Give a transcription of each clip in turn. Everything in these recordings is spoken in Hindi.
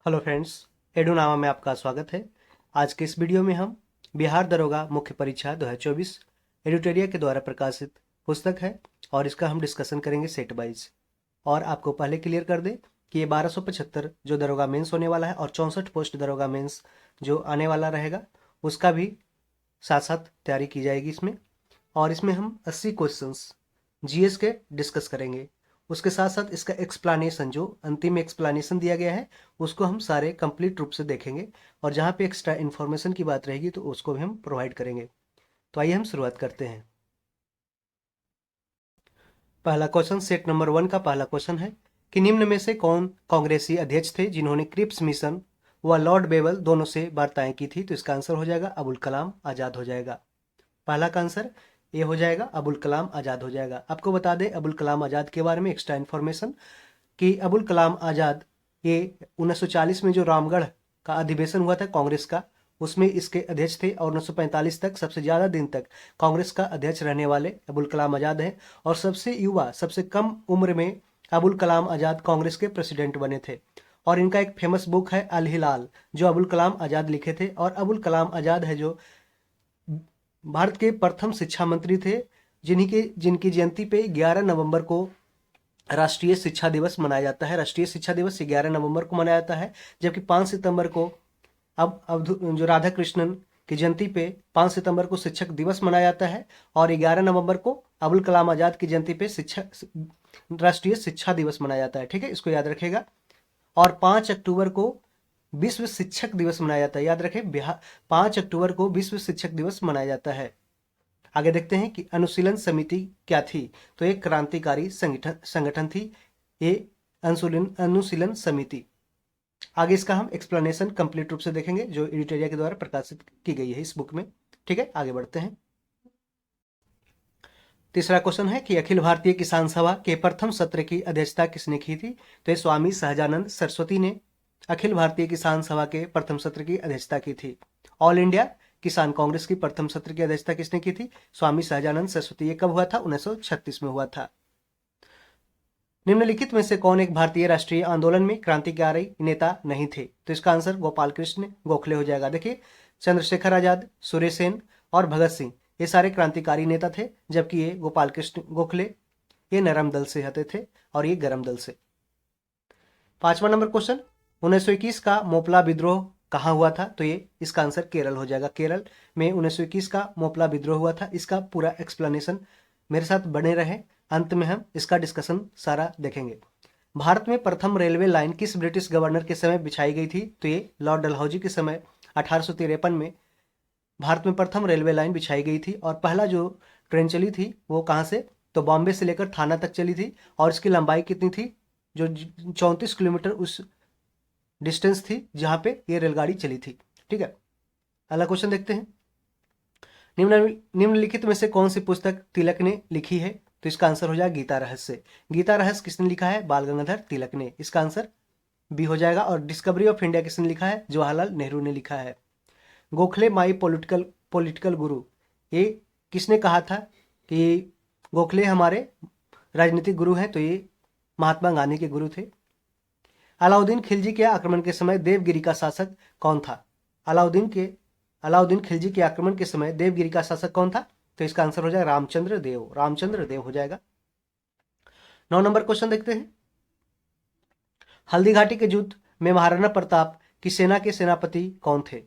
हेलो फ्रेंड्स, एडुनामा में आपका स्वागत है। आज के इस वीडियो में हम बिहार दरोगा मुख्य परीक्षा 2024 एडिटोरिया के द्वारा प्रकाशित पुस्तक है और इसका हम डिस्कशन करेंगे सेट वाइज। और आपको पहले क्लियर कर दें कि ये 1275 जो दरोगा मेंस होने वाला है और 64 पोस्ट दरोगा मेंस जो आने वाला रहेगा उसका भी साथ साथ तैयारी की जाएगी इसमें। और इसमें हम 80 क्वेश्चंस जीएस के डिस्कस करेंगे। उसके साथ साथ इसका एक्सप्लानेशन जो अंतिम एक्सप्लानेशन दिया गया है उसको हम सारे कंप्लीट रूप से देखेंगे और जहाँ पे एक्स्ट्रा इन्फॉर्मेशन की बात रहेगी तो उसको भी हम प्रोवाइड करेंगे। तो आइए हम शुरुआत करते हैं। पहला क्वेश्चन सेट नंबर 1 का पहला क्वेश्चन है कि निम्न में से कौन कांग्रेसी अध्यक्ष थे जिन्होंने क्रिप्स मिशन व लॉर्ड बेवल दोनों से वार्ताएं की थी। तो इसका आंसर हो जाएगा अबुल कलाम आज़ाद हो जाएगा। पहला का आंसर ये हो जाएगा, अबुल कलाम आज़ाद हो जाएगा। आपको बता दें अबुल कलाम आज़ाद के बारे में एक्स्ट्रा इन्फॉर्मेशन कि अबुल कलाम आज़ाद ये 1940 में जो रामगढ़ का अधिवेशन हुआ था कांग्रेस का, उसमें इसके अध्यक्ष थे और 1945 तक सबसे ज़्यादा दिन तक कांग्रेस का अध्यक्ष रहने वाले अबुल कलाम आज़ाद हैं। और सबसे युवा सबसे कम उम्र में अबुल कलाम आज़ाद कांग्रेस के प्रेसिडेंट बने थे। और इनका एक फेमस बुक है अल हिलाल जो अबुल कलाम आज़ाद लिखे थे। और अबुल कलाम आज़ाद है जो भारत के प्रथम शिक्षा मंत्री थे जिनकी जयंती पे 11 नवंबर को राष्ट्रीय शिक्षा दिवस मनाया जाता है। राष्ट्रीय शिक्षा दिवस 11 नवंबर को मनाया जाता है, जबकि 5 सितंबर को अब जो राधा कृष्णन की जयंती पे 5 सितंबर को शिक्षक दिवस मनाया जाता है और 11 नवंबर को अबुल कलाम आज़ाद की जयंती पे राष्ट्रीय शिक्षा दिवस मनाया जाता है। ठीक है, इसको याद रखेगा। और 5 अक्टूबर को विश्व शिक्षक दिवस मनाया जाता है। याद रखें, 5 अक्टूबर को विश्व शिक्षक दिवस मनाया जाता है। आगे देखते हैं कि अनुशीलन समिति क्या थी। तो एक क्रांतिकारी संगठन थी ये अनुशीलन समिति। आगे इसका हम एक्सप्लेनेशन कंप्लीट रूप से देखेंगे जो एडिटोरिया के द्वारा प्रकाशित की गई है इस बुक में। ठीक है, आगे बढ़ते हैं। तीसरा क्वेश्चन है कि अखिल भारतीय किसान सभा के प्रथम सत्र की अध्यक्षता किसने की थी। तो ये स्वामी सहजानंद सरस्वती ने अखिल भारतीय किसान सभा के प्रथम सत्र की अध्यक्षता की थी। ऑल इंडिया किसान कांग्रेस की प्रथम सत्र की अध्यक्षता किसने की थी? स्वामी सहजानंद सरस्वती। ये कब हुआ था? 1936 में हुआ था। निम्नलिखित में से कौन एक भारतीय राष्ट्रीय आंदोलन में क्रांतिकारी नेता नहीं थे? तो इसका आंसर गोपाल कृष्ण गोखले हो जाएगा। देखिए, चंद्रशेखर आजाद, सुरेश सेन और भगत सिंह ये सारे क्रांतिकारी नेता थे, जबकि ये गोपाल कृष्ण गोखले ये नरम दल से आते थे और ये गरम दल से। 5वां नंबर क्वेश्चन, 1921 का मोपला विद्रोह कहाँ हुआ था? तो ये इसका आंसर केरल हो जाएगा। केरल में 1921 का मोपला विद्रोह हुआ था। इसका पूरा एक्सप्लेनेशन मेरे साथ बने रहे, अंत में हम इसका डिस्कशन सारा देखेंगे। भारत में प्रथम रेलवे लाइन किस ब्रिटिश गवर्नर के समय बिछाई गई थी? तो ये लॉर्ड डलहौजी के समय 1853 में भारत में प्रथम रेलवे लाइन बिछाई गई थी। और पहला जो ट्रेन चली थी वो कहाँ से? तो बॉम्बे से लेकर थाना तक चली थी और इसकी लंबाई कितनी थी? जो 34 किलोमीटर उस डिस्टेंस थी जहाँ पे ये रेलगाड़ी चली थी। ठीक है, अगला क्वेश्चन देखते हैं। निम्नलिखित में से कौन सी पुस्तक तिलक ने लिखी है? तो इसका आंसर हो जाएगा गीता रहस्य। गीता रहस्य किसने लिखा है? बाल गंगाधर तिलक ने। इसका आंसर बी हो जाएगा। और डिस्कवरी ऑफ इंडिया किसने लिखा है? जवाहरलाल नेहरू ने लिखा है। गोखले माई पॉलिटिकल पॉलिटिकल गुरु, ये किसने कहा था कि गोखले हमारे राजनीतिक गुरु हैं? तो ये महात्मा गांधी के गुरु थे। अलाउद्दीन खिलजी के आक्रमण के समय देवगिरी का शासक कौन था? अलाउद्दीन खिलजी के आक्रमण के समय देवगिरी का शासक कौन था? तो इसका आंसर हो जाएगा रामचंद्र देव। रामचंद्र देव हो जाएगा। 9 नंबर क्वेश्चन देखते हैं। हल्दी घाटी के युद्ध में महाराणा प्रताप की सेना के सेनापति कौन थे?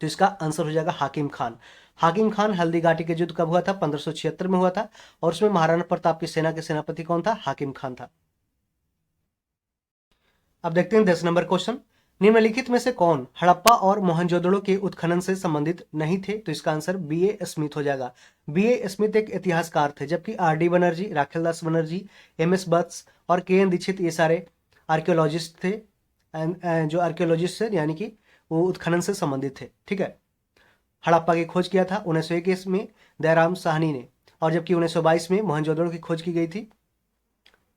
तो इसका आंसर हो जाएगा हाकिम खान। हाकिम खान। हल्दी घाटी के युद्ध कब हुआ था? 1576 में हुआ था और उसमें महाराणा प्रताप की सेना के सेनापति कौन था? हाकिम खान था। अब देखते हैं 10 नंबर क्वेश्चन। निम्नलिखित में से कौन हड़प्पा और मोहनजोदड़ो के उत्खनन से संबंधित नहीं थे? तो इसका आंसर बी.ए. स्मिथ हो जाएगा। बी.ए. स्मिथ एक इतिहासकार थे, जबकि आर.डी. बनर्जी, राखेलदास बनर्जी, एम.एस. बत्स और के.एन. दीक्षित ये सारे आर्कियोलॉजिस्ट थे। जो आर्कियोलॉजिस्ट थे यानी कि वो उत्खनन से संबंधित थे। ठीक है, हड़प्पा की खोज किया था 1921 में दयाराम साहनी ने, और जबकि 1922 में मोहनजोदड़ो की खोज की गई थी।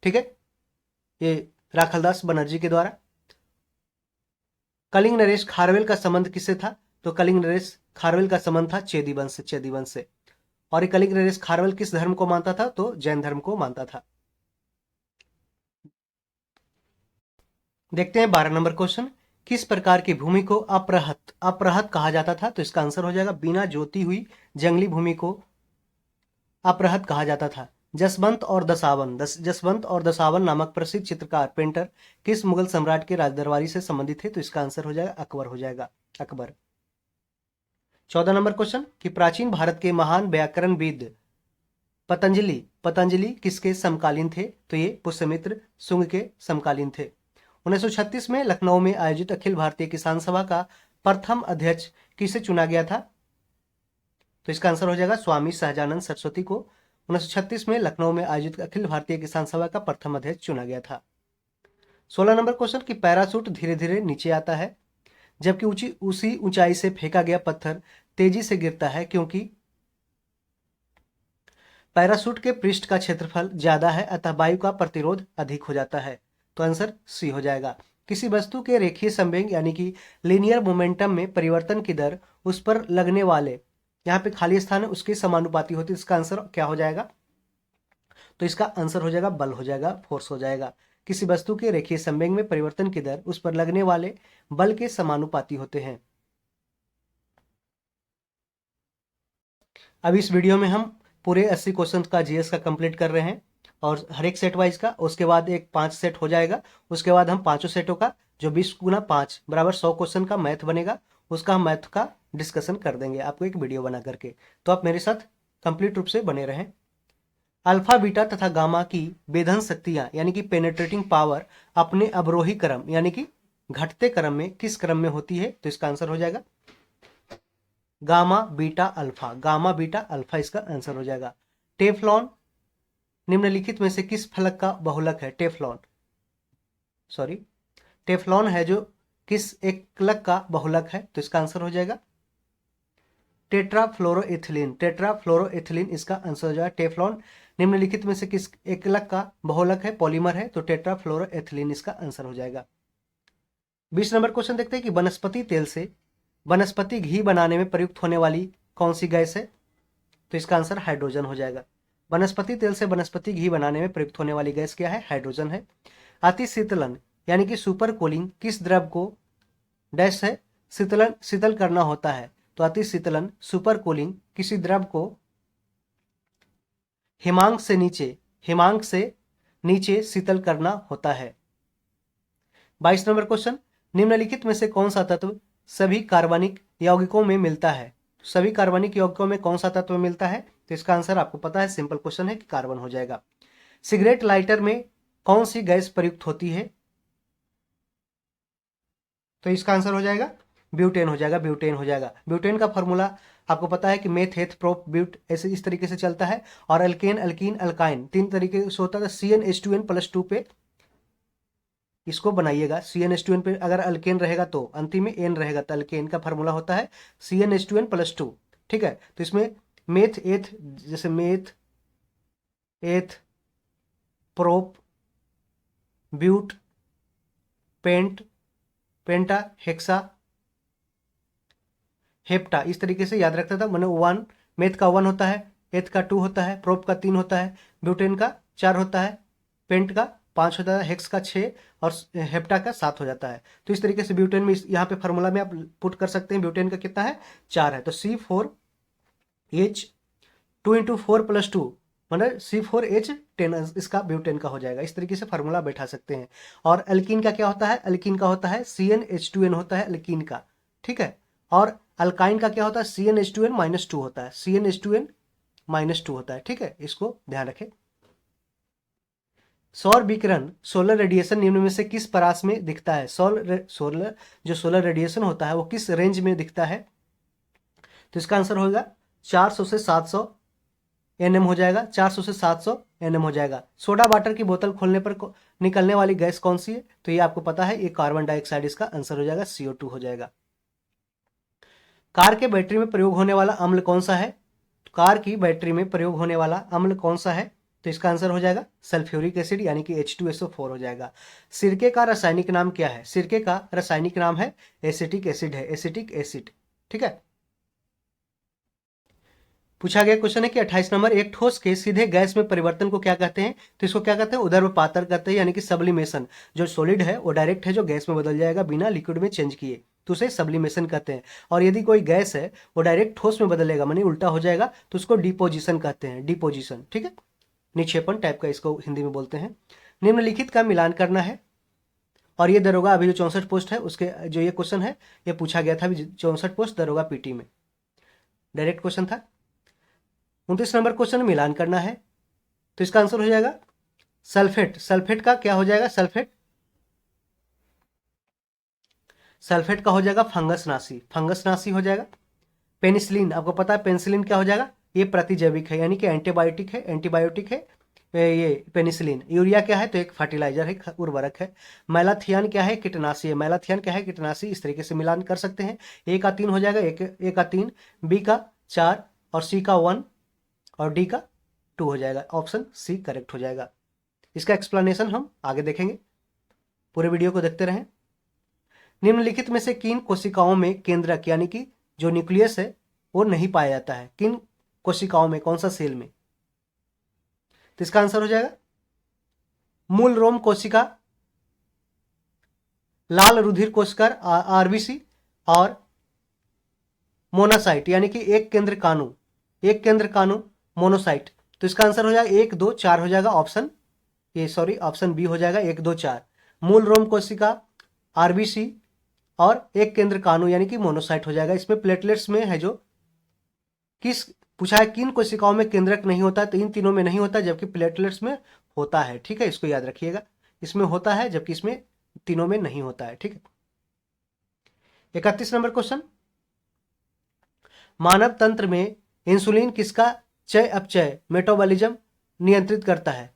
ठीक है, ये राखालदास बनर्जी के द्वारा। कलिंग नरेश खारवेल का संबंध किससे था? तो कलिंग नरेश खारवेल का संबंध था चेदी वंश से। और ये कलिंग नरेश खारवेल किस धर्म को मानता था? तो जैन धर्म को मानता था। देखते हैं 12 नंबर क्वेश्चन, किस प्रकार की भूमि को अप्रहत अप्रहत कहा जाता था? तो इसका आंसर हो जाएगा बिना जोती हुई जंगली भूमि को अप्रहत कहा जाता था। जसवंत और दसावन नामक प्रसिद्ध चित्रकार पेंटर किस मुगल सम्राट के राजदरबारी से संबंधित थे? तो इसका आंसर हो जाएगा अकबर हो जाएगा, अकबर। 14 नंबर क्वेश्चन, कि प्राचीन भारत के महान व्याकरणविद पतंजलि पतंजलि किसके समकालीन थे? तो ये पुष्यमित्र शुंग के समकालीन थे। 1936 में लखनऊ में आयोजित अखिल भारतीय किसान सभा का प्रथम अध्यक्ष किसे चुना गया था? तो इसका आंसर हो जाएगा स्वामी सहजानंद सरस्वती को 1936 में लखनऊ में आयोजित अखिल भारतीय किसान सभा का प्रथम अध्यक्ष चुना गया था। 16 नंबर क्वेश्चन, कि पैराशूट धीरे धीरे नीचे आता है जबकि उसी ऊंचाई से फेंका गया पत्थर तेजी से गिरता है क्योंकि पैराशूट के पृष्ठ का क्षेत्रफल ज्यादा है अतः वायु का प्रतिरोध अधिक हो जाता है। तो आंसर सी हो जाएगा। किसी वस्तु के रेखीय संवेग यानी कि लीनियर मोमेंटम में परिवर्तन की दर उस पर लगने वाले, यहाँ पे खाली स्थान है, उसके समानुपाती होती है। इसका आंसर क्या हो जाएगा? तो इसका आंसर हो जाएगा बल हो जाएगा, फोर्स हो जाएगा। किसी वस्तु के रेखीय संवेग में परिवर्तन की दर उस पर लगने वाले बल के समानुपाती होते हैं। अब इस वीडियो में हम पूरे 80 क्वेश्चन का जीएस का कंप्लीट कर रहे हैं और हर एक सेट वाइज का, उसके बाद एक 5 सेट हो जाएगा। उसके बाद हम पांचों सेटों का जो 20 गुना 5 बराबर 100 क्वेश्चन का मैथ बनेगा, उसका हम मैथ का डिस्कशन कर देंगे आपको एक वीडियो बना करके। तो आप मेरे साथ कंप्लीट रूप से बने रहें। अल्फा बीटा तथा गामा की वेधन शक्तियां यानी कि पेनेट्रेटिंग पावर अपने अवरोही क्रम यानी कि घटते क्रम में किस क्रम में होती है? तो इसका आंसर हो जाएगा gamma beta alpha, gamma beta alpha इसका आंसर हो जाएगा। टेफ्लॉन निम्नलिखित में से किस फलक का बहुलक है? टेफ्लॉन है जो किस एकलक का बहुलक है? तो इसका आंसर हो जाएगा टेट्राफ्लोरोएथिलीन, टेट्राफ्लोरोएथिलीन इसका आंसर हो जाएगा। टेफ्लॉन निम्नलिखित में से किस एकलक का बहुलक है, पॉलीमर है? तो टेट्राफ्लोरोएथिलीन इसका आंसर हो जाएगा। 20 नंबर क्वेश्चन देखते हैं कि वनस्पति तेल से वनस्पति घी बनाने में प्रयुक्त होने वाली कौन सी गैस है? तो इसका आंसर हाइड्रोजन हो जाएगा। वनस्पति तेल से वनस्पति घी बनाने में प्रयुक्त होने वाली गैस क्या है? हाइड्रोजन है। अतिशीतलन यानी कि सुपर कूलिंग किस द्रव को डैश है शीतल करना होता है? तो अतिशीतलन सुपर कूलिंग किसी द्रव को हिमांक से नीचे शीतल करना होता है। 22 नंबर क्वेश्चन, निम्नलिखित में से कौन सा तत्व सभी कार्बनिक यौगिकों में मिलता है? सभी कार्बनिक यौगिकों में कौन सा तत्व मिलता है? तो इसका आंसर आपको पता है, सिंपल क्वेश्चन है कि कार्बन हो जाएगा। सिगरेट लाइटर में कौन सी गैस प्रयुक्त होती है? तो इसका आंसर हो जाएगा ब्यूटेन हो जाएगा, ब्यूटेन हो जाएगा। ब्यूटेन का फॉर्मूला आपको पता है कि मेथ हेथ प्रोप ब्यूट ऐसे इस तरीके से चलता है। और अल्केन अल्कीन अल्काइन 3 तरीके से होता है। CnH2n+2 पे इसको बनाइएगा। CnH2n पे अगर अल्केन रहेगा तो अंतिम में एन रहेगा तो अल्केन का फॉर्मूला होता है CnH2n+2। ठीक है, तो इसमें मेथ एथ जैसे meth eth prop but pent penta hexa hepta इस तरीके से याद रखता था। मैंने 1 मेथ का 1 होता है, एथ का 2 होता है, प्रोप का 3 होता है, ब्यूटेन का 4 होता है, पेंट का 5 होता है, हेक्स का 6 और हेप्टा का 7 हो जाता है। तो इस तरीके से ब्यूटेन में यहाँ पे फॉर्मूला में आप पुट कर सकते हैं। ब्यूटेन का कितना है? 4 है। तो C4H 2 × 4+2 मतलब C4H10 इसका ब्यूटेन का हो जाएगा। इस तरीके से फार्मूला बैठा सकते हैं। और अल्कीन का क्या होता है? अल्कीन का होता है CnH2n होता है अल्कीन का। ठीक है, और अल्काइन का क्या होता है? CnH2n-2 होता है, CnH2n-2 होता है। ठीक है, इसको ध्यान रखें। सौर विकिरण सोलर रेडिएशन निम्न में से किस परास में दिखता है? सोलर रेडिएशन होता है वो किस रेंज में दिखता है? तो इसका आंसर होगा 400 से 700 एनएम हो जाएगा, 400 से 700 एनएम हो जाएगा। सोडा वाटर की बोतल खोलने पर निकलने वाली गैस कौन सी है? तो ये आपको पता है, ये कार्बन डाइऑक्साइड इसका आंसर हो जाएगा, CO2 हो जाएगा। कार के बैटरी में प्रयोग होने वाला अम्ल कौन सा है? कार की बैटरी में प्रयोग होने वाला अम्ल कौन सा है? तो इसका आंसर हो जाएगा सल्फ्यूरिक एसिड यानी कि H2SO4 हो जाएगा। सिरके का रासायनिक नाम क्या है? सिरके का रासायनिक नाम है एसिटिक एसिड है, एसिटिक एसिड। ठीक है, पूछा गया क्वेश्चन है कि 28 नंबर, एक ठोस के सीधे गैस में परिवर्तन को क्या कहते हैं? तो इसको क्या कहते हैं? ऊर्ध्वपातन कहते हैं, यानी कि सब्लिमेशन। जो सॉलिड है वो डायरेक्ट है जो गैस में बदल जाएगा बिना लिक्विड में चेंज किए, तो उसे सब्लिमेशन कहते हैं। और यदि कोई गैस है वो डायरेक्ट ठोस में बदलेगा, मानी उल्टा हो जाएगा, तो उसको डिपोजिशन कहते हैं, डिपोजिशन। ठीक है, निक्षेपण टाइप का इसको हिंदी में बोलते हैं। निम्नलिखित का मिलान करना है। और ये दरोगा अभी जो 64 पोस्ट है उसके जो ये क्वेश्चन है ये पूछा गया था अभी 64 पोस्ट दरोगा पीटी में, डायरेक्ट क्वेश्चन था। 29 नंबर क्वेश्चन मिलान करना है, तो इसका आंसर हो जाएगा सल्फेट। सल्फेट का क्या हो जाएगा? सल्फेट, सल्फेट का हो जाएगा फंगस नाशी, फंगस नाशी हो जाएगा। पेनिसिलिन, आपको पता है पेनिसिलिन क्या हो जाएगा? ये प्रतिजैविक है, यानी कि एंटीबायोटिक है, एंटीबायोटिक है ये पेनिसिलिन। यूरिया क्या है? तो एक फर्टिलाइजर है, उर्वरक है। मैलाथियन क्या है? कीटनाशी है। मैलाथियन क्या है? कीटनाशी। इस तरीके से मिलान कर सकते हैं। ए का 3 हो जाएगा, ए का 3, बी का 4 और सी का 1 और डी का 2 हो जाएगा। ऑप्शन सी करेक्ट हो जाएगा। इसका एक्सप्लेनेशन हम आगे देखेंगे, पूरे वीडियो को देखते रहें। निम्नलिखित में से किन कोशिकाओं में केंद्रक यानी कि जो न्यूक्लियस है वो नहीं पाया जाता है? किन कोशिकाओं में, कौन सा सेल में? तो इसका आंसर हो जाएगा मूल रोम कोशिका, लाल रुधिर कोशिका आरबीसी, और मोनोसाइट यानी कि एक केंद्र काणु, एक केंद्र काणु मोनोसाइट। तो इसका आंसर हो जाएगा 1 2 4 हो जाएगा। ऑप्शन ये सॉरी ऑप्शन बी हो जाएगा 1 2 4। मूल रोम कोशिका, आरबीसी और एक केंद्र काणु यानी कि मोनोसाइट हो जाएगा। इसमें प्लेटलेट्स में है जो किस पूछा है किन कोशिकाओं में केंद्रक नहीं होता, तो इन तीनों में नहीं होता जबकि प्लेटलेट्स में होता है। ठीक है, इसको याद रखिएगा, इसमें होता है जबकि इसमें तीनों में नहीं होता है। ठीक है, 31 नंबर क्वेश्चन, मानव तंत्र में इंसुलिन किसका चय अपचय मेटाबॉलिज्म नियंत्रित करता है?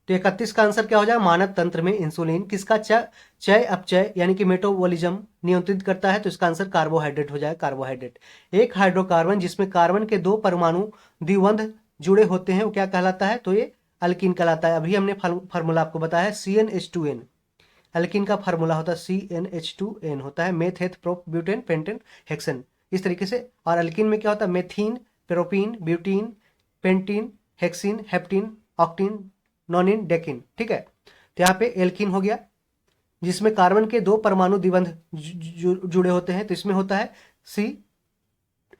तो 31 का आंसर क्या हो जाएगा? मानव तंत्र में इंसुलिन किसका चय अपचय यानी कि मेटाबॉलिज्म नियंत्रित करता है? तो इसका आंसर कार्बोहाइड्रेट हो जाएगा, कार्बोहाइड्रेट। एक हाइड्रोकार्बन जिसमें कार्बन के 2 परमाणु द्विबंध जुड़े होते हैं वो क्या कहलाता है? तो ये अल्कीन कहलाता है। अभी हमने फार्मूला आपको बताया CnH2n, अल्कीन का फार्मूला होता है CnH2n होता है, meth prop butane pentane hexane, इस तरीके से। और अल्कीन में क्या होता है? Methene, propene, butene, pentene, hexene, heptene, octene, nonene, decene. ठीक है, तो यहाँ पे एल्कीन हो गया जिसमें कार्बन के 2 परमाणु द्विबंध जुड़े होते हैं, तो इसमें होता है सी,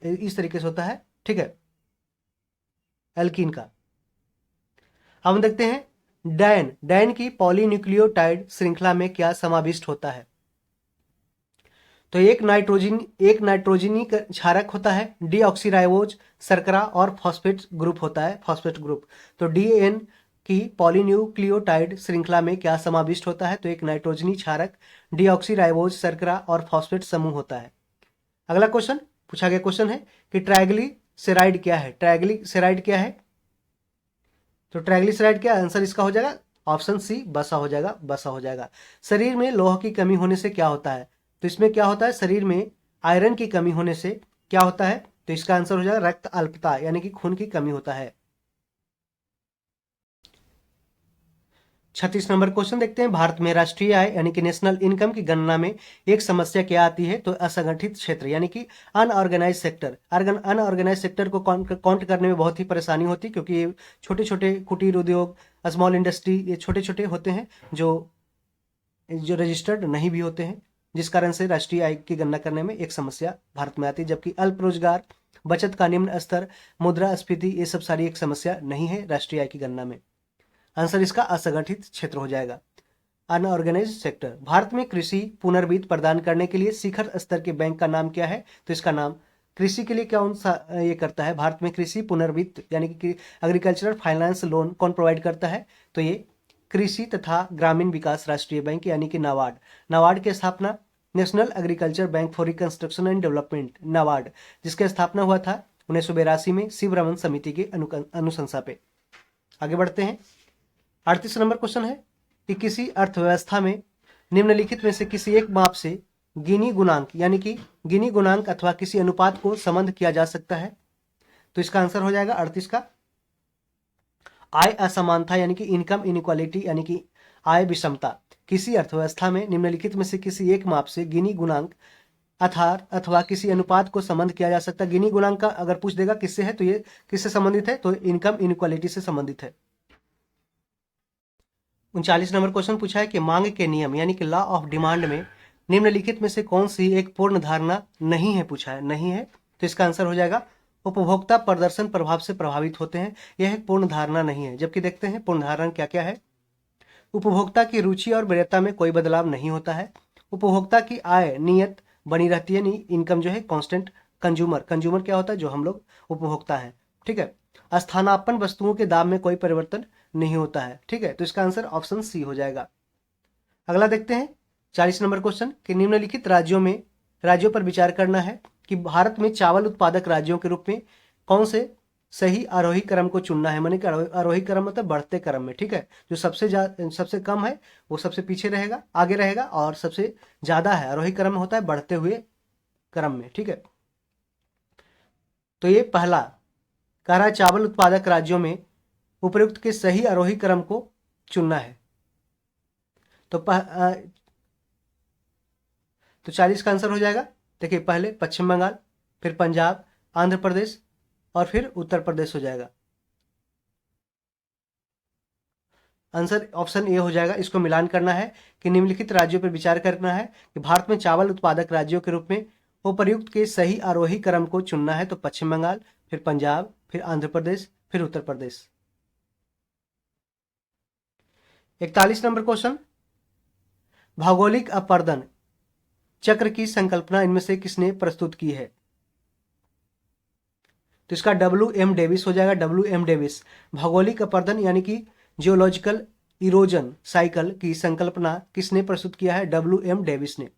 इस तरीके से होता है। ठीक है, एल्कीन का। अब हम देखते हैं डायन, डायन की पॉलीन्यूक्लियोटाइड श्रृंखला में क्या समाविष्ट होता है? तो एक नाइट्रोजनी क्षारक होता है, डीऑक्सीराइबोज शर्करा और फॉस्फेट ग्रुप होता है, फॉस्फेट ग्रुप। तो डीएन की पॉलीन्यूक्लियोटाइड श्रृंखला में क्या समाविष्ट होता है? तो एक नाइट्रोजनी क्षारक, डीऑक्सीराइबोज शर्करा और फॉस्फेट समूह होता है। अगला क्वेश्चन पूछा गया क्वेश्चन है कि ट्राइग्लिसराइड क्या है? ट्राइग्लिसराइड क्या है? तो ट्राइग्लिसराइड क्या आंसर इसका हो जाएगा? ऑप्शन सी बसा हो जाएगा, बसा हो जाएगा। शरीर में लोह की कमी होने से क्या होता है? तो इसमें क्या होता है? शरीर में आयरन की कमी होने से क्या होता है? तो इसका आंसर हो जाएगा रक्त अल्पता यानी कि खून की कमी होता है। 36 नंबर क्वेश्चन देखते हैं, भारत में राष्ट्रीय आय यानी कि नेशनल इनकम की गणना में एक समस्या क्या आती है? तो असंगठित क्षेत्र यानी कि अनऑर्गेनाइज सेक्टर। अनऑर्गेनाइज सेक्टर को काउंट करने में बहुत ही परेशानी होती है क्योंकि ये छोटे छोटे कुटीर उद्योग, स्मॉल इंडस्ट्री, ये छोटे छोटे होते हैं जो रजिस्टर्ड नहीं भी होते हैं, जिस कारण से राष्ट्रीय आय की गणना करने में एक समस्या भारत में आती है। जबकि अल्प रोजगार, बचत का निम्न स्तर, मुद्रास्फीति, ये सब सारी एक समस्या नहीं है राष्ट्रीय आय की गणना में। आंसर इसका असंगठित क्षेत्र हो जाएगा, अनऑर्गेनाइज सेक्टर। भारत में कृषि पुनर्वित्त प्रदान करने के लिए शिखर स्तर के बैंक का नाम क्या है? तो इसका नाम कृषि के लिए कौन सा ये करता है? भारत में कृषि पुनर्वित्त यानी कि एग्रीकल्चरल फाइनेंस लोन कौन प्रोवाइड करता है? तो ये कृषि तथा ग्रामीण विकास राष्ट्रीय बैंक यानी कि नाबार्ड। नाबार्ड की स्थापना national agriculture bank for reconstruction and development, NABARD, जिसका स्थापना हुआ था 1982 में शिवरमन समिति के अनुशंसा पे। आगे बढ़ते हैं, 38 नंबर क्वेश्चन है कि किसी अर्थव्यवस्था में निम्नलिखित में से किसी एक माप से गिनी गुणांक यानी कि गिनी गुणांक अथवा किसी अनुपात को संबंध किया जा सकता है? तो इसका आंसर हो जाएगा 38 का आय असमानता यानी कि इनकम इनइक्वालिटी यानी कि आय विषमता। किसी अर्थव्यवस्था में निम्नलिखित में से किसी एक माप से गिनी गुणांक आधार अथवा किसी अनुपात को संबंध किया जा सकता है। गिनी गुणांक का अगर पूछ देगा किससे है तो ये किससे संबंधित है, तो इनकम इनइक्वालिटी से संबंधित है। 39 नंबर क्वेश्चन पूछा है कि मांग के नियम यानी कि लॉ ऑफ डिमांड में निम्नलिखित में से कौन सी एक पूर्ण धारणा नहीं है, पूछा है, नहीं है, तो इसका आंसर हो जाएगा उपभोक्ता प्रदर्शन प्रभाव से प्रभावित होते हैं, यह एक पूर्ण धारणा नहीं है। जबकि देखते हैं पूर्ण धारणा क्या क्या है। उपभोक्ता की रुचि और वरीयता में कोई बदलाव नहीं होता है। उपभोक्ता की आय नियत बनी रहती है, इनकम जो है कांस्टेंट। कंज्यूमर, कंज्यूमर क्या होता है, जो हम लोग उपभोक्ता है, ठीक है। स्थानापन्न वस्तुओं के दाम में कोई परिवर्तन नहीं होता है, ठीक है, तो इसका आंसर ऑप्शन सी हो जाएगा। अगला देखते हैं 40 नंबर क्वेश्चन कि निम्नलिखित राज्यों पर विचार करना है कि भारत में चावल उत्पादक राज्यों के रूप में कौन से सही आरोही क्रम को चुनना है। माने कि आरोही क्रम मतलब बढ़ते क्रम में, ठीक है। जो सबसे कम है वो सबसे पीछे रहेगा, आगे रहेगा, और सबसे ज्यादा है आरोही क्रम होता है बढ़ते हुए क्रम में, ठीक है। तो ये पहला कह रहा है चावल उत्पादक राज्यों में उपयुक्त के सही आरोही क्रम को चुनना है। तो 40 का आंसर हो जाएगा। देखिए पहले पश्चिम बंगाल, फिर पंजाब, आंध्र प्रदेश और फिर उत्तर प्रदेश हो जाएगा। आंसर ऑप्शन ए हो जाएगा। इसको मिलान करना है कि निम्नलिखित राज्यों पर विचार करना है कि भारत में चावल उत्पादक राज्यों के रूप में उपर्युक्त के सही आरोही क्रम को चुनना है। तो पश्चिम बंगाल, फिर पंजाब, फिर आंध्र प्रदेश, फिर उत्तर प्रदेश। 41 नंबर क्वेश्चन, भौगोलिक अपर्दन चक्र की संकल्पना इनमें से किसने प्रस्तुत की है। तो इसका WM डेविस हो जाएगा। WM डेविस भौगोलिक अपर्दन यानी कि जियोलॉजिकल इरोजन साइकिल की संकल्पना किसने प्रस्तुत किया है। WM डेविस ने।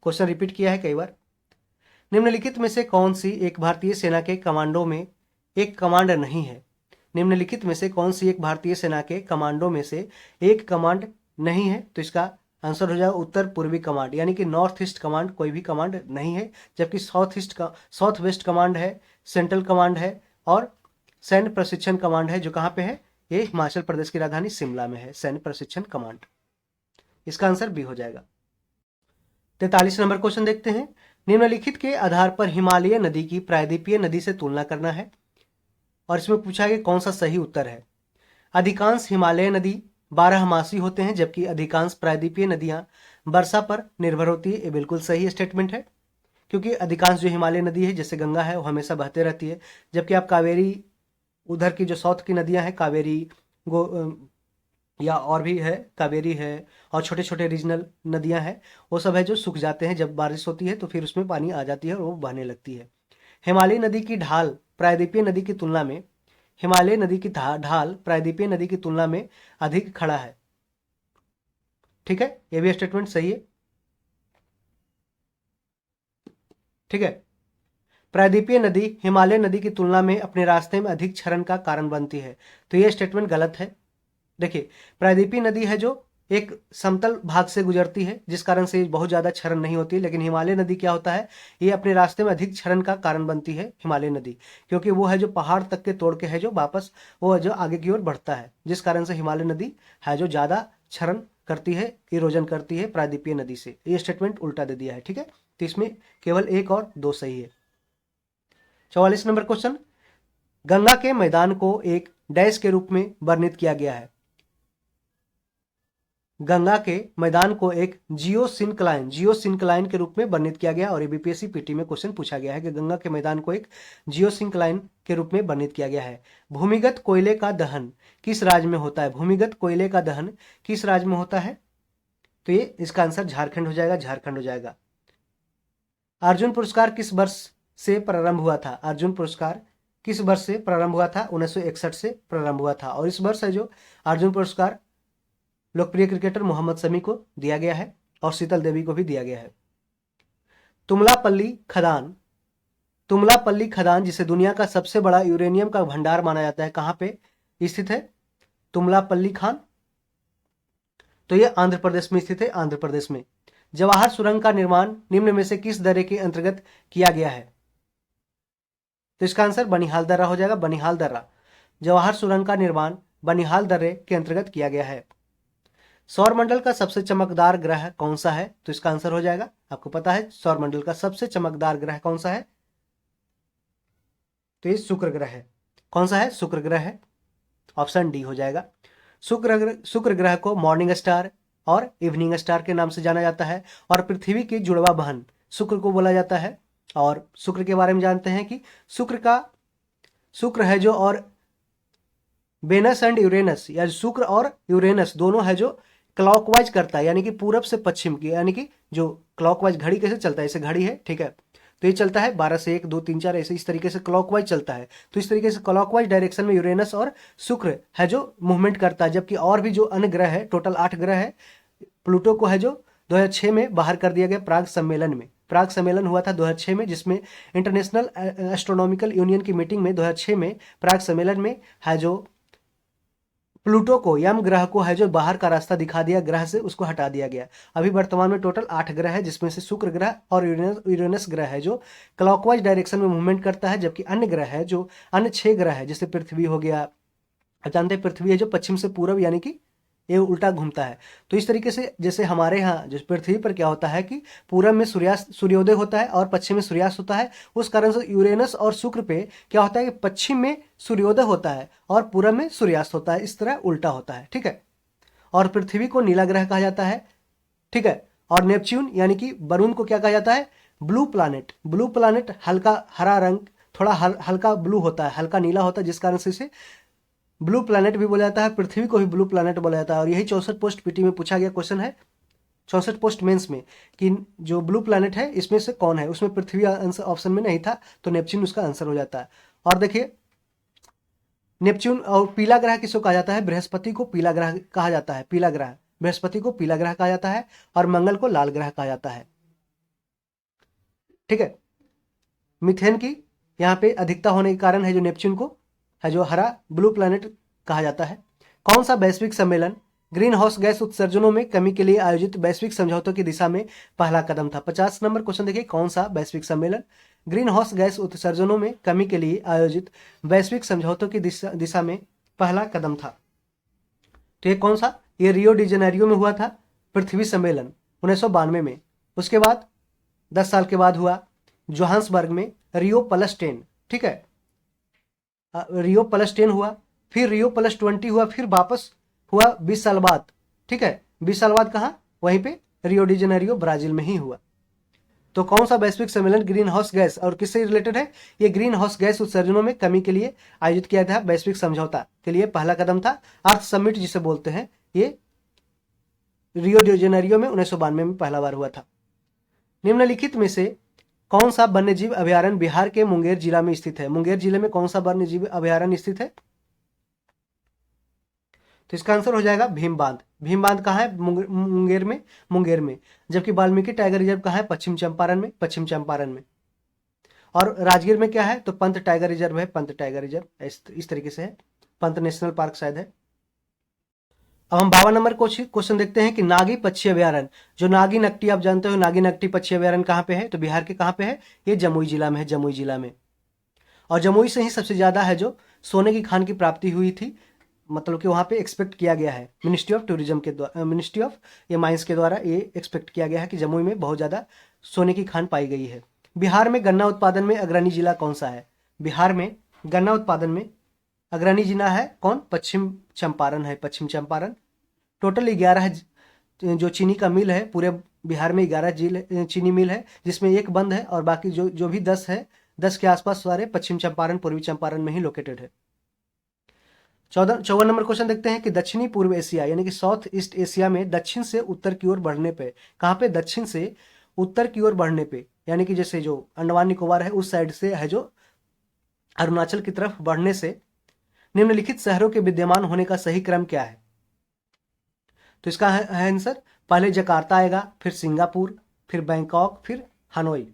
क्वेश्चन रिपीट किया है कई बार। निम्नलिखित में से कौन सी एक भारतीय सेना के कमांडो में एक कमांड नहीं है। निम्नलिखित में से कौन सी एक भारतीय सेना के कमांडो में से एक कमांड नहीं है। तो इसका आंसर हो जाएगा उत्तर पूर्वी कमांड यानी कि नॉर्थ ईस्ट कमांड कोई भी कमांड नहीं है। जबकि साउथ वेस्ट कमांड है, सेंट्रल कमांड है और सैन्य प्रशिक्षण कमांड है, जो कहाँ पे है, ये हिमाचल प्रदेश की राजधानी शिमला में है सैन्य प्रशिक्षण कमांड। इसका आंसर बी हो जाएगा। 43 नंबर क्वेश्चन देखते हैं। निम्नलिखित के आधार पर हिमालय नदी की प्रायद्वीपीय नदी से तुलना करना है और इसमें पूछा गया कौन सा सही उत्तर है। अधिकांश हिमालय नदी 12मासी होते हैं, जबकि अधिकांश प्रायद्वीपीय नदियां वर्षा पर निर्भर होती है। ये बिल्कुल सही स्टेटमेंट है, क्योंकि अधिकांश जो हिमालय नदी है जैसे गंगा है वो हमेशा बहते रहती है। जबकि आप कावेरी, उधर की जो साउथ की नदियां हैं कावेरी या और भी है, कावेरी है और छोटे छोटे रीजनल नदियां हैं, वो सब है जो सूख जाते हैं जब बारिश होती है, तो फिर उसमें पानी आ जाती है और वो बहने लगती है। हिमालय नदी की ढाल प्रायद्वीपीय नदी की तुलना में हिमालय नदी की ढाल प्रायद्वीपीय नदी की तुलना में अधिक खड़ा है, ठीक है, ये भी स्टेटमेंट सही है, ठीक है। प्रायद्वीपीय नदी हिमालय नदी की तुलना में अपने रास्ते में अधिक क्षरण का कारण बनती है, तो ये स्टेटमेंट गलत है। देखिए प्रायद्वीपीय नदी है जो एक समतल भाग से गुजरती है, जिस कारण से बहुत ज्यादा क्षरण नहीं होती, लेकिन हिमालय नदी क्या होता है, ये अपने रास्ते में अधिक क्षरण का कारण बनती है हिमालय नदी, क्योंकि वो है जो पहाड़ तक के तोड़ के है जो वापस वो जो आगे की ओर बढ़ता है, जिस कारण से हिमालय नदी है जो ज्यादा क्षरण करती है, इरोजन करती है प्रायद्वीपीय नदी से। ये स्टेटमेंट उल्टा दे दिया है, ठीक है। तो इसमें केवल 1 और 2 सही है। 44 नंबर क्वेश्चन, गंगा के मैदान को एक डैश के रूप में वर्णित किया गया है। गंगा के मैदान को एक जियोसिंक्लाइन के रूप में वर्णित किया गया और बीपीएससी पीटी में क्वेश्चन पूछा गया है कि गंगा के मैदान को एक जियोसिंक्लाइन के रूप में वर्णित किया गया है। भूमिगत कोयले का दहन किस राज्य में होता है। भूमिगत कोयले का दहन किस राज्य में होता है, तो ये इसका आंसर झारखंड हो जाएगा, झारखंड हो जाएगा। अर्जुन पुरस्कार किस वर्ष से प्रारंभ हुआ था। अर्जुन पुरस्कार किस वर्ष से प्रारंभ हुआ था। 1961 से प्रारंभ हुआ था और इस वर्ष है जो अर्जुन पुरस्कार लोकप्रिय क्रिकेटर मोहम्मद शमी को दिया गया है और शीतल देवी को भी दिया गया है। तुमलापल्ली खदान जिसे दुनिया का सबसे बड़ा यूरेनियम का भंडार माना जाता है, कहां पे स्थित है तुमलापल्ली खान, तो ये आंध्र प्रदेश में स्थित है, आंध्र प्रदेश में। जवाहर सुरंग का निर्माण निम्न में से किस दर्रे के अंतर्गत किया गया है, तो इसका आंसर बनिहाल दर्रा हो जाएगा, बनिहाल दर्रा। जवाहर सुरंग का निर्माण बनिहाल दर्रे के अंतर्गत किया गया है। सौरमंडल का सबसे चमकदार ग्रह कौन सा है? तो इसका आंसर हो जाएगा, आपको पता है सौरमंडल का सबसे चमकदार ग्रह कौन सा है? तो ये शुक्र ग्रह है। कौन सा है? शुक्र ग्रह है। ऑप्शन डी हो जाएगा। शुक्र ग्रह को मॉर्निंग स्टार और इवनिंग स्टार के नाम से जाना जाता है और पृथ्वी की जुड़वा बहन शुक्र को बोला जाता है। और शुक्र के बारे में जानते हैं कि शुक्र है जो, और वेनस एंड यूरेनस, या शुक्र और यूरेनस दोनों है जो क्लॉकवाइज करता है, यानी कि पूरब से पश्चिम की, यानी कि जो क्लॉकवाइज घड़ी कैसे चलता है, ऐसे घड़ी है, ठीक है, तो ये चलता है 12 से 1 2 3 4 ऐसे इस तरीके से क्लॉकवाइज चलता है। तो इस तरीके से क्लॉकवाइज डायरेक्शन में यूरेनस और शुक्र है जो मूवमेंट करता है। जबकि और भी जो अन्य ग्रह है, टोटल 8 ग्रह है, प्लूटो को है जो 2006 में बाहर कर दिया गया प्राग सम्मेलन में। प्राग सम्मेलन हुआ था 2006 में, जिसमें इंटरनेशनल एस्ट्रोनॉमिकल यूनियन की मीटिंग में 2006 में प्राग सम्मेलन में है जो प्लूटो को, यम ग्रह को है जो बाहर का रास्ता दिखा दिया ग्रह से, उसको हटा दिया गया। अभी वर्तमान में टोटल 8 ग्रह है, जिसमें से शुक्र ग्रह और यूरेनस ग्रह है जो क्लॉकवाइज डायरेक्शन में मूवमेंट करता है। जबकि अन्य ग्रह है जो, अन्य 6 ग्रह है, जैसे पृथ्वी हो गया, आप जानते हैं पृथ्वी है जो पश्चिम से पूरब, यानी कि ये उल्टा घूमता है। तो इस तरीके से जैसे हमारे यहाँ जो पृथ्वी पर क्या होता है कि पूरब में सूर्योदय होता है और पश्चिम में सूर्यास्त होता है, उस कारण से यूरेनस और शुक्र पे क्या होता है कि पश्चिम में सूर्योदय होता है और पूरब में सूर्यास्त होता है, इस तरह उल्टा होता है, ठीक है। और पृथ्वी को नीला ग्रह कहा जाता है, ठीक है। और नेपच्यून यानी कि वरुण को क्या कहा जाता है? Blue planet. ब्लू प्लानेट हल्का हरा रंग, थोड़ा हल्का ब्लू होता है, हल्का नीला होता है, जिस कारण से इसे ब्लू प्लैनेट भी बोला जाता है, पृथ्वी को भी ब्लू प्लैनेट बोला जाता है। और यही 64 पोस्ट पीटी में पूछा गया क्वेश्चन है, 64 पोस्ट मेंस में, कि जो ब्लू प्लैनेट है इसमें से कौन है? उसमें पृथ्वी आंसर ऑप्शन में नहीं था, तो नेपच्यून उसका आंसर हो जाता है। और देखिए नेपच्यून और पीला ग्रह किसको कहा जाता है? बृहस्पति को पीला ग्रह कहा जाता है। पीला ग्रह, बृहस्पति को पीला ग्रह कहा जाता है और मंगल को लाल ग्रह कहा जाता है, ठीक है। मीथेन की यहाँ पे अधिकता होने के कारण है जो नेपच्यून को है जो हरा ब्लू प्लैनेट कहा जाता है। कौन सा वैश्विक सम्मेलन ग्रीन हाउस गैस उत्सर्जनों में कमी के लिए आयोजित वैश्विक समझौतों की दिशा में पहला कदम था? 50 नंबर क्वेश्चन देखिए, कौन सा वैश्विक सम्मेलन ग्रीन हाउस गैस उत्सर्जनों में कमी के लिए आयोजित वैश्विक समझौतों की दिशा में पहला कदम था? तो ये कौन सा? ये रियो डी जेनेरियो में हुआ था पृथ्वी सम्मेलन 1992 में। उसके बाद 10 साल के बाद हुआ जोहान्सबर्ग में रियो प्लस 10, ठीक है, रियो प्लस 10 हुआ, फिर रियो प्लस 20 हुआ, फिर वापस हुआ 20 साल बाद, ठीक है। 20 साल बाद कहाँ? वहीं पे रियो डी जेनेरियो ब्राजील में ही हुआ। तो कौन सा वैश्विक सम्मेलन ग्रीन हाउस गैस और किससे रिलेटेड है? ये ग्रीन हाउस गैस उत्सर्जनों में कमी के लिए आयोजित किया था, वैश्विक समझौता के लिए पहला कदम था। अर्थ समिट जिसे बोलते हैं, ये रियो डी जेनेरियो में 1992 में पहला बार हुआ था। निम्नलिखित में से कौन सा वन्यजीव अभयारण्य बिहार के मुंगेर जिला में स्थित है? मुंगेर जिले में कौन सा वन्यजीव अभयारण्य स्थित है? तो इसका आंसर हो जाएगा भीम बांध। भीम बांध कहाँ है? मुंगेर में। जबकि वाल्मीकि टाइगर रिजर्व कहाँ है? पश्चिम चंपारण में। और राजगीर में क्या है? तो पंत टाइगर रिजर्व है, पंत टाइगर रिजर्व इस तरीके से है, पंत नेशनल पार्क शायद है। अब हम 52 नंबर क्वेश्चन देखते हैं कि नागी पक्षी अभयारण्य, जो नागी नकटी आप जानते हो, नागी नकटी पक्षी अभयारण्य कहाँ पे है? तो बिहार के कहाँ पे है? ये जमुई जिला में है, जमुई जिला में। और जमुई से ही सबसे ज्यादा है जो सोने की खान की प्राप्ति हुई थी, मतलब कि वहाँ पे एक्सपेक्ट किया गया है मिनिस्ट्री ऑफ टूरिज्म के द्वारा, मिनिस्ट्री ऑफ ये माइंस के द्वारा ये एक्सपेक्ट किया गया है कि जमुई में बहुत ज़्यादा सोने की खान पाई गई है। बिहार में गन्ना उत्पादन में अग्रणी जिला कौन सा है? बिहार में गन्ना उत्पादन में अग्रणी जिला है कौन? पश्चिम चंपारण है, पश्चिम चंपारण। टोटल 11 जो चीनी का मिल है पूरे बिहार में, 11 चीनी मिल है, जिसमें एक बंद है और बाकी जो भी 10 है, 10 के आसपास सारे पश्चिम चंपारण, पूर्वी चंपारण में ही लोकेटेड है। 54 नंबर क्वेश्चन देखते हैं कि दक्षिणी पूर्व एशिया यानी कि साउथ ईस्ट एशिया में दक्षिण से उत्तर की ओर बढ़ने पे, कहाँ पे? दक्षिण से उत्तर की ओर बढ़ने पे, यानी कि जैसे जो अंडमान निकोबार है उस साइड से है जो अरुणाचल की तरफ बढ़ने से निम्नलिखित शहरों के विद्यमान होने का सही क्रम क्या है? तो इसका है आंसर, पहले जकार्ता आएगा, फिर सिंगापुर, फिर बैंकॉक, फिर हनोई।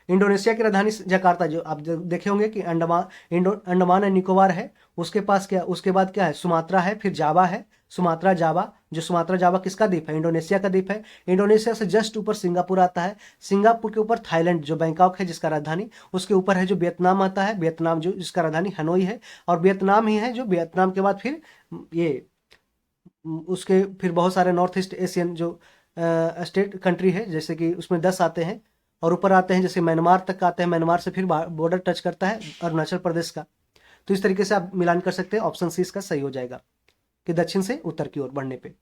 इंडोनेशिया की राजधानी जकार्ता, जो आप देखे होंगे कि अंडमान एंड निकोबार है, उसके पास क्या, उसके बाद क्या है? सुमात्रा है, फिर जावा है, सुमात्रा जावा। जो सुमात्रा जावा किसका द्वीप है? इंडोनेशिया का द्वीप है। इंडोनेशिया से जस्ट ऊपर सिंगापुर आता है, सिंगापुर के ऊपर थाईलैंड जो बैंकॉक है जिसका राजधानी, उसके ऊपर है जो वियतनाम आता है, वियतनाम जो जिसका राजधानी हनोई है, और वियतनाम ही है जो वियतनाम के बाद फिर ये उसके फिर बहुत सारे नॉर्थ ईस्ट एशियन जो स्टेट कंट्री है, जैसे कि उसमें 10 आते हैं और ऊपर आते हैं, जैसे म्यांमार तक आते हैं, म्यांमार से फिर बॉर्डर टच करता है अरुणाचल प्रदेश का। तो इस तरीके से आप मिलान कर सकते हैं। ऑप्शन सी इसका सही हो जाएगा कि दक्षिण से उत्तर की ओर बढ़ने पे।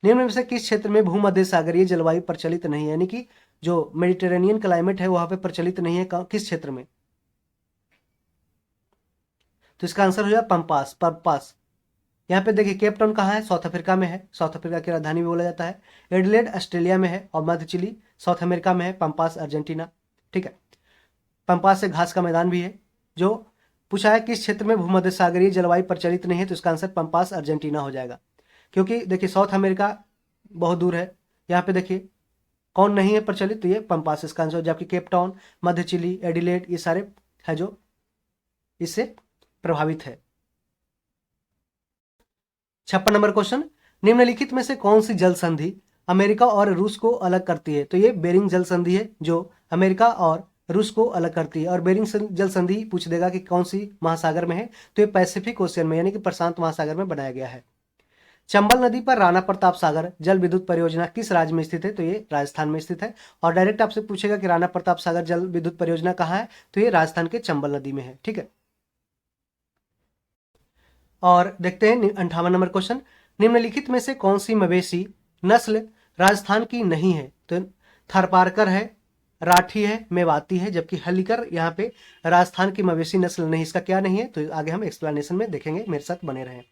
निम्न में से किस क्षेत्र में भूमध्य सागरीय जलवायु प्रचलित नहीं है, यानी कि जो मेडिटेरेनियन क्लाइमेट है वहां पे प्रचलित नहीं है, किस क्षेत्र में? तो इसका आंसर हो जाएगा पंपास, पंपास। यहाँ पे देखिए केप टाउन कहाँ है? साउथ अफ्रीका में है, साउथ अफ्रीका की राजधानी भी बोला जाता है। एडिलेड ऑस्ट्रेलिया में है और मध्य चिली साउथ अमेरिका में है। पंपास अर्जेंटीना, ठीक है। पंपास से घास का मैदान भी है। जो पूछा है किस क्षेत्र में भूमध्य सागरीय जलवायु प्रचलित नहीं है, तो इसका आंसर पंपास अर्जेंटीना हो जाएगा। क्योंकि देखिए साउथ अमेरिका बहुत दूर है, यहाँ पे देखिए कौन नहीं है प्रचलित, तो ये पंपास इसका आंसर। जबकि केप टाउन, मध्य चिली, एडिलेड ये सारे है जो इससे प्रभावित है। 56 नंबर क्वेश्चन, निम्नलिखित में से कौन सी जल संधि अमेरिका और रूस को अलग करती है? तो ये बेरिंग जल संधि है जो अमेरिका और रूस को अलग करती है। और बेरिंग जल संधि पूछ देगा कि कौन सी महासागर में है, तो ये पैसिफिक ओशियन में यानी कि प्रशांत महासागर में बनाया गया है। चंबल नदी पर राणा प्रताप सागर जल विद्युत परियोजना किस राज्य में स्थित है? तो ये राजस्थान में स्थित है। और डायरेक्ट आपसे पूछेगा कि राणा प्रताप सागर जल विद्युत परियोजना कहाँ है, तो ये राजस्थान के चंबल नदी में है, ठीक है। और देखते हैं 58 नंबर क्वेश्चन, निम्नलिखित में से कौन सी मवेशी नस्ल राजस्थान की नहीं है? तो थारपारकर है, राठी है, मेवाती है, जबकि हल्लीकर यहाँ पे राजस्थान की मवेशी नस्ल नहीं। इसका क्या नहीं है, तो आगे हम एक्सप्लेनेशन में देखेंगे, मेरे साथ बने रहें।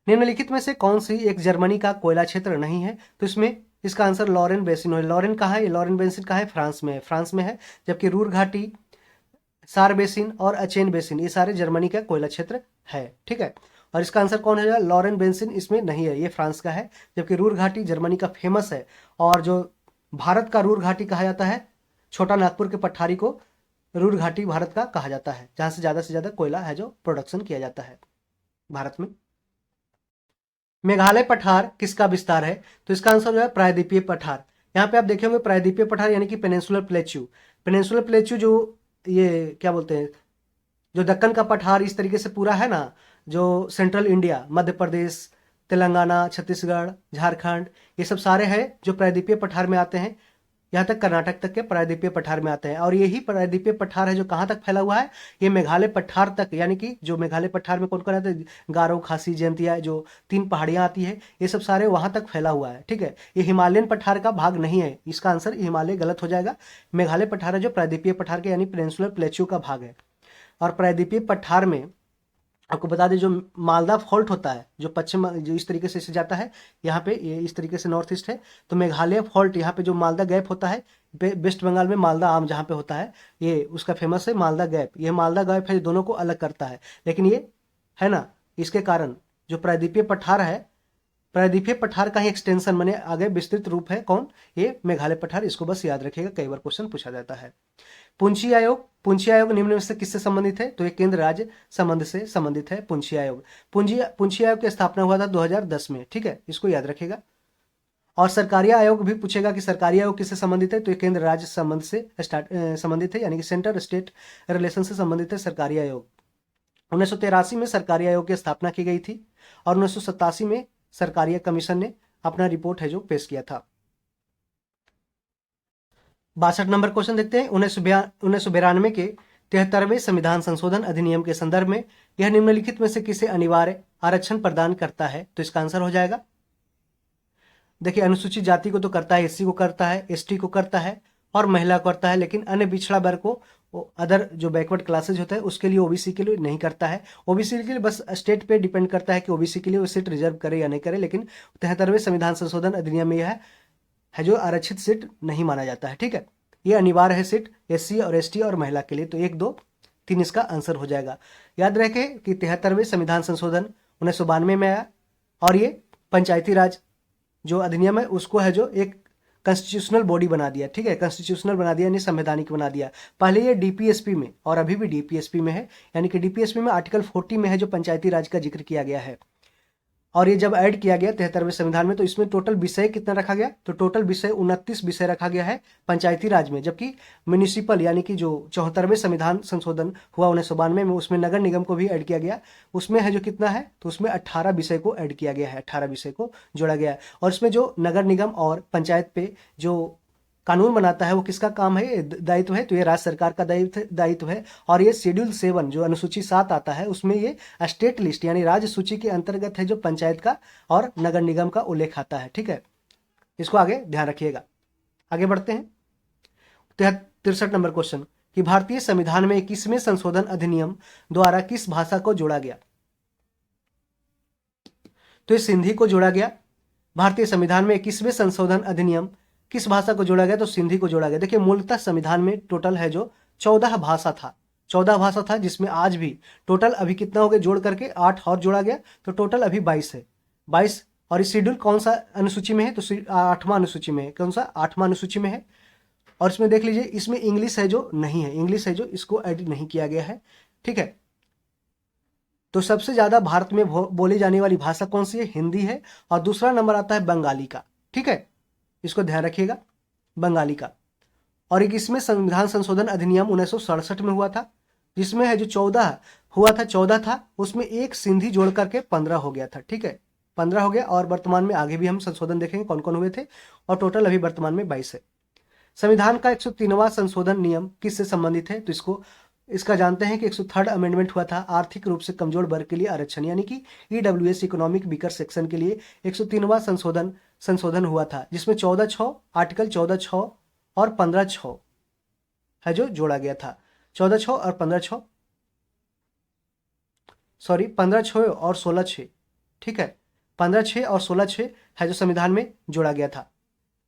निम्नलिखित में से कौन सी एक जर्मनी का कोयला क्षेत्र नहीं है? तो इसमें इसका आंसर लॉरेन बेसिन है। लॉरेन कहाँ है? लॉरेन बेसिन कहाँ है? फ्रांस में है, फ्रांस में है। जबकि रूर घाटी, सार बेसिन और अचेन बेसिन ये सारे जर्मनी का कोयला क्षेत्र है, ठीक है। और इसका आंसर कौन है? लॉरेन बेसिन इसमें नहीं है, ये फ्रांस का है। जबकि रूर घाटी जर्मनी का फेमस है। और जो भारत का रूर घाटी कहा जाता है, छोटा नागपुर के पठारी को रूर घाटी भारत का कहा जाता है, जहां से ज्यादा कोयला है जो प्रोडक्शन किया जाता है भारत में। मेघालय पठार किसका विस्तार है? तो इसका आंसर जो है प्रायद्वीपीय पठार। यहाँ पे आप देखे होंगे प्रायद्वीपीय पठार यानी कि पेनिनसुलर प्लेच्यू। पेनिनसुलर प्लेच्यू जो ये क्या बोलते हैं, जो दक्कन का पठार इस तरीके से पूरा है ना, जो सेंट्रल इंडिया, मध्य प्रदेश, तेलंगाना, छत्तीसगढ़, झारखंड, ये सब सारे हैं जो प्रायद्वीपीय पठार में आते हैं। यहाँ तक कर्नाटक तक के प्रायद्वीपीय पठार में आते हैं। और यही प्रायद्वीपीय पठार है जो कहाँ तक फैला हुआ है, ये मेघालय पठार तक, यानी कि जो मेघालय पठार में कौन कौन आते हैं, गारो, खासी, जयंतिया, जो 3 पहाड़ियाँ आती है, ये सब सारे वहां तक फैला हुआ है, ठीक है। ये हिमालयन पठार का भाग नहीं है, इसका आंसर हिमालय गलत हो जाएगा। मेघालय पठार है जो प्रायद्वीपीय पठार के यानी पेनिनसुलर प्लेच्यू का भाग है। और प्रायद्वीपीय पठार में आपको बता दें जो मालदा फॉल्ट होता है, जो पश्चिम जो इस तरीके से जाता है, यहाँ पे ये इस तरीके से नॉर्थ ईस्ट है, तो मेघालय फॉल्ट यहाँ पे जो मालदा गैप होता है, वेस्ट बंगाल में मालदा आम जहाँ पे होता है, ये उसका फेमस है मालदा गैप। ये मालदा गैप है, दोनों को अलग करता है। लेकिन ये है ना, इसके कारण जो प्रायद्वीपीय पठार है, प्रायद्वीपीय पठार का ही एक्सटेंशन माने आगे विस्तृत रूप है कौन, ये मेघालय पठार। इसको बस याद रखिएगा, कई बार क्वेश्चन पूछा जाता है। पुंछी आयोग, पुंछी आयोग निम्न में से किससे संबंधित है? तो ये केंद्र राज्य संबंध से संबंधित है पुंछी आयोग। पुंछी आयोग की स्थापना हुआ था 2010 में, ठीक है, इसको याद रखिएगा। और सरकारी आयोग भी पूछेगा कि सरकारी आयोग किससे संबंधित है, तो ये केंद्र राज्य संबंध से संबंधित है, यानी कि सेंटर स्टेट रिलेशन से संबंधित है सरकारी आयोग। 1983 में सरकारी आयोग की स्थापना की गई थी और 1987 में सरकारी कमीशन ने अपना रिपोर्ट है जो पेश किया था। 62 नंबर क्वेश्चन देखते हैं। 1992 के 73वें संविधान संशोधन अधिनियम के संदर्भ में यह निम्नलिखित में से किसे अनिवार्य आरक्षण प्रदान करता है? तो इसका आंसर हो जाएगा, देखिए अनुसूचित जाति को तो करता है, एससी को करता है, एसटी को करता है और महिला को करता है, लेकिन अन्य पिछड़ा वर्ग को, अदर जो बैकवर्ड क्लासेज होता है उसके लिए, ओबीसी के लिए नहीं करता है। ओबीसी के लिए बस स्टेट पे डिपेंड करता है कि ओबीसी के लिए वो सीट रिजर्व करे या नहीं करे। लेकिन 73वें संविधान संशोधन अधिनियम में यह है जो आरक्षित सीट नहीं माना जाता है, ठीक है। ये अनिवार्य है सीट एससी और एसटी और महिला के लिए। तो 1, 2, 3 इसका आंसर हो जाएगा। याद रखें कि 73वें संविधान संशोधन 1992 में आया और ये पंचायती राज जो अधिनियम है उसको है जो एक कॉन्स्टिट्यूशनल बॉडी बना दिया, ठीक है, कॉन्स्टिट्यूशनल बना दिया यानी संवैधानिक बना दिया। पहले ये डीपीएसपी में और अभी भी डीपीएसपी में है, यानी कि डीपीएसपी में आर्टिकल 40 में है जो पंचायती राज का जिक्र किया गया है। और ये जब ऐड किया गया 73वें संविधान में तो इसमें टोटल विषय कितना रखा गया, तो टोटल विषय 29 विषय रखा गया है पंचायती राज में। जबकि म्यूनिसिपल यानी कि जो 74वें संविधान संशोधन हुआ 1992 में, उसमें नगर निगम को भी ऐड किया गया, उसमें है जो कितना है, तो उसमें 18 विषय को ऐड किया गया है, 18 विषय को जोड़ा गया है। और इसमें जो नगर निगम और पंचायत पे जो कानून बनाता है वो किसका काम है, दायित्व है, तो ये राज्य सरकार का दायित्व है। और ये शेड्यूल 7 जो अनुसूची 7 आता है उसमें ये स्टेट लिस्ट यानी राज्य सूची के अंतर्गत है जो पंचायत का और नगर निगम का उल्लेख आता है। ठीक है, इसको आगे ध्यान रखिएगा। आगे बढ़ते हैं। 63 नंबर क्वेश्चन कि भारतीय संविधान में 21वें संशोधन अधिनियम द्वारा किस भाषा को जोड़ा गया, तो ये सिंधी को जोड़ा गया। भारतीय संविधान में 21वें संशोधन अधिनियम किस भाषा को जोड़ा गया, तो सिंधी को जोड़ा गया। देखिए मूलतः संविधान में टोटल है जो 14 भाषा था, 14 भाषा था, जिसमें आज भी टोटल अभी कितना हो गया जोड़ करके 8 और जोड़ा गया, तो टोटल अभी 22 है, 22। और इस शेड्यूल कौन सा अनुसूची में है, तो 8वां अनुसूची में है। कौन सा, 8वां अनुसूची में है। और इसमें देख लीजिए इसमें इंग्लिश है जो नहीं है, इंग्लिश है जो इसको ऐड नहीं किया गया है। ठीक है, तो सबसे ज्यादा भारत में बोली जाने वाली भाषा कौन सी है, हिंदी है। और दूसरा नंबर आता है बंगाली का। ठीक है, इसको ध्यान रखिएगा, बंगाली का। और एक इसमें संविधान संशोधन अधिनियम 1967 में हुआ था, जिसमें है जो 14 हुआ था, 14 था, उसमें एक सिंधी जोड़ करके 15 हो गया था। ठीक है, 15 हो गया। और वर्तमान में आगे भी हम संशोधन देखेंगे कौन कौन हुए थे। और टोटल अभी वर्तमान में 22 है। संविधान का 103वां संशोधन नियम किससे संबंधित है, तो इसका जानते हैं कि 103rd अमेंडमेंट हुआ था आर्थिक रूप से कमजोर वर्ग के लिए आरक्षण यानी कि ईडब्ल्यूएस इकोनॉमिक वीकर सेक्शन के लिए 103वां संशोधन हुआ था, जिसमें 14(6) आर्टिकल 14(6) और 15(6) है जो जोड़ा गया था। 14(6) और 15(6) सॉरी 15(6) और 16(6). ठीक है, 15(6) और 16(6) है जो संविधान में जोड़ा गया था।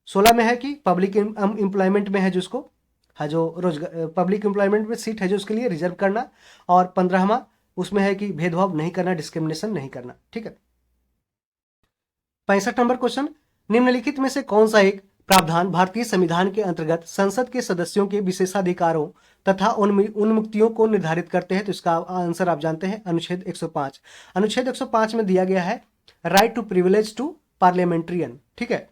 16 में है कि पब्लिक एम्प्लॉयमेंट में है जो उसको है जो रोजगार पब्लिक एम्प्लॉयमेंट में सीट है जो उसके लिए रिजर्व करना। और 15वां उसमें है कि भेदभाव नहीं करना, डिस्क्रिमिनेशन नहीं करना। ठीक है, 65 नंबर क्वेश्चन, निम्नलिखित में से कौन सा एक प्रावधान भारतीय संविधान के अंतर्गत संसद के सदस्यों के विशेषाधिकारों तथा उन्मुक्तियों को निर्धारित करते हैं, तो इसका आंसर आप जानते हैं अनुच्छेद 105। अनुच्छेद 105 में दिया गया है right to privilege to parliamentarian. ठीक है,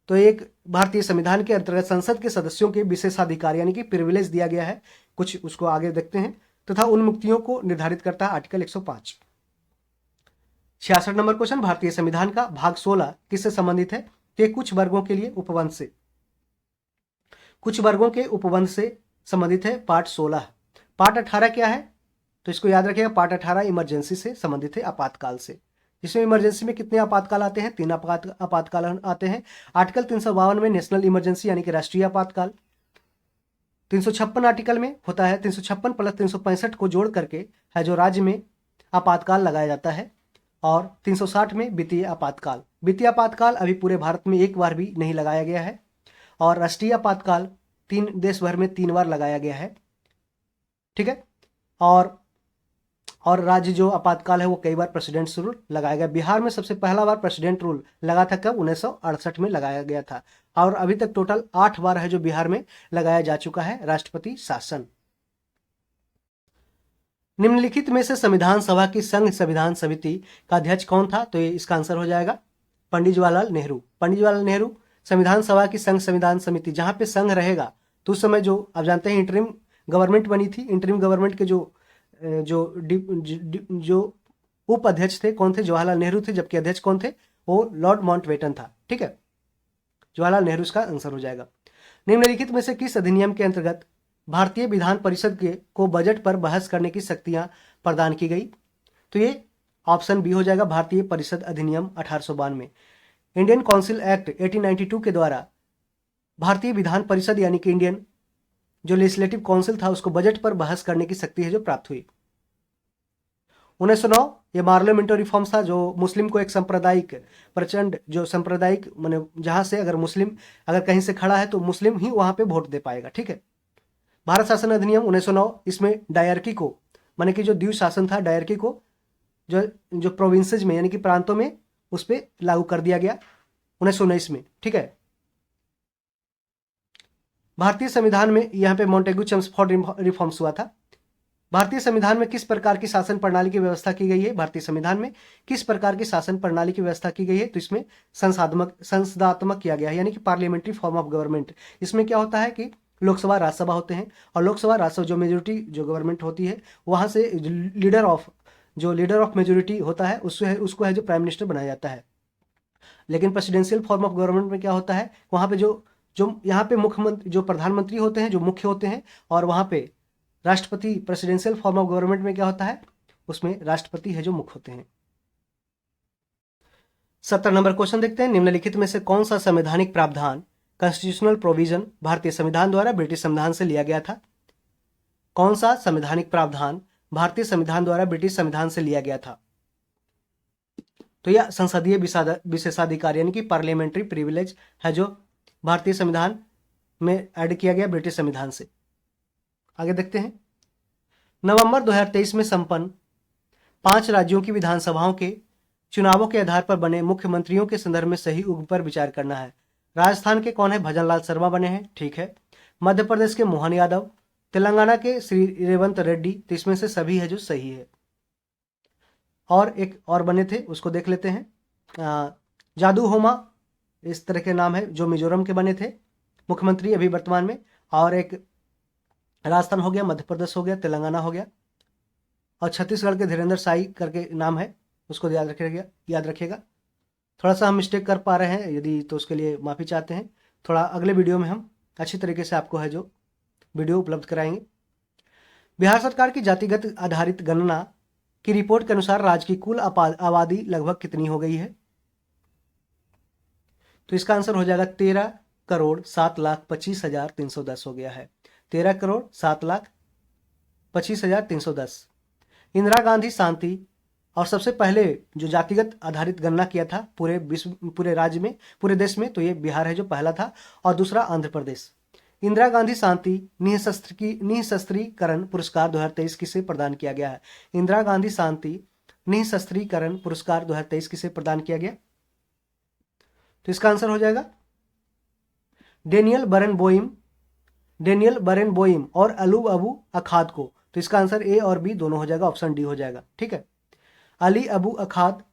तो एक भारतीय संविधान के अंतर्गत संसद के सदस्यों के विशेषाधिकार यानी कि प्रिविलेज दिया गया है कुछ, उसको आगे देखते हैं, तथा उन्मुक्तियों को निर्धारित करता है आर्टिकल 105। 66 नंबर क्वेश्चन, भारतीय संविधान का भाग 16 किससे संबंधित है, कि कुछ वर्गों के लिए उपवंश से, कुछ वर्गों के उपवंश से संबंधित है पार्ट 16। पार्ट 18 क्या है, तो इसको याद रखिएगा, पार्ट 18 इमरजेंसी से संबंधित है, आपातकाल से। इसमें इमरजेंसी में कितने आपातकाल आते हैं, 3 आपातकाल आते हैं। आर्टिकल 352 में नेशनल इमरजेंसी यानी कि राष्ट्रीय आपातकाल। 356 आर्टिकल में होता है 356 प्लस 365 को जोड़ करके है जो राज्य में आपातकाल लगाया जाता है। और 360 में वित्तीय आपातकाल। वित्तीय आपातकाल अभी पूरे भारत में एक बार भी नहीं लगाया गया है। और राष्ट्रीय आपातकाल देश भर में 3 बार लगाया गया है। ठीक है, और राज्य जो आपातकाल है वो कई बार प्रेसिडेंट रूल लगाया गया। बिहार में सबसे पहला बार प्रेसिडेंट रूल लगा था कब, 1968 में लगाया गया था। और अभी तक टोटल 8 बार है जो बिहार में लगाया जा चुका है राष्ट्रपति शासन। निम्नलिखित में से संविधान सभा की संघ संविधान समिति का अध्यक्ष कौन था, तो ये इसका आंसर हो जाएगा पंडित जवाहरलाल नेहरू। पंडित जवाहरलाल नेहरू संविधान सभा की संघ संविधान समिति, जहां पे संघ रहेगा, तो उस समय जो आप जानते हैं इंटरिम गवर्नमेंट बनी थी, इंटरिम गवर्नमेंट के जो उप अध्यक्ष थे कौन थे, जवाहरलाल नेहरू थे, जबकि अध्यक्ष कौन थे, वो लॉर्ड माउंटबेटन था। ठीक है, जवाहरलाल नेहरू इसका आंसर हो जाएगा। निम्नलिखित में से किस अधिनियम के अंतर्गत भारतीय विधान परिषद को बजट पर बहस करने की शक्तियां प्रदान की गई, तो ये ऑप्शन बी हो जाएगा, भारतीय परिषद अधिनियम 1892। इंडियन काउंसिल एक्ट 1892 के द्वारा भारतीय विधान परिषद यानी कि इंडियन जो लेजिस्लेटिव काउंसिल था उसको बजट पर बहस करने की शक्ति है जो प्राप्त हुई। 1909 ये पार्लियामेंटरी रिफॉर्म्स था, जो मुस्लिम को एक सांप्रदायिक प्रचंड जो सांप्रदायिक माने जहां से अगर मुस्लिम अगर कहीं से खड़ा है तो मुस्लिम ही वहां पे वोट दे पाएगा। ठीक है, भारत शासन अधिनियम 1909, इसमें डायरकी को माने कि जो द्वीप शासन था, डायरकी को जो प्रोविंसेज में यानी कि प्रांतों में उस पर लागू कर दिया गया 1919 में। ठीक है, भारतीय संविधान में यहाँ पे मॉन्टेगू चेम्सफोर्ड रिफॉर्म्स हुआ था। भारतीय संविधान में किस प्रकार की शासन प्रणाली की व्यवस्था की गई है? भारतीय संविधान में किस प्रकार की शासन प्रणाली की व्यवस्था की गई है? तो इसमें संसदात्मक किया गया है, यानी कि पार्लियामेंट्री फॉर्म ऑफ गवर्नमेंट। इसमें क्या होता है कि लोकसभा राज्यसभा होते हैं, और लोकसभा राज्यसभा जो मेजोरिटी जो गवर्नमेंट होती है वहां से लीडर ऑफ मेजोरिटी होता है उसको है जो प्राइम मिनिस्टर बनाया जाता है। लेकिन प्रेसिडेंशियल फॉर्म ऑफ गवर्नमेंट में क्या होता है, वहां पे जो जो यहाँ पे मुख्यमंत्री जो प्रधानमंत्री होते हैं जो मुख्य होते हैं, और वहां पे राष्ट्रपति। प्रेसिडेंशियल फॉर्म ऑफ गवर्नमेंट में क्या होता है, उसमें राष्ट्रपति है जो मुख्य होते हैं। 70 नंबर क्वेश्चन देखते हैं, निम्नलिखित में से कौन सा संवैधानिक प्रावधान कॉन्स्टिट्यूशनल प्रोविजन भारतीय संविधान द्वारा ब्रिटिश संविधान से लिया गया था? कौन सा संवैधानिक प्रावधान भारतीय संविधान द्वारा ब्रिटिश संविधान से लिया गया था? तो यह संसदीय विशेषाधिकार यानी कि पार्लियामेंट्री प्रिविलेज है जो भारतीय संविधान में ऐड किया गया ब्रिटिश संविधान से। आगे देखते हैं, नवंबर 2023 में संपन्न 5 राज्यों की विधानसभाओं के चुनावों के आधार पर बने मुख्यमंत्रियों के संदर्भ में सही उम्र पर विचार करना है। राजस्थान के कौन है? भजनलाल शर्मा बने हैं, ठीक है। मध्य प्रदेश के मोहन यादव, तेलंगाना के श्री रेवंत रेड्डी, तो इसमें से सभी है जो सही है। और एक और बने थे, उसको देख लेते हैं। जादू होमा, इस तरह के नाम है, जो मिजोरम के बने थे मुख्यमंत्री अभी वर्तमान में। और एक राजस्थान हो गया, मध्य प्रदेश हो गया, तेलंगाना हो गया, और छत्तीसगढ़ के धीरेन्द्र साई करके नाम है, उसको याद रखिएगा। थोड़ा सा हम मिस्टेक कर पा रहे हैं यदि, तो उसके लिए माफ़ी चाहते हैं। थोड़ा अगले वीडियो में हम अच्छी तरीके से आपको है जो वीडियो उपलब्ध कराएंगे। बिहार सरकार की जातिगत आधारित गणना की रिपोर्ट के अनुसार राज्य की कुल आबादी लगभग कितनी हो गई है? तो इसका आंसर हो जाएगा 13,07,25,310 हो गया है। 13,07,25,310। इंदिरा गांधी शांति और सबसे पहले जो जातिगत आधारित गणना किया था पूरे राज्य में, पूरे देश में, तो ये बिहार है जो पहला था, और दूसरा आंध्र प्रदेश। इंदिरा गांधी शांति निःशस्त्रीकरण पुरस्कार 2023 किसे प्रदान किया गया है? इंदिरा गांधी शांति निःशस्त्रीकरण पुरस्कार 2023 किसे प्रदान किया गया? तो इसका आंसर हो जाएगा डेनियल बरेनबोइम और अलू अबू अखाद को। तो इसका आंसर ए और बी दोनों हो जाएगा, ऑप्शन डी हो जाएगा, ठीक है। अली अबू अखाद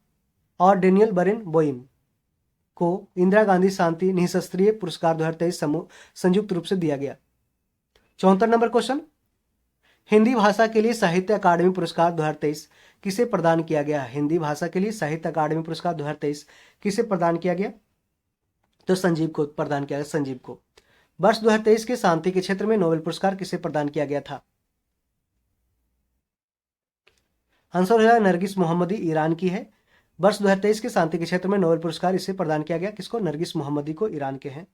और डेनियल बरेनबोइम को इंदिरा गांधी शांति निःशस्त्रीय पुरस्कार 2023 संयुक्त रूप से दिया गया। 74 नंबर क्वेश्चन, हिंदी भाषा के लिए साहित्य अकादमी पुरस्कार 2023 किसे प्रदान किया गया? हिंदी भाषा के लिए साहित्य अकादमी पुरस्कार 2023 किसे प्रदान किया गया? तो संजीव को प्रदान किया गया, संजीव को। वर्ष 2023 के शांति के क्षेत्र में नोबेल पुरस्कार किसे प्रदान किया गया था? आंसर हो जाएगा नरगिस मोहम्मदी, ईरान की है। वर्ष 2023 के शांति के क्षेत्र में नोबेल पुरस्कार इसे प्रदान किया गया, किसको? नरगिस मोहम्मदी को, ईरान के हैं।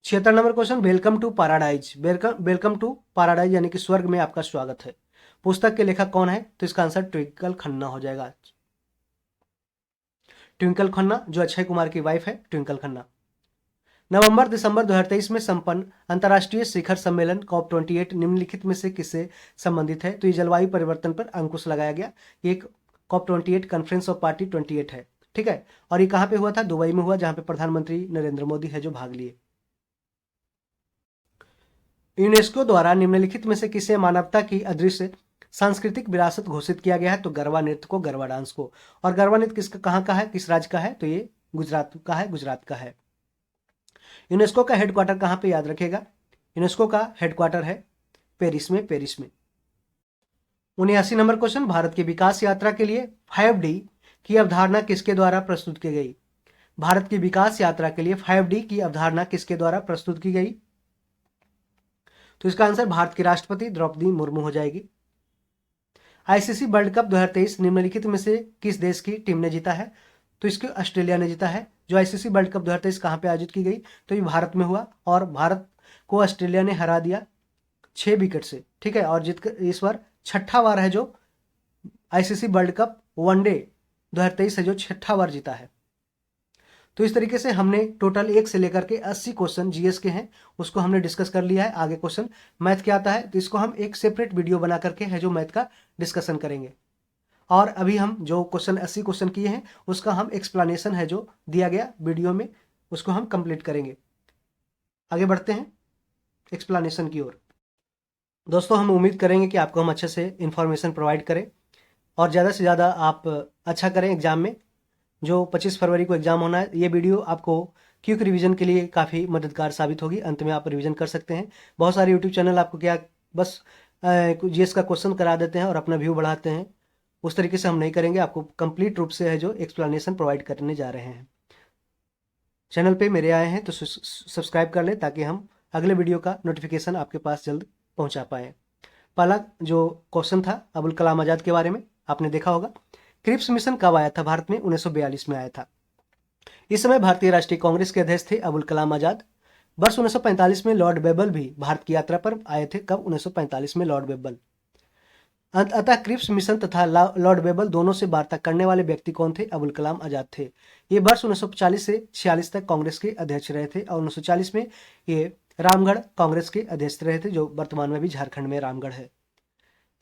76 number question, welcome to paradise यानी कि स्वर्ग में आपका स्वागत है, पुस्तक के लेखक कौन है? तो इसका आंसर ट्विंकल खन्ना हो जाएगा। ट्विंकल खन्ना जो अक्षय कुमार की वाइफ है, ट्विंकल खन्ना। नवंबर दिसंबर 2023 में संपन्न अंतर्राष्ट्रीय शिखर सम्मेलन COP28 निम्नलिखित में से किससे संबंधित है? तो ये जलवायु परिवर्तन पर अंकुश लगाया गया। ये COP28 कॉन्फ्रेंस ऑफ पार्टी 28 है, ठीक है। और ये कहाँ पे हुआ था? दुबई में हुआ, जहां पे प्रधानमंत्री नरेंद्र मोदी है जो भाग लिए। यूनेस्को द्वारा निम्नलिखित में से किसे मानवता की अदृश्य सांस्कृतिक विरासत घोषित किया गया है? तो गरबा नृत्य को, गरबा डांस को। और गरबा नृत्य किसका, कहाँ का है, किस राज्य का है? तो ये गुजरात का है, गुजरात का है। यूनेस्को का हेडक्वार्टर कहाँ पे, याद रखेगा? यूनेस्को का हेडक्वार्टर है पेरिस में, 79 नंबर क्वेश्चन, भारत की विकास यात्रा के लिए 5D की अवधारणा किसके द्वारा प्रस्तुत की गई? भारत की विकास यात्रा के लिए 5D की अवधारणा किसके द्वारा प्रस्तुत की गई? तो इसका आंसर भारत की राष्ट्रपति द्रौपदी मुर्मू हो जाएगी। आईसीसी वर्ल्ड कप 2023 निम्नलिखित में से किस देश की टीम ने जीता है? तो इसको ऑस्ट्रेलिया ने जीता है। जो आईसीसी वर्ल्ड कप 2023 कहाँ पे आयोजित की गई? तो ये भारत में हुआ, और भारत को ऑस्ट्रेलिया ने हरा दिया 6 विकेट से, ठीक है। और जीत इस बार 6ठा बार है जो आईसीसी वर्ल्ड कप वनडे 2023 है जो 6ठा बार जीता है। तो इस तरीके से हमने टोटल 1 से लेकर के 80 क्वेश्चन जीएस के हैं, उसको हमने डिस्कस कर लिया है। आगे क्वेश्चन मैथ क्या आता है, तो इसको हम एक सेपरेट वीडियो बना करके है जो मैथ का डिस्कशन करेंगे। और अभी हम जो 80 क्वेश्चन किए हैं उसका हम एक्सप्लेनेशन है जो दिया गया वीडियो में, उसको हम कंप्लीट करेंगे। आगे बढ़ते हैं एक्सप्लेनेशन की ओर। दोस्तों हम उम्मीद करेंगे कि आपको हम अच्छे से इन्फॉर्मेशन प्रोवाइड करें और ज़्यादा से ज़्यादा आप अच्छा करें एग्ज़ाम में। जो 25 फरवरी को एग्ज़ाम होना है, ये वीडियो आपको क्विक रिवीजन के लिए काफ़ी मददगार साबित होगी। अंत में आप रिवीजन कर सकते हैं। बहुत सारे यूट्यूब चैनल आपको क्या बस जीएस का क्वेश्चन करा देते हैं और अपना व्यू बढ़ाते हैं। उस तरीके से हम नहीं करेंगे, आपको कंप्लीट रूप से है जो एक्सप्लेनेशन प्रोवाइड करने जा रहे हैं। चैनल पे मेरे आए हैं तो सब्सक्राइब कर लें ताकि हम अगले वीडियो का नोटिफिकेशन आपके पास जल्द पहुंचा पाए। पहला जो क्वेश्चन था अबुल कलाम आज़ाद के बारे में, आपने देखा होगा। क्रिप्स मिशन कब आया था भारत में? 1942 में आया था। इस समय भारतीय राष्ट्रीय कांग्रेस के अध्यक्ष थे अबुल कलाम आज़ाद। वर्ष 1945 में लॉर्ड बेबल भी भारत की यात्रा पर आए थे। कब? 1945 में लॉर्ड बेबल। अतः क्रिप्स मिशन तथा लॉर्ड बेबल दोनों से वार्ता करने वाले व्यक्ति कौन थे? अबुल कलाम आजाद थे। ये वर्ष 1940 से 46 तक कांग्रेस के अध्यक्ष रहे थे और 1940 में ये रामगढ़ कांग्रेस के अध्यक्ष रहे थे, जो वर्तमान में भी झारखंड में रामगढ़ है।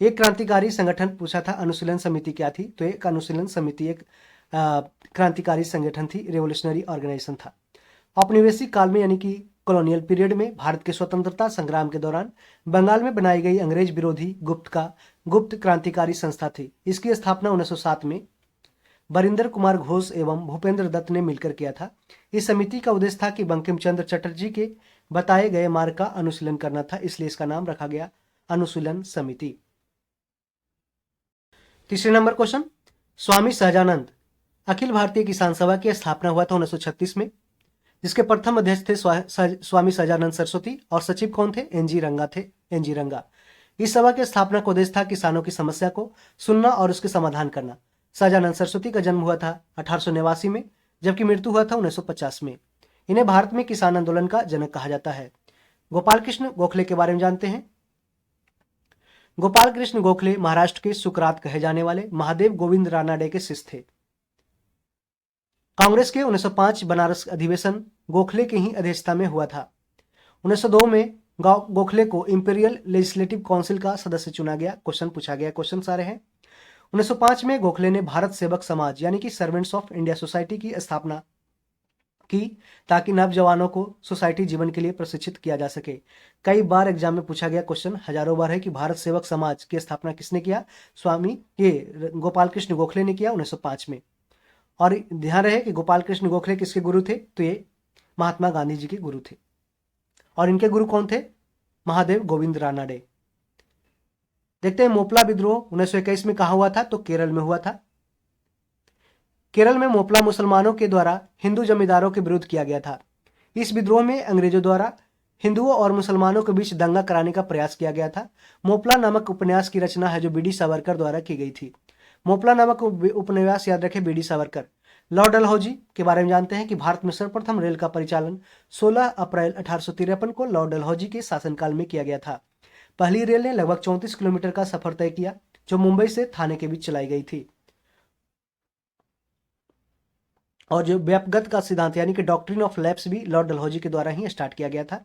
एक क्रांतिकारी संगठन पूछा था, अनुशीलन समिति क्या थी? तो एक अनुशीलन समिति एक क्रांतिकारी संगठन थी, रेवोल्यूशनरी ऑर्गेनाइजेशन था। औपनिवेशिक काल में यानी कि कॉलोनियल पीरियड में भारत के स्वतंत्रता संग्राम के दौरान बंगाल में बनाई गई अंग्रेज विरोधी गुप्त क्रांतिकारी संस्था थी। इसकी स्थापना 1907 में बरिंदर कुमार घोष एवं भूपेंद्र दत्त ने मिलकर किया था। इस समिति का उद्देश्य था कि बंकिम चंद्र चटर्जी के बताए गए मार्ग का अनुशीलन करना था, इसलिए इसका नाम रखा गया अनुशीलन समिति। तीसरे नंबर क्वेश्चन, स्वामी सहजानंद अखिल भारतीय किसान सभा की स्थापना हुआ था 1936 में, जिसके प्रथम अध्यक्ष थे स्वामी सहजानंद सरस्वती और सचिव कौन थे? एनजी रंगा थे। एनजी रंगा। इस सभा की स्थापना का उद्देश्य था किसानों की समस्या को सुनना और उसके समाधान करना। सहजानंद सरस्वती का जन्म हुआ था 1889 में, जबकि मृत्यु हुआ था 1950 में। इन्हें भारत में किसान आंदोलन का जनक कहा जाता है। गोपाल कृष्ण गोखले के बारे में जानते हैं। गोपाल कृष्ण गोखले महाराष्ट्र के सुकरात कहे जाने वाले महादेव गोविंद रानाडे के शिष्य थे। कांग्रेस के 1905 बनारस अधिवेशन गोखले की ही अध्यक्षता में हुआ था। 1902 में गोखले को इंपीरियल लेजिस्लेटिव काउंसिल का सदस्य चुना गया। क्वेश्चन पूछा गया, क्वेश्चन सारे हैं। 1905 में गोखले ने भारत सेवक समाज यानी कि सर्वेंट्स ऑफ इंडिया सोसाइटी की स्थापना की ताकि नवजवानों को सोसाइटी जीवन के लिए प्रशिक्षित किया जा सके। कई बार एग्जाम में पूछा गया क्वेश्चन, हजारों बार है कि भारत सेवक समाज की स्थापना किसने किया? गोपाल कृष्ण गोखले ने किया 1905 में। और ध्यान रहे कि गोपाल कृष्ण गोखले किसके गुरु थे? तो ये महात्मा गांधी जी के गुरु थे। और इनके गुरु कौन थे? महादेव गोविंद रानाडे। देखते हैं मोपला विद्रोह 1921 में कहा हुआ था? तो केरल में हुआ था। केरल में मोपला मुसलमानों के द्वारा हिंदू जमींदारों के विरुद्ध किया गया था। इस विद्रोह में अंग्रेजों द्वारा हिंदुओं और मुसलमानों के बीच दंगा कराने का प्रयास किया गया था। मोपला नामक उपन्यास की रचना है जो बीडी सावरकर द्वारा की गई थी। मोपला नामक उपन्यास याद रखें, बीडी सावरकर। लॉर्ड डलहौजी के बारे में जानते हैं कि भारत में सर्वप्रथम रेल का परिचालन 16 अप्रैल 1853 को लॉर्ड डलहौजी के शासनकाल में किया गया था। पहली रेल ने लगभग 34 किलोमीटर का सफर तय किया, जो मुंबई से थाने के बीच चलाई गई थी। और जो व्यापगत का सिद्धांत यानी कि डॉक्ट्रिन ऑफ लैप्स भी लॉर्ड डलहौजी के द्वारा ही स्टार्ट किया गया था,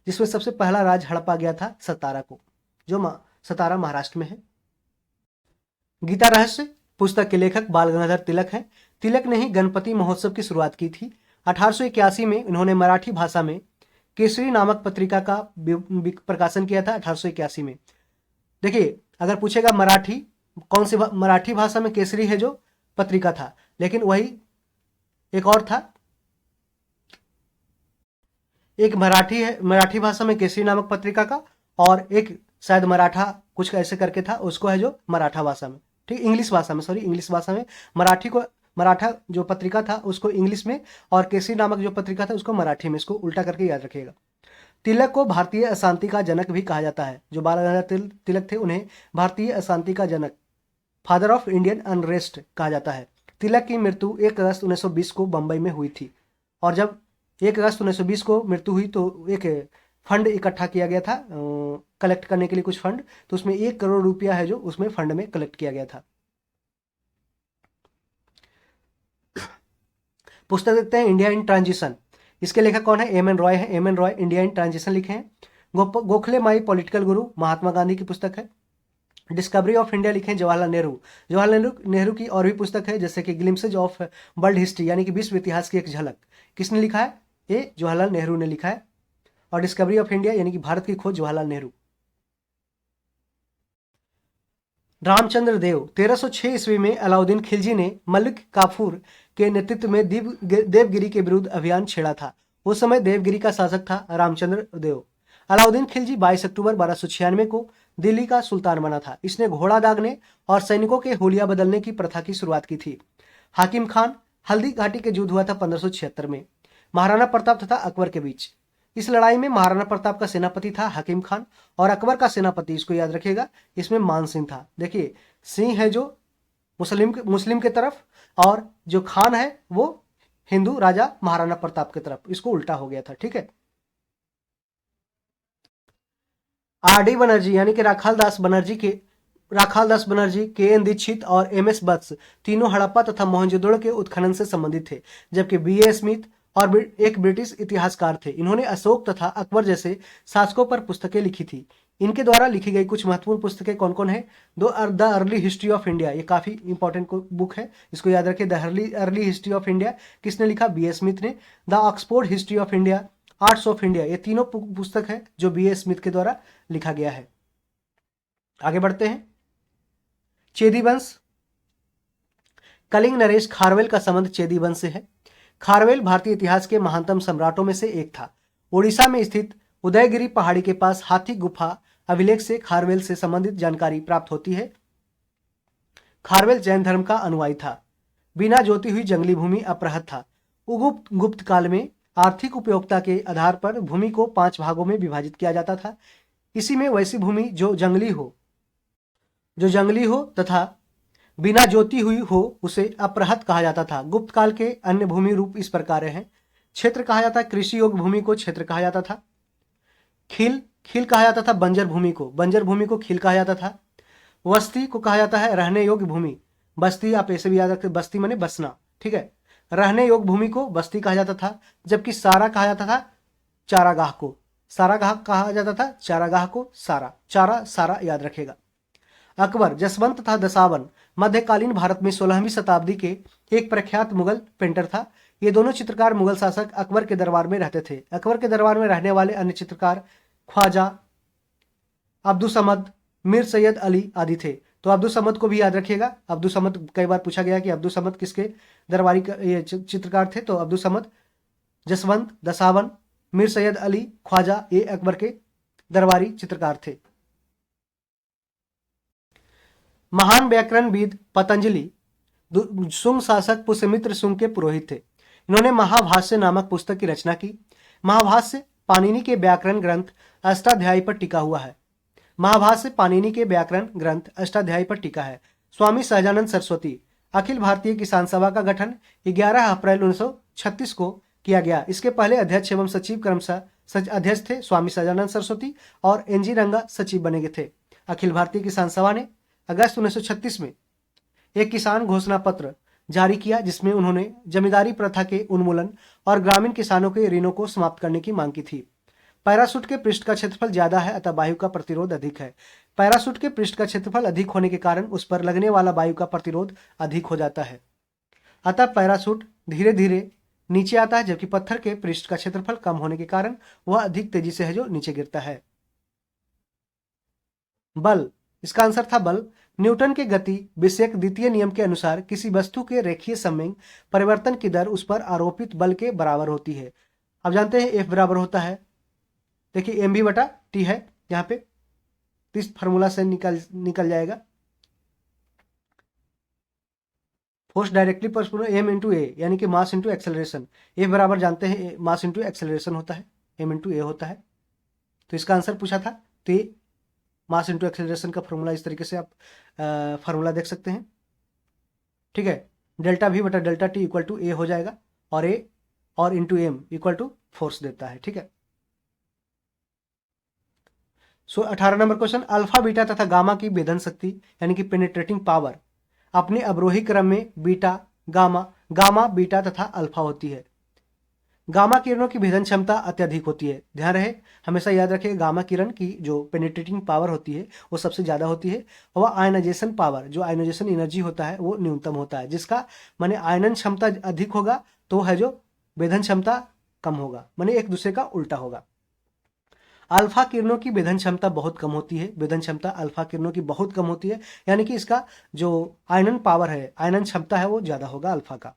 जिसमें सबसे पहला राज हड़पा गया था सतारा को, जो सतारा महाराष्ट्र में है। गीता रहस्य पुस्तक के लेखक बाल गंगाधर तिलक हैं। तिलक ने ही गणपति महोत्सव की शुरुआत की थी। 1881 में इन्होंने मराठी भाषा में केसरी नामक पत्रिका का प्रकाशन किया था 1881 में। देखिए, अगर पूछेगा मराठी कौन सी मराठी भाषा में केसरी है जो पत्रिका था, लेकिन वही एक और था, एक मराठी है, मराठी भाषा में केसरी नामक पत्रिका का, और एक शायद मराठा कुछ ऐसे करके था, उसको है जो मराठा भाषा में, ठीक, इंग्लिश भाषा में, सॉरी इंग्लिश भाषा में मराठा जो पत्रिका था उसको इंग्लिश में, और केसरी नामक जो पत्रिका था उसको मराठी में। इसको उल्टा करके याद रखिएगा। तिलक को भारतीय अशांति का जनक भी कहा जाता है। जो बाल गंगाधर तिलक थे उन्हें भारतीय अशांति का जनक, फादर ऑफ इंडियन अनरेस्ट कहा जाता है। तिलक की मृत्यु 1 अगस्त 1920 को बंबई में हुई थी। और जब 1 अगस्त 1920 को मृत्यु हुई तो एक फंड इकट्ठा किया गया था कलेक्ट करने के लिए कुछ फंड, तो उसमें 1 करोड़ रुपया है जो उसमें फंड में कलेक्ट किया गया था। पुस्तक देखते हैं, इंडिया इन ट्रांजिशन। इसके लेखक कौन है? एम एन रॉय है। M N Roy India in transition लिखे हैं। गोखले माई पॉलिटिकल गुरु महात्मा गांधी की पुस्तक है। डिस्कवरी ऑफ इंडिया लिखे हैं जवाहरलाल नेहरू। जवाहरलाल नेहरू की और भी पुस्तक है, जैसे कि ग्लिम्सेज ऑफ वर्ल्ड हिस्ट्री यानी कि विश्व इतिहास की एक झलक। किसने लिखा है? ये जवाहरलाल नेहरू ने लिखा है। और डिस्कवरी ऑफ इंडिया यानी कि भारत की खोज जवाहरलाल नेहरू। रामचंद्र देव 1306 ईस्वी में अलाउद्दीन खिलजी ने मलिक काफूर के नेतृत्व में देवगिरी के विरुद्ध अभियान छेड़ा था। उस समय देवगिरी का शासक था रामचंद्र देव। अलाउद्दीन खिलजी 22 अक्टूबर 1296 को दिल्ली का सुल्तान बना था। इसने घोड़ा दागने और सैनिकों के होलिया बदलने की प्रथा की शुरुआत की थी। हाकिम खान हल्दी घाटी के युद्ध हुआ था 1576 में महाराणा प्रताप तथा अकबर के बीच। इस लड़ाई में महाराणा प्रताप का सेनापति था हकीम खान और अकबर का सेनापति, इसको याद रखिएगा, इसमें मान सिंह था। देखिए सिंह है जो मुस्लिम के तरफ और जो खान है वो हिंदू राजा महाराणा प्रताप के तरफ, इसको उल्टा हो गया था। ठीक है। आर डी बनर्जी यानी कि राखाल दास बनर्जी, के एन दीक्षित और एम एस वत्स तीनों हड़प्पा तथा मोहनजोदड़ो के उत्खनन से संबंधित थे, जबकि बी ए स्मिथ और एक ब्रिटिश इतिहासकार थे। इन्होंने अशोक तथा अकबर जैसे शासकों पर पुस्तकें लिखी थी। इनके द्वारा लिखी गई कुछ महत्वपूर्ण पुस्तकें कौन कौन है? The early history of India, ये काफी इंपॉर्टेंट बुक है, इसको याद रखिए। The early history of India किसने लिखा? बी ए स्मिथ ने। The Oxford history of India, arts of India, ये तीनों पुस्तक है जो बी ए स्मिथ के द्वारा लिखा गया है। आगे बढ़ते हैं। चेदी वंश, कलिंग नरेश खारवेल का संबंध चेदी वंश से है। खारवेल भारतीय इतिहास के महानतम सम्राटों में से एक था। ओडिशा में स्थित उदयगिरी पहाड़ी के पास हाथी गुफा अभिलेख से खारवेल से संबंधित जानकारी प्राप्त होती है। खारवेल जैन धर्म का अनुयायी था। बिना जोती हुई जंगली भूमि अपराध था। गुप्त काल में आर्थिक उपयोगिता के आधार पर भूमि को 5 भागों में विभाजित किया जाता था। इसी में वैसी भूमि जो जंगली हो तथा बिना जोती हुई हो उसे अपृहत कहा जाता था। गुप्त काल के अन्य भूमि रूप इस प्रकार हैं। क्षेत्र कहा जाता है, कृषि योग्य भूमि को क्षेत्र कहा जाता था। खील कहा जाता था बंजर भूमि को खील कहा जाता था। बस्ती को कहा जाता है रहने योग्य भूमि, बस्ती आप ऐसे भी याद रखते, बस्ती माने बसना, ठीक है। रहने योग्य भूमि को बस्ती कहा जाता था, जबकि सारा कहा जाता था चारागाह को, सारा याद रखेगा। अकबर, जसवंत तथा दसावन मध्यकालीन भारत में 16वीं शताब्दी के एक प्रख्यात मुगल पेंटर था। ये दोनों चित्रकार मुगल शासक अकबर के दरबार में रहते थे। अकबर के दरबार में रहने वाले अन्य चित्रकार ख्वाजा, अब्दुल समद, मीर सैयद अली आदि थे। तो अब्दुल समद को भी याद रखिएगा। अब्दुल समद कई बार पूछा गया कि अब्दुल समद किसके दरबारी ये चित्रकार थे। तो अब्दुल समद, जसवंत, दसावन, मीर सैयद अली, ख्वाजा, ये अकबर के दरबारी चित्रकार थे। महान व्याकरणविद पतंजलि शुंग शासक पुष्यमित्र शुंग के पुरोहित थे। इन्होंने महाभाष्य नामक पुस्तक की रचना की। महाभाष्य पाणिनि के व्याकरण ग्रंथ अष्टाध्यायी पर टिका हुआ है। स्वामी सहजानंद सरस्वती, अखिल भारतीय किसान सभा का गठन 11 अप्रैल 1936 को किया गया। इसके पहले अध्यक्ष एवं सचिव क्रमशः अध्यक्ष थे स्वामी सहजानंद सरस्वती और एनजी रंगा सचिव बने गए थे। अखिल भारतीय किसान सभा ने अगस्त 1936 में एक किसान घोषणा पत्र जारी किया, जिसमें उन्होंने जमींदारी प्रथा के उन्मूलन और ग्रामीण किसानों के ऋणों को समाप्त करने की मांग की थी। पैराशूट के पृष्ठ का क्षेत्रफल ज्यादा है, अतः वायु का प्रतिरोध अधिक है। पैराशूट के पृष्ठ का क्षेत्रफल अधिक होने के कारण उस पर लगने वाला वायु का प्रतिरोध अधिक हो जाता है, अतः पैराशूट धीरे धीरे नीचे आता है, जबकि पत्थर के पृष्ठ का क्षेत्रफल कम होने के कारण वह अधिक तेजी से है जो नीचे गिरता है। बल, इसका आंसर था बल। न्यूटन के गति विषयक द्वितीय नियम के अनुसार किसी वस्तु के रेखीय समय परिवर्तन की दर उस पर आरोपित बल के बराबर होती है। अब जानते हैं F बराबर होता है, देखिए mv/t है यहाँ पे, इस फार्मूला से निकल जाएगा। Force directly proportional m into a, यानी कि मास इंटू एक्सेलरेशन। F बराबर जानते हैं मास इंटू एक्सेलरेशन होता है, m इंटू ए होता है। तो इसका आंसर पूछा था, तो ये मास इंटू एक्सेलरेशन का फॉर्मूला इस तरीके से आप फार्मूला देख सकते हैं, ठीक है। डेल्टा v बटा delta T equal to A हो जाएगा, और ए और into M equal to force देता है, ठीक है। 18 नंबर क्वेश्चन, अल्फा बीटा तथा गामा की भेदन शक्ति यानी कि पेनिट्रेटिंग पावर अपने अवरोही क्रम में बीटा, गामा, बीटा तथा अल्फा होती है। गामा किरणों की भेदन क्षमता अत्यधिक होती है। ध्यान रहे, हमेशा याद रखें, गामा किरण की जो पेनिट्रेटिंग पावर होती है वो सबसे ज्यादा होती है, और आयनाइजेशन पावर, जो आयनाइजेशन एनर्जी होता है, वो न्यूनतम होता है। जिसका माने आयनन क्षमता अधिक होगा तो है जो भेदन क्षमता कम होगा, माने एक दूसरे का उल्टा होगा। अल्फा किरणों की भेदन क्षमता बहुत कम होती है, भेदन क्षमता अल्फा किरणों की बहुत कम होती है, यानी कि इसका जो आयनन पावर है, आयनन क्षमता है वो ज्यादा होगा अल्फा का।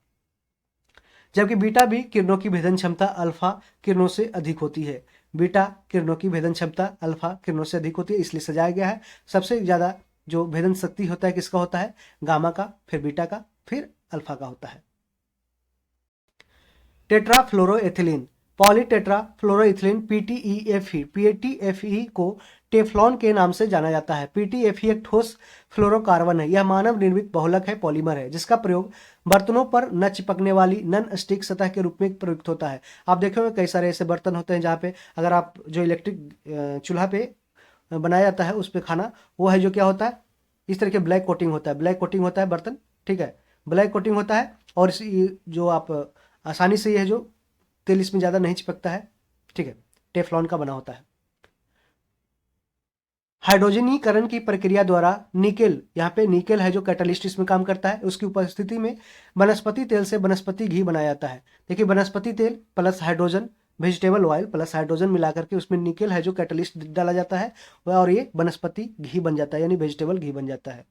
जबकि बीटा भी किरणों की भेदन क्षमता अल्फा किरणों से अधिक होती है। बीटा किरणों की भेदन क्षमता अल्फा किरणों से अधिक होती है, इसलिए सजाया गया है। सबसे ज्यादा जो भेदन शक्ति होता है किसका होता है, गामा का, फिर बीटा का, फिर अल्फा का होता है। टेट्राफ्लोरोएथिलीन, पॉलीटेट्राफ्लोरोइथिलीन पीटीईएफई को टेफ्लॉन के नाम से जाना जाता है। पीटीएफई एक ठोस फ्लोरोकार्बन है। यह मानव निर्मित बहुलक है, पॉलीमर है, जिसका प्रयोग बर्तनों पर न चिपकने वाली नॉन स्टिक सतह के रूप में प्रयुक्त होता है। आप देखे होंगे कई सारे ऐसे बर्तन होते हैं जहाँ पे अगर आप जो इलेक्ट्रिक चूल्हा पे बनाया जाता है उस पे खाना, वो है जो क्या होता है, इस तरह के ब्लैक कोटिंग होता है, ब्लैक कोटिंग होता है बर्तन, ठीक है, ब्लैक कोटिंग होता है। और जो आप आसानी से यह जो तेल इसमें ज़्यादा नहीं चिपकता है, ठीक है, टेफ्लॉन का बना होता है। हाइड्रोजनीकरण की प्रक्रिया द्वारा निकेल, यहाँ पे निकेल है जो कैटलिस्ट इसमें काम करता है, उसकी उपस्थिति में वनस्पति तेल से वनस्पति घी बनाया जाता है। देखिए वनस्पति तेल plus hydrogen, vegetable oil plus hydrogen मिलाकर के उसमें निकेल है जो कैटलिस्ट डाला जाता है और ये वनस्पति घी बन जाता है, यानी वेजिटेबल घी बन जाता है।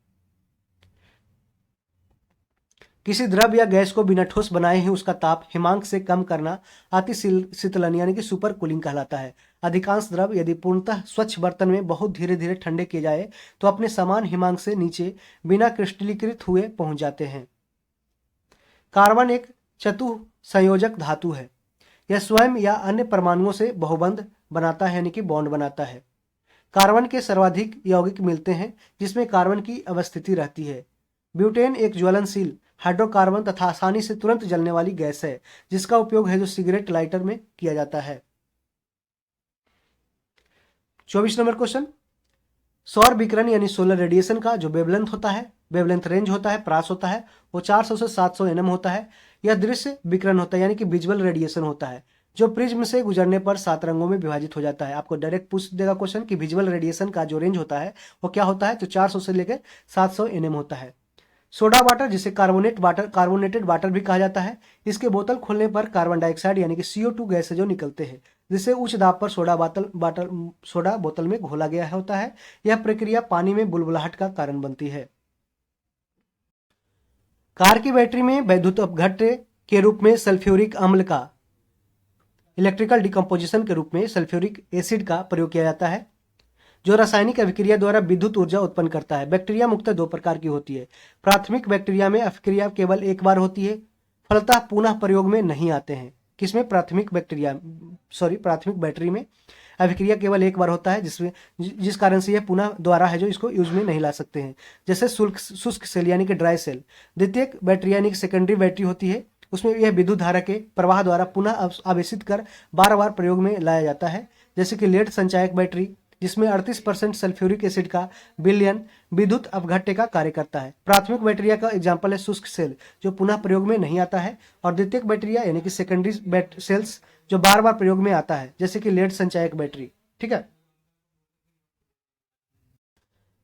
किसी द्रव या गैस को बिना ठोस बनाए ही उसका ताप हिमांक से कम करना अति शीतलन यानी कि सुपर कूलिंग कहलाता है। अधिकांश द्रव यदि पूर्णतः स्वच्छ बर्तन में बहुत धीरे धीरे ठंडे किए जाए तो अपने समान हिमांक से नीचे बिना क्रिस्टलीकृत हुए पहुंच जाते हैं। कार्बन एक चतुसंयोजक धातु है। यह स्वयं या अन्य परमाणुओं से बहुबंध बनाता है, यानी कि बॉन्ड बनाता है। कार्बन के सर्वाधिक यौगिक मिलते हैं जिसमें कार्बन की अवस्थिति रहती है। ब्यूटेन एक ज्वलनशील हाइड्रोकार्बन तथा आसानी से तुरंत जलने वाली गैस है, जिसका उपयोग है जो सिगरेट लाइटर में किया जाता है। 24 नंबर क्वेश्चन, सौर विकिरण यानी सोलर रेडिएशन का जो वेवलेंथ होता है, वेवलेंथ रेंज होता है, प्रास होता है, वो 400 से 700 एनएम होता है। यह दृश्य विकिरण होता है, यानी कि विजुअल रेडिएशन होता है, जो प्रिज्म से गुजरने पर 7 रंगों में विभाजित हो जाता है। आपको डायरेक्ट पूछ देगा क्वेश्चन कि विजुअल रेडिएशन का जो रेंज होता है वो क्या होता है, तो 400 से लेकर 700 एनएम होता है। सोडा वाटर, जिसे कार्बोनेटेड वाटर भी कहा जाता है, इसके बोतल खोलने पर कार्बन डाइऑक्साइड यानी कि CO2 गैस जो निकलते हैं, जिसे उच्च दाब पर सोडा बोतल में घोला गया होता है। यह प्रक्रिया पानी में बुलबुलाहट का कारण बनती है। कार की बैटरी में वैद्युत अपघट्य के रूप में सल्फ्यूरिक अम्ल का, इलेक्ट्रिकल डिकम्पोजिशन के रूप में सल्फ्यूरिक एसिड का प्रयोग किया जाता है, जो रासायनिक अभिक्रिया द्वारा विद्युत ऊर्जा उत्पन्न करता है। बैक्टीरिया मुख्यतः 2 प्रकार की होती है। प्राथमिक बैक्टीरिया में अभिक्रिया केवल एक बार होती है, फलतः पुनः प्रयोग में नहीं आते हैं। किसमें, प्राथमिक बैटरी में अभिक्रिया केवल एक बार होता है, जिस कारण से यह पुनः द्वारा है जो इसको यूज में नहीं ला सकते हैं, जैसे शुष्क सेल यानी कि ड्राई सेल। द्वितीयक बैटरी यानी कि सेकेंडरी बैटरी होती है, उसमें यह विद्युत धारा के प्रवाह द्वारा पुनः आवेशित कर बार बार प्रयोग में लाया जाता है, जैसे कि लेड संचायक बैटरी, जिसमें 38% सल्फ्यूरिक एसिड का विलयन विद्युत अपघट्य का कार्य करता है। प्राथमिक बैक्टीरिया का एग्जाम्पल है शुष्क सेल, जो पुनः प्रयोग में नहीं आता है, और द्वितीयक बैक्टीरिया यानी कि सेकेंडरी सेल्स, जो बार बार प्रयोग में आता है, जैसे कि लेड संचायक बैटरी। ठीक है।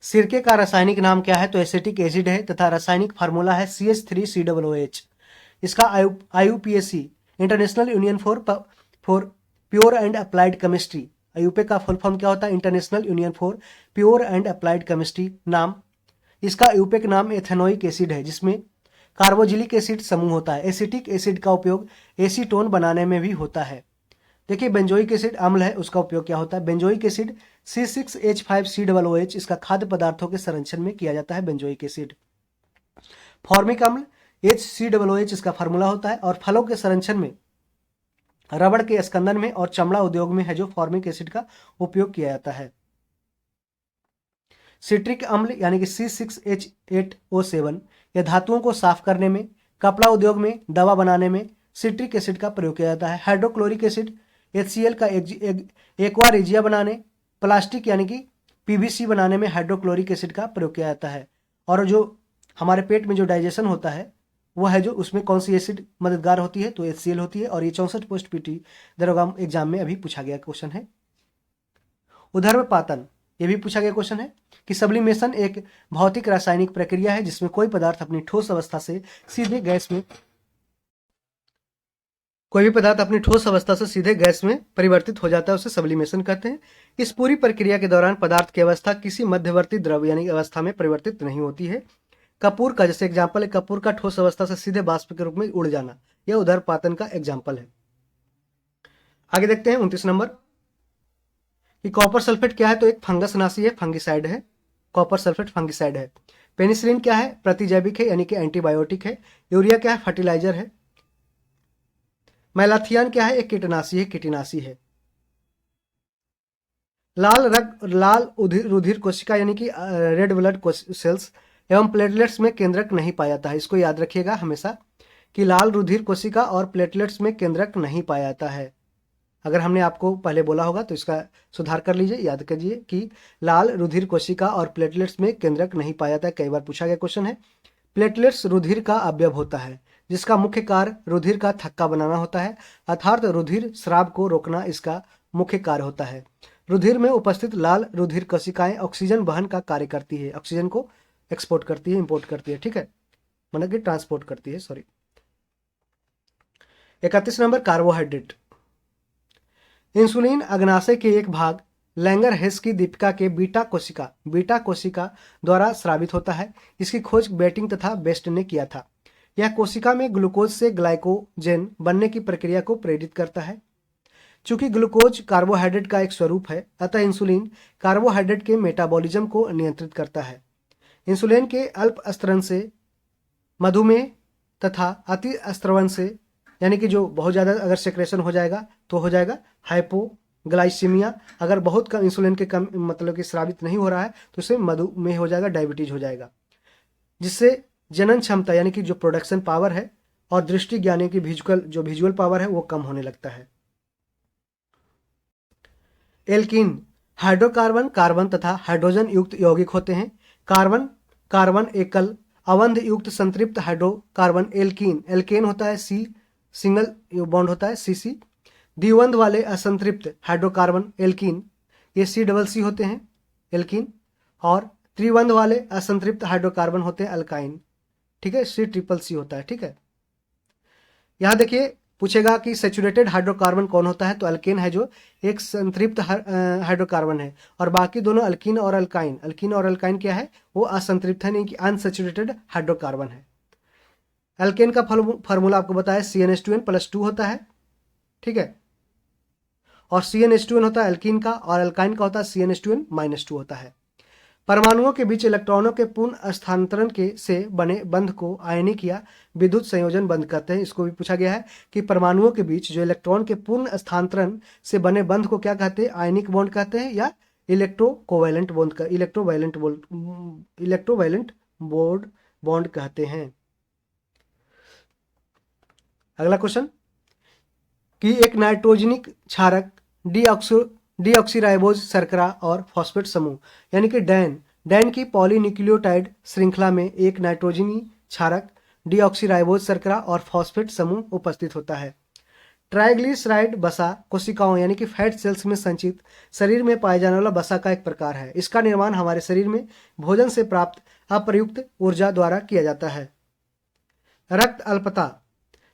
सिरके का रासायनिक नाम क्या है, तो एसिटिक एसिड है तथा रासायनिक फार्मूला है CH3COOH। इसका IUPAC international union for pure and applied chemistry, IUPAC का फुल फॉर्म क्या होता है, international union for pure and applied chemistry नाम। इसका IUPAC नाम एथेनोइक एसिड है, जिसमें कार्बोजिलिक एसिड समूह होता है। एसिटिक एसिड का उपयोग एसीटोन बनाने में भी होता है। देखिए बेंजोइक एसिड अम्ल है, उसका उपयोग क्या होता है, बेंजोइक एसिड C6H5COOH, इसका खाद्य पदार्थों के संरक्षण में किया जाता है बेंजोइक एसिड। फॉर्मिक अम्ल HCOOH इसका फार्मूला होता है, और फलों के संरक्षण में, रबड़ के स्कंदन में और चमड़ा उद्योग में है जो फॉर्मिक एसिड का उपयोग किया जाता है। सिट्रिक अम्ल यानी कि C6H8O7, यह धातुओं को साफ करने में, कपड़ा उद्योग में, दवा बनाने में सिट्रिक एसिड का प्रयोग किया जाता है। हाइड्रोक्लोरिक एसिड HCl का एक्वा रेजिया बनाने, प्लास्टिक यानी कि PVC बनाने में हाइड्रोक्लोरिक एसिड का प्रयोग किया जाता है। और जो हमारे पेट में जो डाइजेशन होता है वो है जो, उसमें कौन सी एसिड मददगार होती है, तो HCl होती है। और ये 64 पोस्ट PT दरोगा एग्जाम में अभी पूछा गया क्वेश्चन है। उधर्वपातन, ये भी पूछा गया क्वेश्चन है कि सब्लिमेशन एक भौतिक रासायनिक प्रक्रिया है जिसमें कोई पदार्थ अपनी ठोस अवस्था से सीधे गैस में कोई भी पदार्थ अपनी ठोस अवस्था से सीधे गैस में परिवर्तित हो जाता है उसे सब्लिमेशन कहते हैं। इस पूरी प्रक्रिया के दौरान पदार्थ की अवस्था किसी मध्यवर्ती द्रव यानी अवस्था में परिवर्तित नहीं होती है। कपूर का जैसे एग्जाम्पल है, कपूर का ठोस अवस्था से सीधे बाष्प के रूप में उड़ जाना, यह उदरपातन का एग्जाम्पल है। आगे देखते हैं 29 नंबर कि कॉपर सल्फेट क्या है, तो एक फंगस नाशी है, फंगिसाइड है। कॉपर सल्फेट फंगिसाइड है। पेनिसिलिन क्या है, प्रतिजैविक है यानी कि एंटीबायोटिक है। यूरिया क्या है, फर्टिलाइजर है। मैलाथियान क्या है, एक कीटनाशी है, कीटनाशी है। लाल रुधिर कोशिका यानी कि रेड ब्लड सेल्स एवं प्लेटलेट्स में केंद्रक नहीं पाया जाता है। इसको याद रखिएगा हमेशा कि लाल रुधिर कोशिका और प्लेटलेट्स में केंद्रक नहीं पाया जाता है। अगर हमने आपको पहले बोला होगा तो इसका सुधार कर लीजिए, याद कीजिए कि लाल रुधिर कोशिका और प्लेटलेट्स में केंद्रक नहीं पाया जाता है। कई बार पूछा गया क्वेश्चन है। प्लेटलेट्स रुधिर का अवयव होता है जिसका मुख्य कार्य रुधिर का थक्का बनाना होता है, अर्थात रुधिर स्राव को रोकना इसका मुख्य कार्य होता है। रुधिर में उपस्थित लाल रुधिर कोशिकाएं ऑक्सीजन वहन का कार्य करती है, ऑक्सीजन को एक्सपोर्ट करती है, इंपोर्ट करती है, ठीक है, मतलब कि ट्रांसपोर्ट करती है, सॉरी। 31 number carbohydrate. इंसुलिन अग्नाशय के एक भाग लैंगरहेस की दीपिका के बीटा कोशिका द्वारा स्रावित होता है। इसकी खोज बेटिंग तथा बेस्ट ने किया था। यह कोशिका में ग्लूकोज से ग्लाइकोजेन बनने की प्रक्रिया को प्रेरित करता है। चूंकि ग्लूकोज कार्बोहाइड्रेट का एक स्वरूप है, अतः इंसुलिन कार्बोहाइड्रेट के मेटाबॉलिज्म को नियंत्रित करता है। इंसुलिन के अल्प स्तरण से मधुमेह तथा अति स्त्रवन से यानी कि जो बहुत ज़्यादा अगर सेक्रेशन हो जाएगा तो हो जाएगा हाइपोग्लाइसीमिया। अगर बहुत कम इंसुलिन के कम मतलब कि स्रावित नहीं हो रहा है तो इससे मधुमेह हो जाएगा, डायबिटीज हो जाएगा, जिससे जनन क्षमता यानी कि जो प्रोडक्शन पावर है और दृष्टि ज्ञान यानी कि विजुअल पावर है वो कम होने लगता है। एल्कीन हाइड्रोकार्बन कार्बन तथा हाइड्रोजन युक्त यौगिक होते हैं। कार्बन कार्बन एकल अवंध युक्त संतृप्त हाइड्रोकार्बन एल्केन होता है, सी सिंगल बॉन्ड होता है, सी। द्विबंध वाले असंतृप्त हाइड्रोकार्बन एल्कीन ये C होते हैं, एल्कीन। और त्रिबंध वाले असंतृप्त हाइड्रोकार्बन होते हैं अल्काइन, ठीक है, C होता है, ठीक है। यहाँ देखिए पूछेगा कि सैचुरेटेड हाइड्रोकार्बन कौन होता है, तो अल्केन है जो एक संतृप्त हाइड्रोकार्बन है, और बाकी दोनों अल्कीन और अल्काइन क्या है, वो असंतृप्त है, नहीं कि अनसैचुरेटेड हाइड्रोकार्बन है। अल्केन का फार्मूला आपको बताया CnH2n+2 होता है, ठीक है, और CnH2n होता है अल्कीन का, और अल्काइन का होता है CnH2n-2 होता है। परमाणुओं के बीच इलेक्ट्रॉनों के पूर्ण स्थानांतरण से बने बंध को आयनिक या विद्युत संयोजन बंध कहते हैं। इसको भी पूछा गया है कि परमाणुओं के बीच जो इलेक्ट्रॉन के पूर्ण स्थानांतरण से बने बंध को क्या कहते हैं, आयनिक बॉन्ड कहते हैं या इलेक्ट्रोवायलेंट बॉन्ड कहते हैं। अगला क्वेश्चन कि एक नाइट्रोजनिक क्षारक डीऑक्सीराइबोज शर्करा और फॉस्फेट समूह यानी कि डैन की पॉलीन्यूक्लियोटाइड श्रृंखला में एक नाइट्रोजनी क्षारक डीऑक्सीराइबोज शर्करा और फॉस्फेट समूह उपस्थित होता है। ट्राइग्लिसराइड वसा कोशिकाओं यानी कि फैट सेल्स में संचित शरीर में पाए जाने वाला वसा का एक प्रकार है। इसका निर्माण हमारे शरीर में भोजन से प्राप्त अप्रयुक्त ऊर्जा द्वारा किया जाता है। रक्त अल्पता,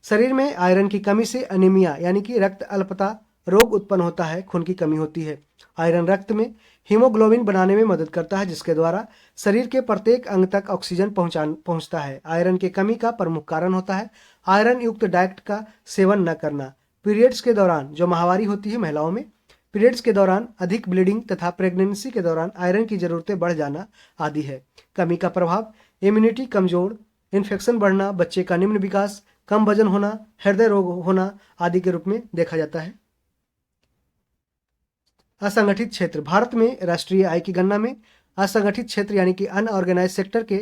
शरीर में आयरन की कमी से अनीमिया यानी कि रक्त अल्पता रोग उत्पन्न होता है, खून की कमी होती है। आयरन रक्त में हीमोग्लोबिन बनाने में मदद करता है, जिसके द्वारा शरीर के प्रत्येक अंग तक ऑक्सीजन पहुंचता है। आयरन की कमी का प्रमुख कारण होता है आयरन युक्त डाइट का सेवन न करना। पीरियड्स के दौरान जो माहवारी होती है महिलाओं में, पीरियड्स के दौरान अधिक ब्लीडिंग तथा प्रेगनेंसी के दौरान आयरन की जरूरतें बढ़ जाना आदि है। कमी का प्रभाव इम्यूनिटी कमजोर, इन्फेक्शन बढ़ना, बच्चे का निम्न विकास, कम वजन होना, हृदय रोग होना आदि के रूप में देखा जाता है। असंगठित क्षेत्र, भारत में राष्ट्रीय आय की गणना में असंगठित क्षेत्र यानी कि अनऑर्गेनाइज सेक्टर के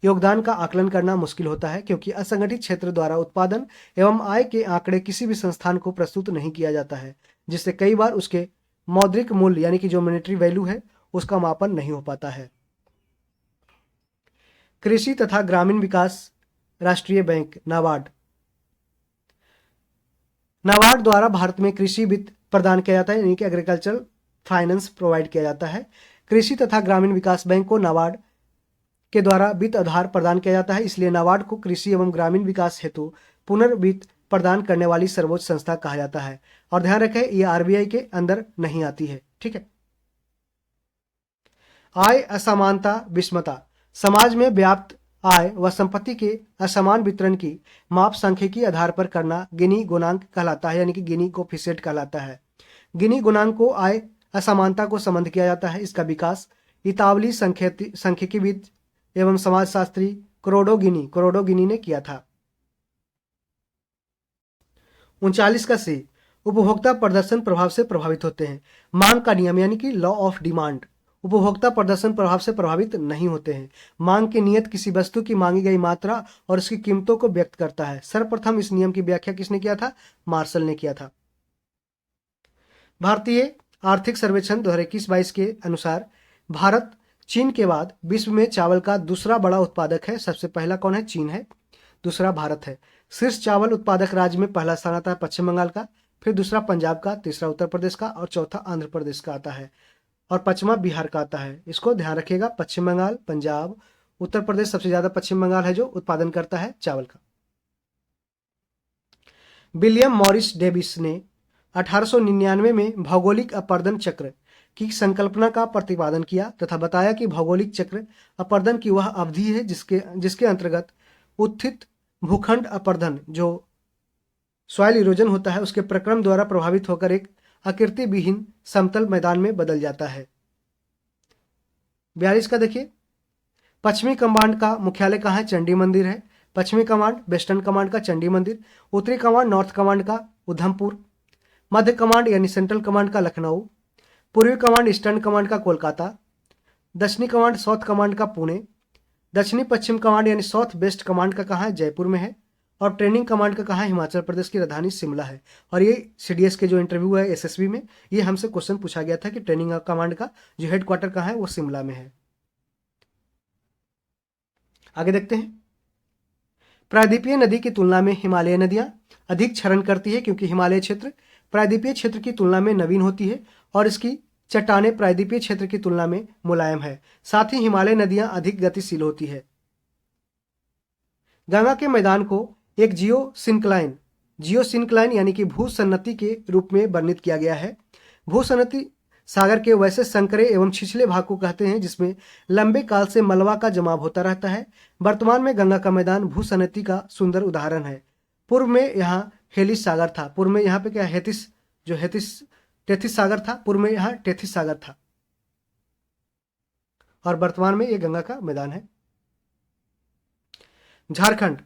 योगदान का आकलन करना मुश्किल होता है, क्योंकि असंगठित क्षेत्र द्वारा उत्पादन एवं आय के आंकड़े किसी भी संस्थान को प्रस्तुत नहीं किया जाता है, जिससे कई बार उसके मौद्रिक मूल्य यानी कि जो मॉनेटरी वैल्यू है उसका मापन नहीं हो पाता है। कृषि तथा ग्रामीण विकास राष्ट्रीय बैंक नाबार्ड द्वारा भारत में कृषि वित्त प्रदान किया जाता है, यानी कि एग्रीकल्चरल फाइनेंस प्रोवाइड किया जाता है। कृषि तथा ग्रामीण विकास बैंक को नाबार्ड के द्वारा वित्त आधार प्रदान किया जाता है, इसलिए नाबार्ड को कृषि एवं ग्रामीण विकास हेतु पुनर्वित्त प्रदान करने वाली सर्वोच्च संस्था कहा जाता है। और ध्यान रखें ये आरबीआई के अंदर नहीं आती है, ठीक है। आय असमानता विषमता, समाज में व्याप्त आय व संपत्ति के असमान वितरण की माप सांख्यिकी आधार पर करना गिनी गुणांक कहलाता है, यानी कि गिनी कोफिशिएंट कहलाता है। गिनी गुणांक को आय असमानता को संबंध किया जाता है। इसका विकास इतावली सांख्यिकीविद एवं समाजशास्त्री क्रोडोगिनी ने किया था। 39 का सी, उपभोक्ता प्रदर्शन प्रभाव से प्रभावित होते हैं। मांग का नियम यानी कि लॉ ऑफ डिमांड उपभोक्ता प्रदर्शन प्रभाव से प्रभावित नहीं होते हैं। मांग की नियत किसी वस्तु की मांगी गई मात्रा और उसकी कीमतों को व्यक्त करता है। सर्वप्रथम इस नियम की व्याख्या किसने किया था? मार्शल ने किया था। भारतीय आर्थिक सर्वेक्षण 2021-22 के अनुसार भारत चीन के बाद विश्व में चावल का दूसरा बड़ा उत्पादक है। सबसे पहला कौन है? चीन है, दूसरा भारत है। शीर्ष चावल उत्पादक राज्य में पहला स्थान आता है पश्चिम बंगाल का, फिर दूसरा पंजाब का, तीसरा उत्तर प्रदेश का और चौथा आंध्र प्रदेश का आता है और पांचवा बिहार का आता है। इसको ध्यान रखिएगा, पश्चिम बंगाल, पंजाब, उत्तर प्रदेश, सबसे ज्यादा पश्चिम बंगाल है जो उत्पादन करता है चावल का। विलियम मॉरिस डेविस ने 1899 में भौगोलिक अपर्दन चक्र की संकल्पना का प्रतिपादन किया तथा बताया कि भौगोलिक चक्र अपर्दन की वह अवधि है जिसके अंतर्गत उत्थित भूखंड अपर्दन जो सॉइल इरोजन होता है उसके प्रक्रम द्वारा प्रभावित होकर एक आकृति विहीन समतल मैदान में बदल जाता है। 42 का देखिए, पश्चिमी कमांड का मुख्यालय कहाँ है? चंडी मंदिर है। पश्चिमी कमांड वेस्टर्न कमांड का चंडी मंदिर, उत्तरी कमांड नॉर्थ कमांड का उधमपुर, मध्य कमांड यानी सेंट्रल कमांड का लखनऊ, पूर्वी कमांड ईस्टर्न कमांड का कोलकाता, दक्षिणी कमांड साउथ कमांड का पुणे, दक्षिणी पश्चिम कमांड यानी साउथ वेस्ट कमांड का कहाँ है? जयपुर में है। और ट्रेनिंग कमांड का कहाँ है? हिमाचल प्रदेश की राजधानी शिमला है। और ये सीडीएस के जो इंटरव्यू है एसएसबी में, ये हमसे क्वेश्चन पूछा गया था कि ट्रेनिंग कमांड का जो हेडक्वार्टर कहाँ है वो शिमला में है। आगे देखते हैं, प्रायद्वीपीय नदी की तुलना में हिमालय नदियां अधिक क्षरण करती है क्योंकि हिमालय क्षेत्र प्रायद्वीपीय क्षेत्र की तुलना में नवीन होती है और इसकी चट्टानें प्रायद्वीपीय क्षेत्र की तुलना में मुलायम है। साथ ही हिमालय नदियां अधिक गतिशील होती है। गंगा के मैदान को एक जियोसिंक्लाइन यानी कि भूसन्नति के रूप में वर्णित किया गया है। भूसन्नति सागर के वैसे संकरे एवं छिछले भाग को कहते हैं जिसमें लंबे काल से मलबा का जमाव होता रहता है। वर्तमान में गंगा का मैदान भूसन्नति का सुंदर उदाहरण है। पूर्व में यहाँ हेलिस सागर था, पूर्व में यहाँ पे क्या टेथिस सागर था, पूर्व में यहाँ टेथिस सागर था और वर्तमान में ये गंगा का मैदान है। झारखंड,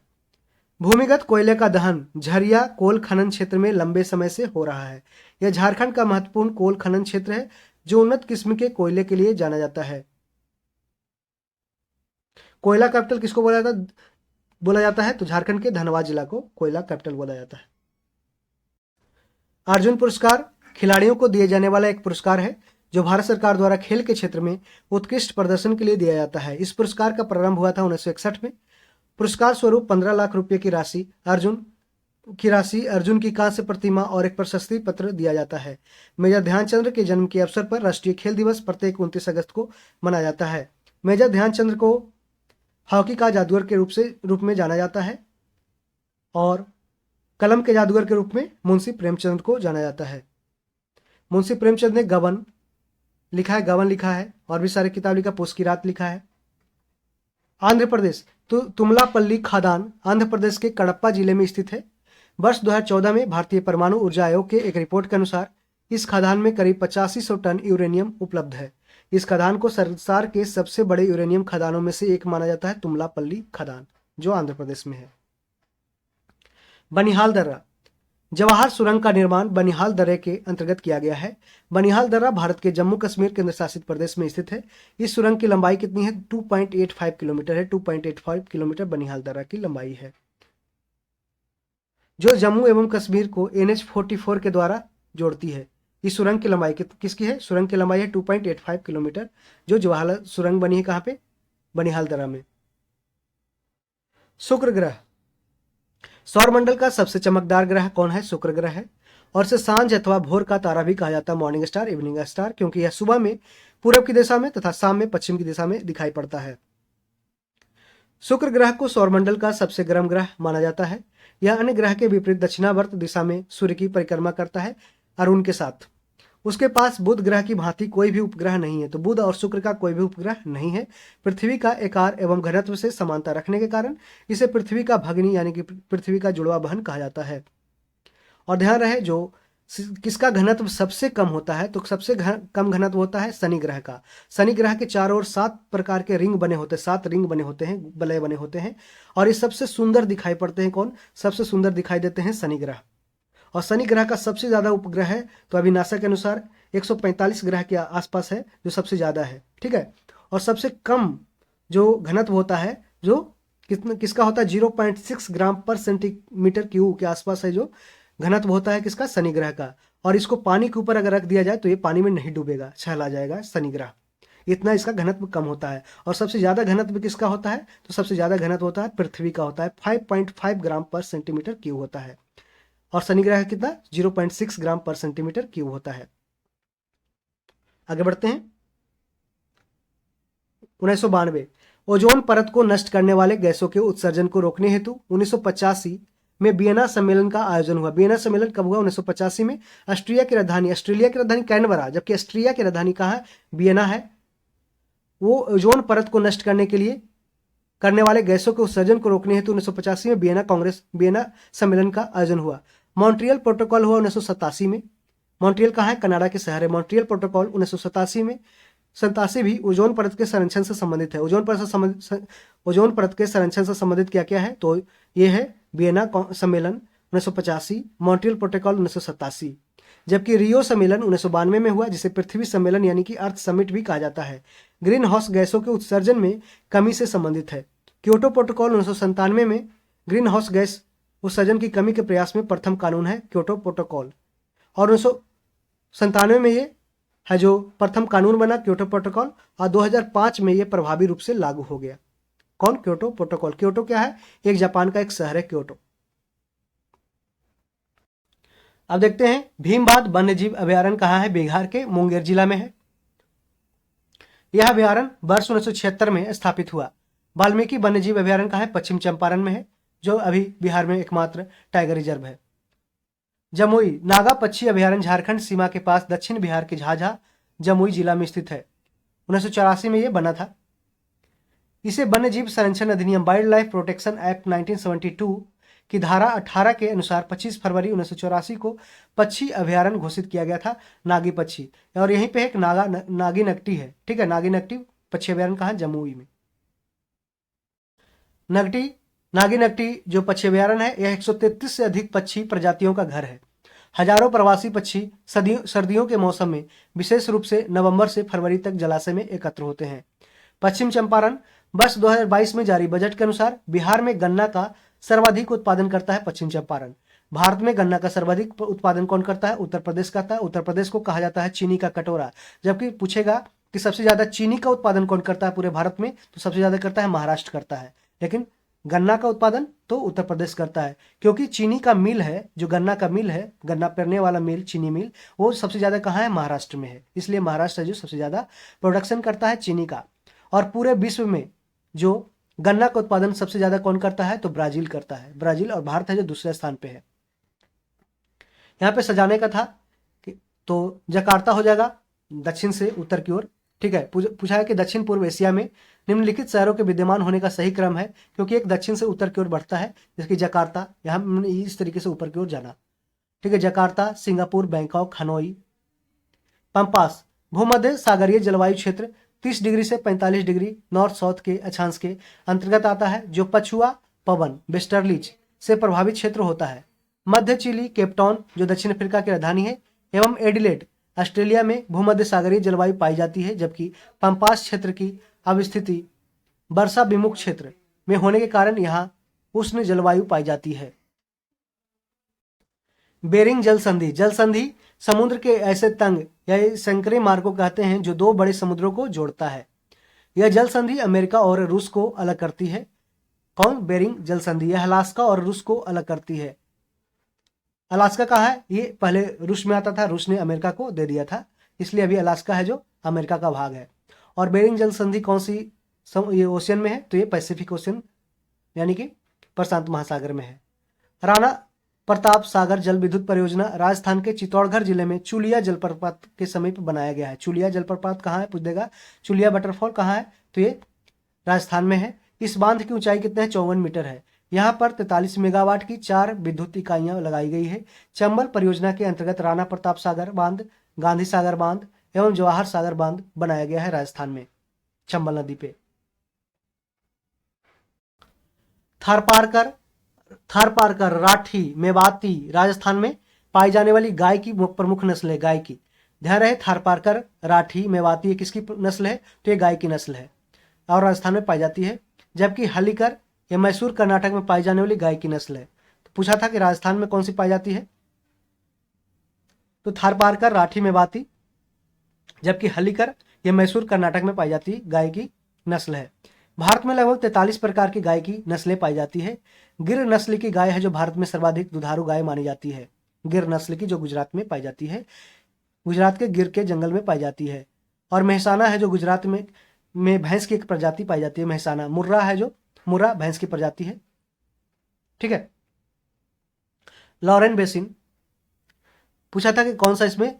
भूमिगत कोयले का दहन झरिया कोल खनन क्षेत्र में लंबे समय से हो रहा है। यह झारखंड का महत्वपूर्ण कोल खनन क्षेत्र है जो उन्नत किस्म के कोयले के लिए जाना जाता है। कोयला कैपिटल किसको बोला जाता है? तो झारखंड के धनबाद जिला को कोयला कैपिटल बोला जाता है। अर्जुन पुरस्कार खिलाड़ियों को दिए जाने वाला एक पुरस्कार है जो भारत सरकार द्वारा खेल के क्षेत्र में उत्कृष्ट प्रदर्शन के लिए दिया जाता है। इस पुरस्कार का प्रारंभ हुआ था 1961 में। पुरस्कार स्वरूप 15 लाख रुपए की राशि, अर्जुन की कांस्य प्रतिमा और एक प्रशस्ति पत्र दिया जाता है। मेजर ध्यानचंद्र के जन्म के अवसर पर राष्ट्रीय खेल दिवस प्रत्येक 29 अगस्त को मनाया जाता है। मेजर ध्यानचंद्र को हॉकी का जादूगर के रूप में जाना जाता है और कलम के जादूगर के रूप में मुंशी प्रेमचंद को जाना जाता है। मुंशी प्रेमचंद ने गबन लिखा है और भी सारे किताब लिखा, पोस्ट की रात लिखा है। आंध्र प्रदेश, तो तुमलापल्ली खादान आंध्र प्रदेश के कडप्पा जिले में स्थित है। वर्ष 2014 में भारतीय परमाणु ऊर्जा आयोग के एक रिपोर्ट के अनुसार इस खदान में करीब 8500 टन यूरेनियम उपलब्ध है। इस खदान को संसार के सबसे बड़े यूरेनियम खदानों में से एक माना जाता है, तुमलापल्ली खदान, जो आंध्र प्रदेश में है। बनिहाल दर्रा, जवाहर सुरंग का निर्माण बनिहाल दर्रे के अंतर्गत किया गया है। बनिहाल दर्रा भारत के जम्मू कश्मीर केंद्र शासित प्रदेश में स्थित है। इस सुरंग की लंबाई कितनी है? 2.85 किलोमीटर है। 2.85 किलोमीटर बनिहाल दर्रा की लंबाई है जो जम्मू एवं कश्मीर को NH-44 के द्वारा जोड़ती है। इस सुरंग की लंबाई किसकी है? सुरंग की लंबाई है 2.85 किलोमीटर जो जवाहर सुरंग बनी है कहाँ पे? बनिहाल दर्रा में। शुक्र ग्रह, सौरमंडल का सबसे चमकदार ग्रह कौन है? शुक्र ग्रह है और इसे सांझ अथवा भोर का तारा भी कहा जाता है, मॉर्निंग स्टार, इवनिंग स्टार, क्योंकि यह सुबह में पूरब की दिशा में तथा शाम में पश्चिम की दिशा में दिखाई पड़ता है। शुक्र ग्रह को सौरमंडल का सबसे गर्म ग्रह माना जाता है। यह अन्य ग्रह के विपरीत दक्षिणावर्त दिशा में सूर्य की परिक्रमा करता है और उनके साथ उसके पास बुध ग्रह की भांति कोई भी उपग्रह नहीं है। तो बुध और शुक्र का कोई भी उपग्रह नहीं है। पृथ्वी का आकार एवं घनत्व से समानता रखने के कारण इसे पृथ्वी का भगिनी यानी कि पृथ्वी का जुड़वा बहन कहा जाता है। और ध्यान रहे, जो किसका घनत्व सबसे कम होता है, तो सबसे कम घनत्व होता है शनि ग्रह का। शनि ग्रह के चारों ओर 7 प्रकार के रिंग बने होते हैं, 7 रिंग बने होते हैं, वलय बने होते हैं। और ये सबसे सुंदर दिखाई पड़ते हैं। कौन सबसे सुंदर दिखाई देते हैं? शनि ग्रह। और शनि ग्रह का सबसे ज्यादा उपग्रह है, तो अभी नासा के अनुसार 145 ग्रह के आसपास है जो सबसे ज्यादा है। ठीक है। और सबसे कम जो घनत्व होता है, जो किसका होता है? 0.6 ग्राम पर सेंटीमीटर क्यूब के आसपास है जो घनत्व होता है किसका? शनि ग्रह का। और इसको पानी के ऊपर अगर रख दिया जाए तो ये पानी में नहीं डूबेगा, छला जाएगा शनि ग्रह। इतना इसका घनत्व कम होता है। और सबसे ज्यादा घनत्व किसका होता है? तो सबसे ज्यादा घनत्व होता है पृथ्वी का, होता है 5.5 ग्राम पर सेंटीमीटर क्यूब होता है। और शनि ग्रह कितना? 0.6 ग्राम पर सेंटीमीटर क्यूब होता है। आगे बढ़ते हैं। 1992 ओजोन परत को नष्ट करने वाले गैसों के उत्सर्जन को रोकने हेतु 1985 में वियना सम्मेलन का आयोजन हुआ। वियना सम्मेलन कब हुआ? 1985 में। ऑस्ट्रिया की राजधानी कैनबरा, जबकि ऑस्ट्रिया की राजधानी कहाँ है? वियना है। वो ओजोन परत को नष्ट करने के लिए करने वाले गैसों के उत्सर्जन को रोकने हेतु 1985 में वियना सम्मेलन का आयोजन हुआ। मॉन्ट्रियल प्रोटोकॉल हुआ 1987 में। मॉन्ट्रियल कहाँ है? कनाडा के शहर है। मॉन्ट्रियल प्रोटोकॉल 1987 में। 87 भी ओजोन परत के संरक्षण से संबंधित है। ओजोन परत के संरक्षण से संबंधित क्या क्या है? तो ये है वियना सम्मेलन 1985, मॉन्ट्रियल प्रोटोकॉल 1987। जबकि रियो सम्मेलन 1992 में हुआ, जिसे पृथ्वी सम्मेलन यानी कि अर्थ समिट भी कहा जाता है। ग्रीन हाउस गैसों के उत्सर्जन में कमी से संबंधित है। क्योटो प्रोटोकॉल 1997 में ग्रीन हाउस गैस उत्सर्जन की कमी के प्रयास में प्रथम कानून है क्योटो प्रोटोकॉल। और 1997 में ये है जो प्रथम कानून बना क्योटो प्रोटोकॉल। और 2005 में ये प्रभावी रूप से लागू हो गया। कौन? Kyoto protocol. क्योटो क्या है? एक जापान का एक शहर है क्योटो। अब देखते हैं भीमबाध वन्यजीव अभयारण्य कहाँ है? बिहार के मुंगेर जिला में है। यह अभयारण्य वर्ष 1976 में स्थापित हुआ। वाल्मीकि वन्यजीव अभयारण्य कहाँ है? पश्चिम चंपारण में है, जो अभी बिहार में एकमात्र टाइगर रिजर्व है। जमुई नागा पक्षी अभयारण्य झारखंड सीमा के पास दक्षिण बिहार के झाझा जमुई जिला में स्थित है। 1984 में यह बना था। इसे वन्यजीव संरक्षण अधिनियम वाइल्ड लाइफ प्रोटेक्शन एक्ट 1972 की धारा 18 के अनुसार 25 फरवरी 1984 को पक्षी अभयारण्य घोषित किया गया था। नागी पक्षी, और यहीं पे एक नागी नकटी है। ठीक है। नागी नकटी पक्षी अभयारण्य कहाँ? जमुई में। नागी नकटी जो पक्षी अभयारण्य है, यह 133 से अधिक पक्षी प्रजातियों का घर है। हजारों प्रवासी पक्षी सर्दियों के मौसम में विशेष रूप से नवंबर से फरवरी तक जलाशय में एकत्र होते हैं। पश्चिम चंपारण वर्ष 2022 में जारी बजट के अनुसार बिहार में गन्ना का सर्वाधिक उत्पादन करता है पश्चिम चंपारण। भारत में गन्ना का सर्वाधिक उत्पादन कौन करता है? उत्तर प्रदेश करता है। उत्तर प्रदेश को कहा जाता है चीनी का कटोरा। जबकि पूछेगा कि सबसे ज्यादा चीनी का उत्पादन कौन करता है पूरे भारत में, तो सबसे ज्यादा करता है महाराष्ट्र करता है। लेकिन गन्ना का उत्पादन तो उत्तर प्रदेश करता है, क्योंकि चीनी का मिल है, जो गन्ना का मिल है, गन्ना पेरने वाला मिल, चीनी मिल, वो सबसे ज्यादा कहाँ है? महाराष्ट्र में है। इसलिए महाराष्ट्र जो सबसे ज्यादा प्रोडक्शन करता है चीनी का। और पूरे विश्व में जो गन्ना का उत्पादन सबसे ज्यादा कौन करता है? तो ब्राजील करता है। ब्राजील और भारत है जो दूसरे स्थान पे है। यहाँ पे सजाने का था तो जकार्ता हो जाएगा दक्षिण से उत्तर की ओर। ठीक है। पूछा है कि दक्षिण पूर्व एशिया में निम्नलिखित शहरों के विद्यमान होने का सही क्रम है, क्योंकि एक दक्षिण से उत्तर की ओर बढ़ता है, जैसे जकार्ता। यहाँ इस तरीके से ऊपर की ओर जाना। ठीक है। Jakarta, Singapore, Bangkok, Hanoi. Pampas भूमध्य सागरीय जलवायु क्षेत्र 30 डिग्री से 45 डिग्री नॉर्थ साउथ के अक्षांश के अंतर्गत आता है, जो पछुआ पवन वेस्टर्लीज से प्रभावित क्षेत्र होता है। मध्य चिली, केपटाउन जो दक्षिण अफ्रीका की राजधानी है, एवं एडिलेड ऑस्ट्रेलिया में भूमध्य सागरीय जलवायु पाई जाती है। जबकि पंपास क्षेत्र की अवस्थिति वर्षा विमुख क्षेत्र में होने के कारण यहाँ उष्ण जलवायु पाई जाती है। बेरिंग जल संधि समुद्र के ऐसे तंग या संकरे मार्ग को कहते हैं जो दो बड़े समुद्रों को जोड़ता है। यह जल संधि अमेरिका और रूस को अलग करती है। कौन? बेरिंग जल संधि। यह अलास्का और रूस को अलग करती है। अलास्का कहाँ है? ये पहले रूस में आता था, रूस ने अमेरिका को दे दिया था, इसलिए अभी अलास्का है जो अमेरिका का भाग है। और बेरिंग जल संधि कौन सी ये ओशियन में है? तो ये पैसिफिक ओशियन यानी कि प्रशांत महासागर में है। राणा प्रताप सागर जल विद्युत परियोजना राजस्थान के चित्तौड़गढ़ जिले में चुलिया जलप्रपात के समीप बनाया गया है। चुलिया जलप्रपात कहाँ है पूछ देगा। चुलिया वाटरफॉल कहाँ है, तो ये राजस्थान में है। इस बांध की ऊंचाई कितने है, 54 मीटर है। यहाँ पर 43 मेगावाट की 4 विद्युत इकाइयां लगाई गई है। चंबल परियोजना के अंतर्गत राणा प्रताप सागर बांध, गांधी सागर बांध एवं जवाहर सागर बांध बनाया गया है राजस्थान में, चंबल नदी पे। थारपारकर राठी मेवाती राजस्थान में पाई जाने वाली गाय की प्रमुख नस्ल है, गाय की। ध्यान रहे, थारपारकर राठी मेवाती ये किसकी नस्ल है, तो ये गाय की नस्ल है और राजस्थान में पाई जाती है। जबकि हल्लीकर ये मैसूर कर्नाटक में पाई जाने वाली गाय की नस्ल है। तो पूछा था कि राजस्थान में कौन सी पाई जाती है, तो थारपारकर राठी मेवाती, जबकि हल्लीकर ये मैसूर कर्नाटक में पाई जाती गाय की नस्ल है। भारत में लगभग 43 प्रकार की गाय की नस्लें पाई जाती है। गिर नस्ल की गाय है जो भारत में सर्वाधिक दुधारू गाय मानी जाती है। गिर नस्ल की जो गुजरात में पाई जाती है, गुजरात के गिर के जंगल में पाई जाती है। और मेहसाना है जो गुजरात में भैंस की एक प्रजाति पाई जाती है, मेहसाना। मुर्रा है जो मुर्रा भैंस की प्रजाति है, ठीक है। लॉरेन बेसिन पूछा था कि कौन सा इसमें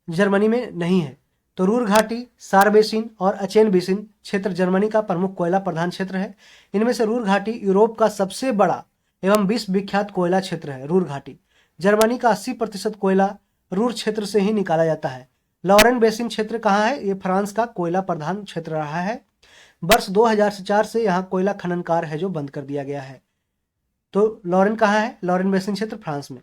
जर्मनी में नहीं है, तो रूर घाटी, सार बेसिन और अचेन बेसिन क्षेत्र जर्मनी का प्रमुख कोयला प्रधान क्षेत्र है। इनमें से रूर घाटी यूरोप का सबसे बड़ा एवं विश्व विख्यात कोयला क्षेत्र है। रूर घाटी, जर्मनी का 80% कोयला रूर क्षेत्र से ही निकाला जाता है। लॉरेन बेसिन क्षेत्र कहाँ है, ये फ्रांस का कोयला प्रधान क्षेत्र रहा है। वर्ष 2004 से यहाँ कोयला खनन कार्य है जो बंद कर दिया गया है। तो लॉरेन कहाँ है, लॉरेन बेसिन क्षेत्र फ्रांस में।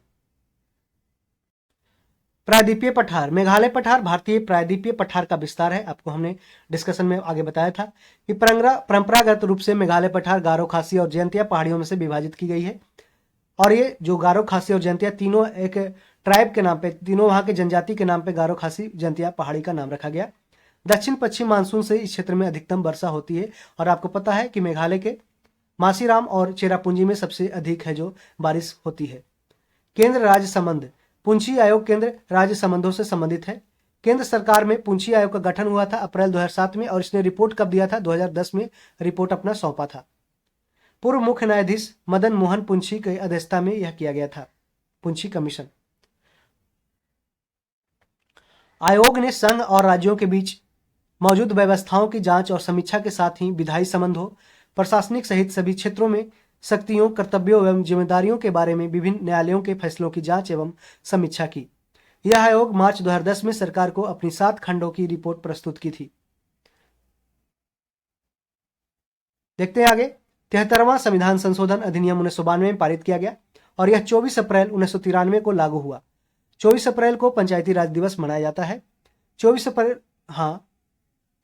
प्रायद्वीपीय पठार, मेघालय पठार भारतीय प्रायद्वीपीय पठार का विस्तार है। आपको हमने डिस्कशन में आगे बताया था कि परंपरागत रूप से मेघालय पठार गारो, खासी और जयंतिया पहाड़ियों में से विभाजित की गई है। और ये जो गारो, खासी और जयंतिया तीनों एक ट्राइब के नाम पे, तीनों वहां के जनजाति के नाम पे गारो, खासी, जयंतिया पहाड़ी का नाम रखा गया। दक्षिण पश्चिम मानसून से इस क्षेत्र में अधिकतम वर्षा होती है। और आपको पता है कि मेघालय के मासीराम और चेरापूंजी में सबसे अधिक है जो बारिश होती है। केंद्र राज्य संबंध, पुंछी आयोग केंद्र राज्य संबंधों से संबंधित है। केंद्र सरकार में पुंछी आयोग का गठन हुआ था अप्रैल 2007 में और इसने रिपोर्ट कब दिया था, 2010 में रिपोर्ट अपना सौंपा था। पूर्व मुख्य न्यायाधीश मदन मोहन पुंछी की अध्यक्षता में यह किया गया था, पुंछी कमीशन। आयोग ने संघ और राज्यों के बीच मौजूद व्यवस्थाओं की जांच और समीक्षा के साथ ही विधायी संबंधों, प्रशासनिक सहित सभी क्षेत्रों में शक्तियों, कर्तव्यों एवं जिम्मेदारियों के बारे में विभिन्न न्यायालयों के फैसलों की जांच एवं समीक्षा की। यह आयोग मार्च 2010 में सरकार को अपनी 7 खंडों की रिपोर्ट प्रस्तुत की थी। देखते हैं आगे। 73वां संविधान संशोधन अधिनियम 1992 में पारित किया गया और यह 24 अप्रैल 1993 को लागू हुआ। 24 अप्रैल को पंचायती राज दिवस मनाया जाता है। 24 अप्रैल, हाँ,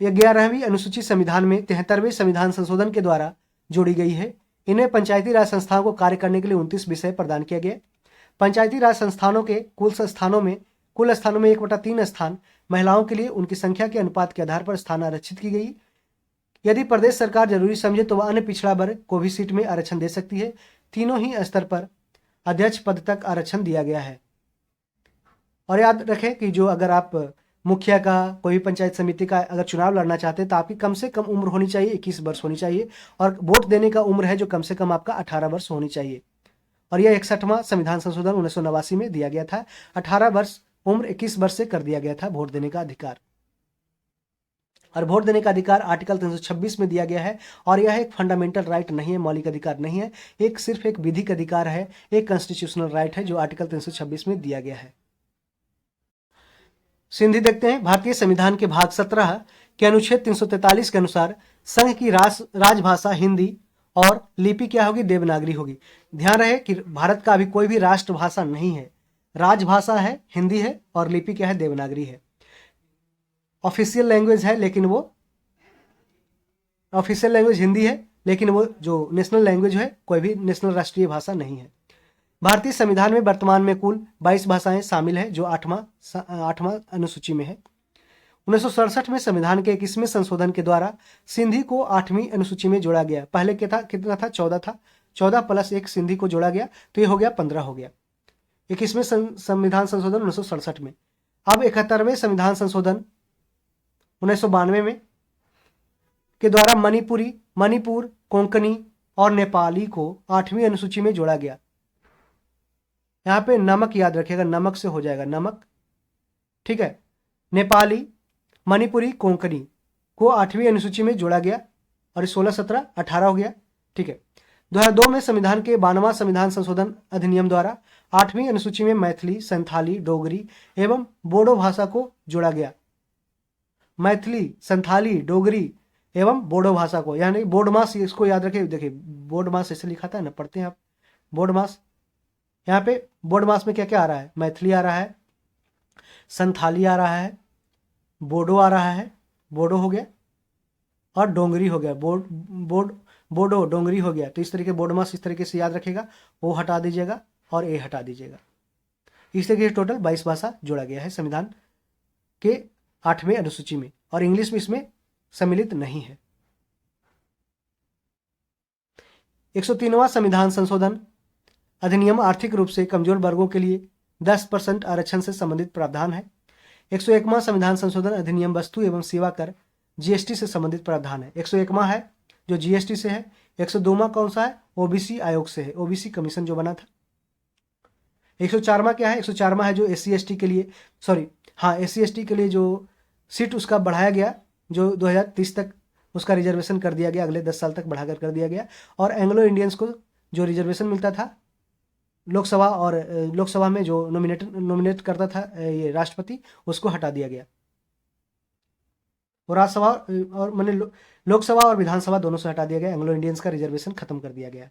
यह 11वीं अनुसूची संविधान में 73वें संविधान संशोधन के द्वारा जोड़ी गई है। इन्हें पंचायती राज संस्थाओं को कार्य करने के लिए 29 विषय प्रदान किया गया। पंचायती राज संस्थानों के कुल स्थानों में 1/3 स्थान महिलाओं के लिए उनकी संख्या के अनुपात के आधार पर स्थान आरक्षित की गई। यदि प्रदेश सरकार जरूरी समझे तो वह अन्य पिछड़ा वर्ग को भी सीट में आरक्षण दे सकती है। तीनों ही स्तर पर अध्यक्ष पद तक आरक्षण दिया गया है। और याद रखें कि जो अगर आप मुखिया का, कोई भी पंचायत समिति का अगर चुनाव लड़ना चाहते हैं तो आपकी कम से कम उम्र होनी चाहिए 21 वर्ष होनी चाहिए और वोट देने का उम्र है जो कम से कम आपका 18 वर्ष होनी चाहिए। और यह 61वां संविधान संशोधन 1989 में दिया गया था। 18 वर्ष उम्र 21 वर्ष से कर दिया गया था वोट देने का अधिकार। और वोट देने का अधिकार आर्टिकल 326 में दिया गया है और यह एक फंडामेंटल राइट नहीं है, मौलिक अधिकार नहीं है, एक सिर्फ एक विधिक अधिकार है, एक कॉन्स्टिट्यूशनल राइट है जो आर्टिकल 326 में दिया गया है। सिंधी देखते हैं। भारतीय संविधान के भाग 17 के अनुच्छेद 343 के अनुसार संघ की राजभाषा हिंदी और लिपि क्या होगी, देवनागरी होगी। ध्यान रहे कि भारत का अभी कोई भी राष्ट्रभाषा नहीं है, राजभाषा है हिंदी है और लिपि क्या है, देवनागरी है। ऑफिशियल लैंग्वेज है लेकिन वो ऑफिशियल लैंग्वेज हिंदी है लेकिन वो जो नेशनल लैंग्वेज है कोई भी नेशनल राष्ट्रीय भाषा नहीं है। भारतीय संविधान में वर्तमान में कुल 22 भाषाएं शामिल है जो 8वां अनुसूची में है। 1967 में संविधान के 21वें संशोधन के द्वारा सिंधी को 8वीं अनुसूची में जोड़ा गया। पहले कितना था, 14 था। 14 + 1 सिंधी को जोड़ा गया तो ये हो गया 15 हो गया 21वें संविधान संशोधन 1967 में। अब 71वें संविधान संशोधन 1992 में के द्वारा मणिपुर, कोंकणी, और नेपाली को 8वीं अनुसूची में जोड़ा गया। यहाँ पे नमक याद रखिएगा, नमक से हो जाएगा नमक, ठीक है। नेपाली, मणिपुरी, कोंकणी को 8वीं अनुसूची में जोड़ा गया और 16, 17, 18 हो गया, ठीक है। 2002 में संविधान के 92वां संविधान संशोधन अधिनियम द्वारा 8वीं अनुसूची में मैथिली, संथाली, डोगरी एवं बोडो भाषा को जोड़ा गया। मैथिली, संथाली, डोगरी एवं बोडो भाषा को, यानी बोडमास, इसको याद रखिए। देखिए बोडमास ऐसे लिखा था ना, पढ़ते हैं आप बोडमास। यहाँ पे बोडमास में क्या क्या आ रहा है? मैथिली आ रहा है, संथाली आ रहा है, बोडो आ रहा है, बोडो हो गया, और डोंगरी हो गया, बोडो डोंगरी हो गया। तो इस तरीके बोडमास इस तरीके से याद रखेगा, ओ हटा दीजिएगा और ए हटा दीजिएगा। इस तरीके से टोटल 22 भाषा जोड़ा गया है संविधान के 8वें अनुसूची में, और इंग्लिश में इसमें सम्मिलित नहीं है। 103वां संविधान संशोधन अधिनियम आर्थिक रूप से कमजोर वर्गों के लिए 10% आरक्षण से संबंधित प्रावधान है। 101वां संविधान संशोधन अधिनियम वस्तु एवं सेवा कर जीएसटी से संबंधित प्रावधान है। 101वां है जो जीएसटी से है। 102वां कौन सा है? ओबीसी आयोग से है, ओबीसी कमीशन जो बना था। 104वां क्या है? 104वां है जो SC/ST के लिए, SC/ST के लिए जो सीट उसका बढ़ाया गया, जो 2030 तक उसका रिजर्वेशन कर दिया गया, अगले 10 साल तक बढ़ाकर कर दिया गया। और एंग्लो इंडियंस को जो रिजर्वेशन मिलता था लोकसभा, और लोकसभा में जो नॉमिनेट करता था ये राष्ट्रपति, उसको हटा दिया गया। और राज्यसभा और मैंने लोकसभा और विधानसभा दोनों से हटा दिया गया। एंग्लो इंडियंस का रिजर्वेशन खत्म कर दिया गया।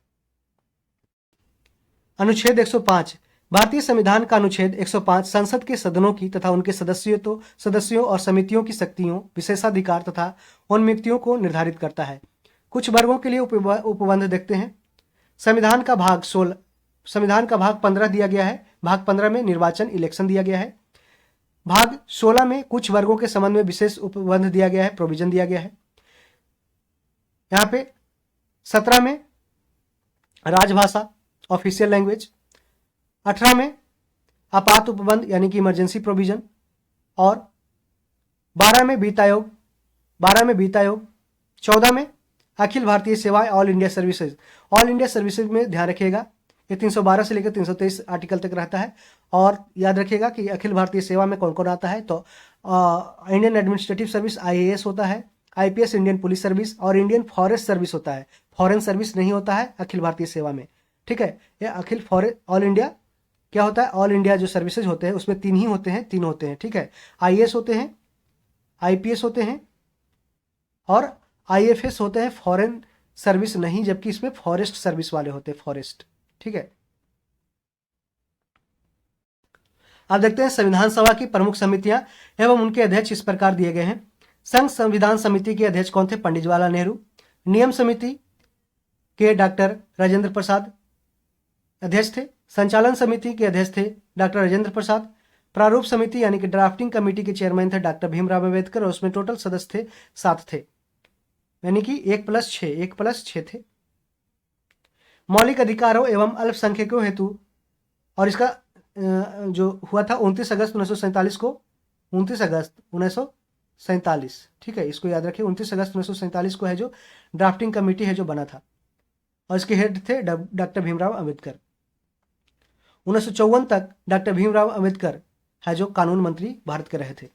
अनुच्छेद 105, भारतीय संविधान का अनुच्छेद 105 संसद के सदनों की तथा उनके सदस्यों और समितियों की शक्तियों, विशेषाधिकार तथा उन्मुक्तियों को निर्धारित करता है। कुछ वर्गों के लिए उपबंध देखते हैं। संविधान का भाग 15 दिया गया है। भाग 15 में निर्वाचन इलेक्शन दिया गया है। भाग 16 में कुछ वर्गों के संबंध में विशेष उपबंध दिया गया है, प्रोविजन दिया गया है। यहाँ पे 17 में राजभाषा, ऑफिशियल लैंग्वेज। 18 में आपात उपबंध यानी कि इमरजेंसी प्रोविजन, और 12 में वित्त आयोग। 14 में अखिल भारतीय सेवाएं, all India services. All India services में ध्यान रखिएगा, ये 312 से लेकर 323 आर्टिकल तक रहता है। और याद रखिएगा कि अखिल भारतीय सेवा में कौन कौन आता है, तो इंडियन एडमिनिस्ट्रेटिव सर्विस IAS होता है, IPS इंडियन पुलिस सर्विस, और इंडियन फॉरेस्ट सर्विस होता है। फॉरेन सर्विस नहीं होता है अखिल भारतीय सेवा में, ठीक है। ये ऑल इंडिया क्या होता है? ऑल इंडिया जो सर्विसेज होते हैं उसमें 3 होते हैं, ठीक है। IAS होते हैं, IPS होते हैं, और IFS होते हैं। फॉरेन सर्विस नहीं, जबकि इसमें फॉरेस्ट सर्विस वाले होते हैं, फॉरेस्ट, ठीक है। अब देखते हैं संविधान सभा की प्रमुख समितियां एवं उनके अध्यक्ष इस प्रकार दिए गए हैं। संघ संविधान समिति के अध्यक्ष कौन थे? पंडित जवाहरलाल नेहरू। नियम समिति के डॉक्टर राजेंद्र प्रसाद अध्यक्ष थे। संचालन समिति के अध्यक्ष थे डॉक्टर राजेंद्र प्रसाद। प्रारूप समिति यानी कि ड्राफ्टिंग कमेटी के चेयरमैन थे डॉक्टर भीमराव अम्बेडकर, और उसमें टोटल सदस्य थे 7 थे, यानी कि 1+6 थे। मौलिक अधिकारों एवं अल्पसंख्यकों हेतु, और इसका जो हुआ था 29 अगस्त 1947 को, 29 अगस्त 1947, ठीक है, इसको याद रखिए। 29 अगस्त 1947 को है जो ड्राफ्टिंग कमेटी है जो बना था, और इसके हेड थे डॉक्टर भीमराव अम्बेडकर। 1954 तक डॉक्टर भीमराव अम्बेडकर है जो कानून मंत्री भारत के रहे थे।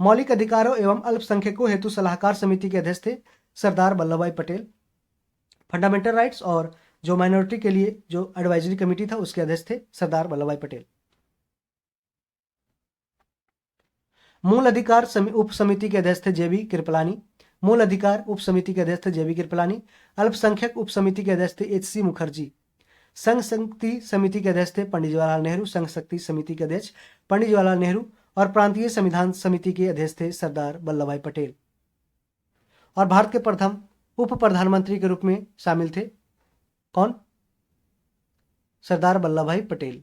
मौलिक अधिकारों एवं अल्पसंख्यकों हेतु सलाहकार समिति के अध्यक्ष थे सरदार वल्लभ भाई पटेल। फंडामेंटल राइट्स और जो माइनॉरिटी के लिए जो एडवाइजरी कमेटी था उसके अध्यक्ष थे सरदार वल्लभ भाई पटेल। मूल अधिकार उप समिति के अध्यक्ष थे JB कृपलानी। मूल अधिकार उप समिति के अध्यक्ष थे JB कृपलानी। अल्पसंख्यक उप समिति के अध्यक्ष थे HC मुखर्जी। संघ शक्ति समिति के अध्यक्ष थे पंडित जवाहरलाल नेहरू। संघ शक्ति समिति के अध्यक्ष पंडित जवाहरलाल नेहरू, और प्रांतीय संविधान समिति के अध्यक्ष थे सरदार वल्लभ भाई पटेल। और भारत के प्रथम उप प्रधानमंत्री के रूप में शामिल थे कौन? सरदार वल्लभ भाई पटेल।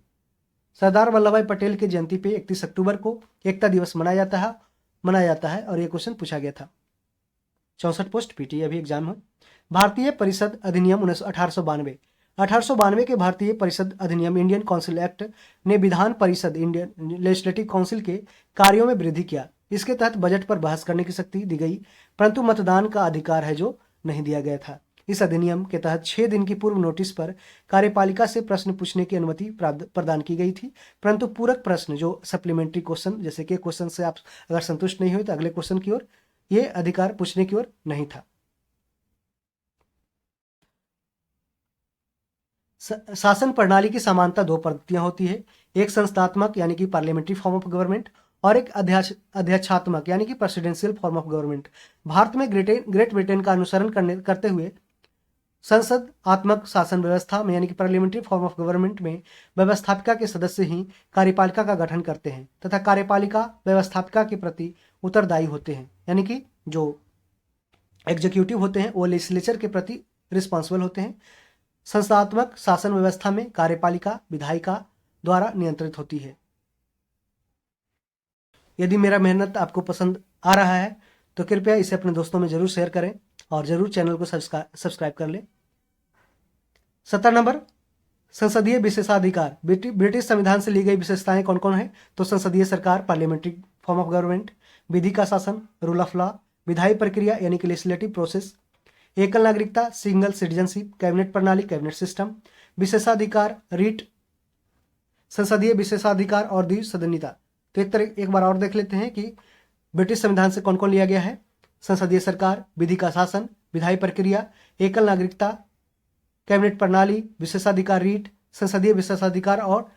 सरदार वल्लभ भाई पटेल की जयंती पे 31 अक्टूबर को एकता दिवस मनाया जाता है, और ये क्वेश्चन पूछा गया था। 64 पोस्ट PTE अभी एग्जाम है। भारतीय परिषद अधिनियम 1892। 1892 के भारतीय परिषद अधिनियम इंडियन काउंसिल एक्ट ने Vidhan Parishad Indian legislative council के कार्यों में वृद्धि किया। इसके तहत बजट पर बहस करने की शक्ति दी गई, परंतु मतदान का अधिकार है जो नहीं दिया गया था। इस अधिनियम के तहत 6 दिन की पूर्व नोटिस पर कार्यपालिका से प्रश्न पूछने की अनुमति प्रदान की गई थी, परंतु पूरक प्रश्न जो सप्लीमेंट्री क्वेश्चन, जैसे कि क्वेश्चन से आप अगर संतुष्ट नहीं हुए तो अगले क्वेश्चन की ओर ये अधिकार पूछने की ओर नहीं था। शासन प्रणाली की समानता दो पद्धतियां होती है, एक संस्थात्मक यानी कि पार्लियामेंट्री फॉर्म ऑफ गवर्नमेंट और एक अध्यक्षात्मक यानी कि presidential form of government. Bharat में ग्रेट ब्रिटेन का अनुसरण करते हुए संसद आत्मक शासन व्यवस्था में यानी कि पार्लियामेंट्री फॉर्म ऑफ गवर्नमेंट में व्यवस्थापिका के सदस्य ही कार्यपालिका का गठन करते हैं तथा कार्यपालिका व्यवस्थापिका के प्रति उत्तरदायी होते हैं, यानी कि जो एग्जीक्यूटिव होते हैं वो लेजिस्लेचर के प्रति रिस्पॉन्सिबल होते हैं। संस्थात्मक शासन व्यवस्था में कार्यपालिका विधायिका द्वारा नियंत्रित होती है। यदि मेरा मेहनत आपको पसंद आ रहा है तो कृपया इसे अपने दोस्तों में जरूर शेयर करें और जरूर चैनल को सब्सक्राइब कर लें। 17 नंबर, संसदीय विशेषाधिकार। ब्रिटिश संविधान से ली गई विशेषताएं कौन कौन है? तो संसदीय सरकार, पार्लियामेंट्री फॉर्म ऑफ गवर्नमेंट, विधि का शासन, रूल ऑफ लॉ, विधायी प्रक्रिया यानी कि लेजिस्लेटिव प्रोसेस, एकल नागरिकता, सिंगल सिटीजनशिप, कैबिनेट प्रणाली, कैबिनेट सिस्टम, विशेषाधिकार, रीट, संसदीय विशेषाधिकार और द्विसदनीयता। तो एक बार और देख लेते हैं कि ब्रिटिश संविधान से कौन कौन लिया गया है। संसदीय सरकार, विधि का शासन, विधायी प्रक्रिया, एकल नागरिकता, कैबिनेट प्रणाली, विशेषाधिकार रीट, संसदीय विशेषाधिकार और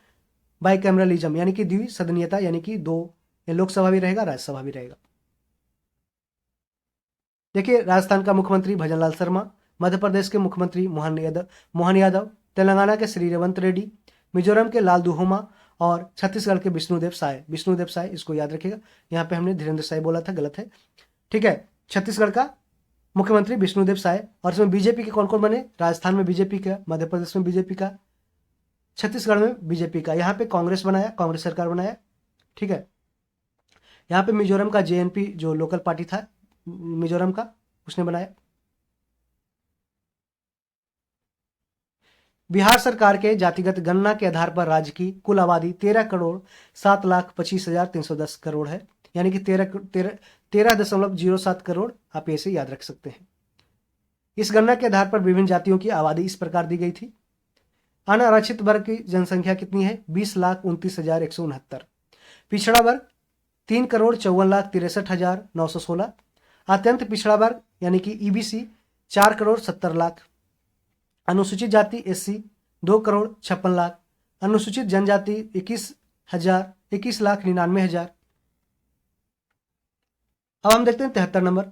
बाइकैमरलिज्म यानी कि द्विसदनीयता, यानी कि दो, लोकसभा भी रहेगा, राज्यसभा भी रहेगा। देखिए, राजस्थान का मुख्यमंत्री भजनलाल शर्मा, मध्य प्रदेश के मुख्यमंत्री मोहन यादव, तेलंगाना के श्री रेवंत रेड्डी, मिजोरम के लाल दुहोमा और छत्तीसगढ़ के विष्णुदेव साय, इसको याद रखिएगा। यहाँ पे हमने धीरेन्द्र साय बोला था, गलत है, ठीक है। छत्तीसगढ़ का मुख्यमंत्री विष्णुदेव साय। और इसमें बीजेपी के कौन कौन बने? राजस्थान में बीजेपी का, मध्य प्रदेश में बीजेपी का, छत्तीसगढ़ में बीजेपी का। यहाँ पे कांग्रेस बनाया, कांग्रेस सरकार बनाया, ठीक है। यहाँ पे मिजोरम का जेएनपी जो लोकल पार्टी था मिजोरम का, उसने बनाया। बिहार सरकार के जातिगत गणना के आधार पर राज्य की कुल आबादी 13,07,25,310 करोड़ है, यानी कि 13.07 करोड़। आप ऐसे याद रख सकते हैं। इस गणना के आधार पर विभिन्न जातियों की आबादी इस प्रकार दी गई थी। अनारक्षित वर्ग की जनसंख्या कितनी है? 20,29,169। पिछड़ा वर्ग 3,54,63,916। अत्यंत पिछड़ा वर्ग यानी कि ईबीसी 4,70,00,000। अनुसूचित जाति एससी 2,56,00,000। अनुसूचित जनजाति 21,99,000। अब हम देखते हैं 73 नंबर,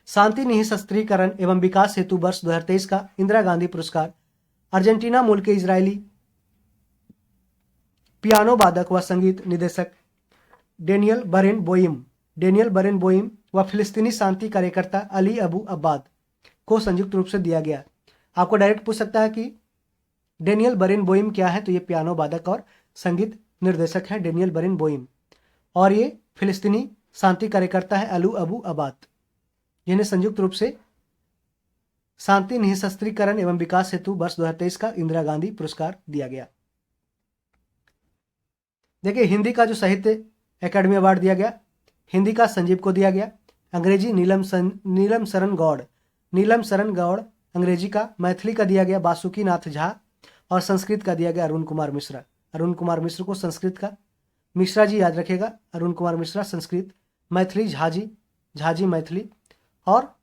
शांति निःशस्त्रीकरण एवं विकास हेतु वर्ष 2023 का इंदिरा गांधी पुरस्कार अर्जेंटीना मूल के इजरायली पियानो वादक व संगीत निर्देशक डेनियल बरेन बोइम व फिलिस्तीनी शांति कार्यकर्ता अली अबू अब्बाद को संयुक्त रूप से दिया गया। आपको डायरेक्ट पूछ सकता है कि डेनियल बरेन बोइम क्या है? तो ये पियानो वादक और संगीत निर्देशक हैं डेनियल बरेन बोइम, और ये फिलिस्तीनी शांति कार्यकर्ता है अली अबू अब्बाद, जिन्हें संयुक्त रूप से शांति निःशस्त्रीकरण एवं विकास हेतु वर्ष 2023 का इंदिरा गांधी पुरस्कार दिया गया। देखिए, हिंदी का जो साहित्य एकेडमी अवार्ड दिया गया, हिंदी का संजीव को दिया गया, अंग्रेजी नीलम शरण गौड़ अंग्रेजी का, मैथिली का दिया गया बासुकी नाथ झा और संस्कृत का दिया गया अरुण कुमार मिश्र को संस्कृत का। मिश्रा जी याद रखेगा, अरुण कुमार मिश्रा संस्कृत, मैथिली झाजी मैथिली, और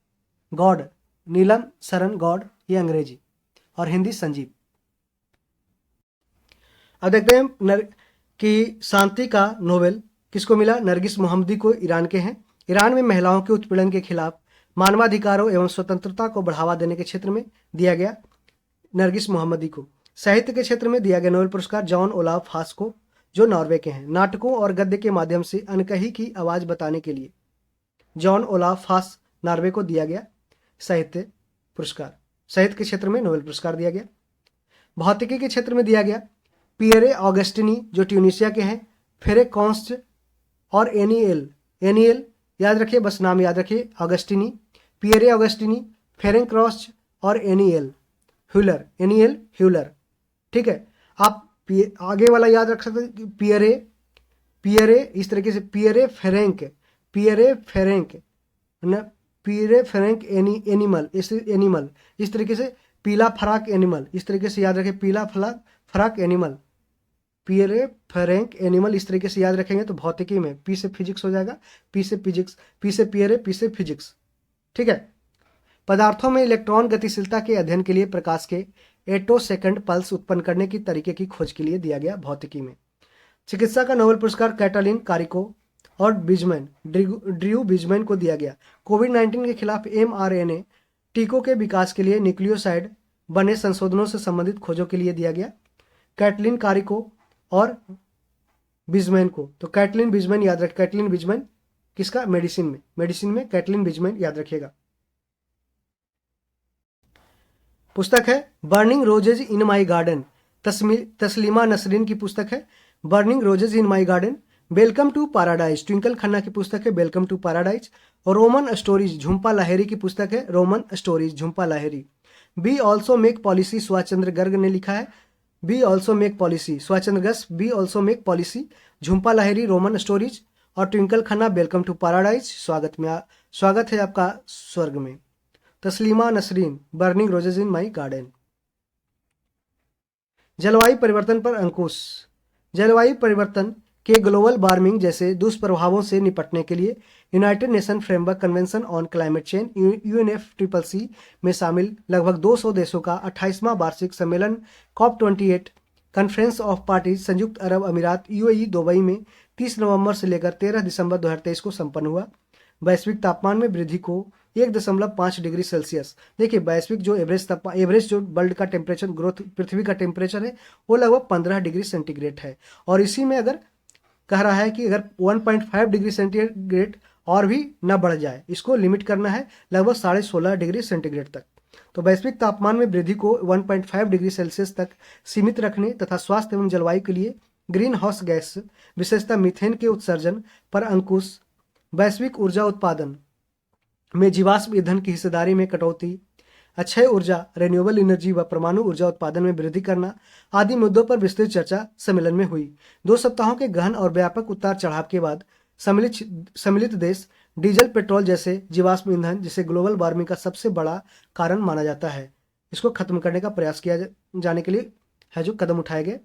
गौड़ नीलम शरण गौड़ ये अंग्रेजी, और हिंदी संजीव। अब देखते हैं कि शांति का नोबेल किसको मिला? नरगिस मोहम्मदी को ईरान के हैं। ईरान में महिलाओं के उत्पीड़न के खिलाफ मानवाधिकारों एवं स्वतंत्रता को बढ़ावा देने के क्षेत्र में दिया गया नरगिस मोहम्मदी को। साहित्य के क्षेत्र में दिया गया नोबेल पुरस्कार जॉन ओलाफ फास को, जो नॉर्वे के हैं। नाटकों और गद्य के माध्यम से अनकही की आवाज बताने के लिए जॉन ओलाफ फास नॉर्वे को दिया गया साहित्य पुरस्कार। साहित्य के क्षेत्र में नोबेल पुरस्कार दिया गया। भौतिकी के क्षेत्र में दिया गया पियरे ऑगस्टिनी जो ट्यूनिशिया के हैं, फेरे कॉन्स्ट और एनियल याद रखिए, बस नाम याद रखिए, ऑगस्टिनी, पियरे ऑगस्टिनी, फेरेंक क्रॉस्ट और एनियल ह्यूलर, ठीक है। आप आगे वाला याद रख सकते हैं, पियरे इस तरीके से पियरे फेरेंक ना, पीले फ्रैंक एनिमल, इस तरीके से पीला फराक एनिमल, इस तरीके से याद रखें, पीला फराक एनिमल, पीले फ्रैंक एनिमल, इस तरीके से याद रखेंगे तो भौतिकी में पी से फिजिक्स हो जाएगा, पी से फिजिक्स, पी से पियरे, पी से फिजिक्स। ठीक है। पदार्थों में इलेक्ट्रॉन गतिशीलता के अध्ययन के लिए प्रकाश के एटोसेकंड पल्स उत्पन्न करने की तरीके की खोज के लिए दिया गया भौतिकी में। चिकित्सा का नोबेल पुरस्कार कैटालिन कारिको और ड्रू बिजमैन को दिया गया। कोविड-19 के खिलाफ mRNA टीकों के विकास के लिए न्यूक्लियोसाइड बने संशोधनों से संबंधित खोजों के लिए दिया गया कैटलिन कारिको और बिजमैन को। तो कैटलिन बिजमैन याद रख, कैटलिन बिजमैन किसका, मेडिसिन में कैटलिन बिजमैन याद रखिएगा। पुस्तक है burning roses in my garden, Taslima Nasreen की पुस्तक है burning roses in my garden. Welcome to paradise Twinkle Khanna की पुस्तक है वेलकम टू पैराडाइज। और रोमन स्टोरीज झुम्पा लाहिरी की पुस्तक है Roman stories Jhumpa Lahiri. We also make policy Subhash Chandra Garg ने लिखा है we also make policy, Subhash Chandra Garg we also make policy. Jhumpa Lahiri Roman stories और Twinkle Khanna welcome to paradise, स्वागत है आपका स्वर्ग में। Taslima Nasrin burning roses in my garden. जलवायु परिवर्तन पर अंकुश। जलवायु परिवर्तन के ग्लोबल वार्मिंग जैसे दुष्प्रभावों से निपटने के लिए United nation framework convention on climate change UNFCCC में शामिल लगभग 200 देशों का 28वां वार्षिक सम्मेलन COP28 कॉन्फ्रेंस ऑफ पार्टीज संयुक्त अरब अमीरात UAE दुबई में 30 नवंबर से लेकर 13 दिसंबर 2023 को संपन्न हुआ। वैश्विक तापमान में वृद्धि को 1.5 डिग्री सेल्सियस, देखिए वैश्विक जो एवरेज जो वर्ल्ड का टेम्परेचर ग्रोथ पृथ्वी का टेम्परेचर है वो लगभग 15 डिग्री सेंटीग्रेड है। और इसी में अगर कह रहा है कि अगर 1.5 डिग्री सेंटीग्रेड और भी न बढ़ जाए, इसको लिमिट करना है लगभग 16.5 डिग्री सेंटीग्रेड तक। तो वैश्विक तापमान में वृद्धि को 1.5 डिग्री सेल्सियस तक सीमित रखने तथा स्वास्थ्य एवं जलवायु के लिए ग्रीन हाउस गैस विशेषतः मीथेन के उत्सर्जन पर अंकुश, वैश्विक ऊर्जा उत्पादन में जीवाश्म ईंधन की हिस्सेदारी में कटौती, अक्षय ऊर्जा रिन्यूएबल एनर्जी व परमाणु ऊर्जा उत्पादन में वृद्धि करना आदि मुद्दों पर विस्तृत चर्चा सम्मेलन में हुई। 2 सप्ताहों के गहन और व्यापक उतार चढ़ाव के बाद सम्मिलित देश डीजल पेट्रोल जैसे जीवाश्म ईंधन जिसे ग्लोबल वार्मिंग का सबसे बड़ा कारण माना जाता है, इसको खत्म करने का प्रयास किया जाने के लिए है जो कदम उठाए गए,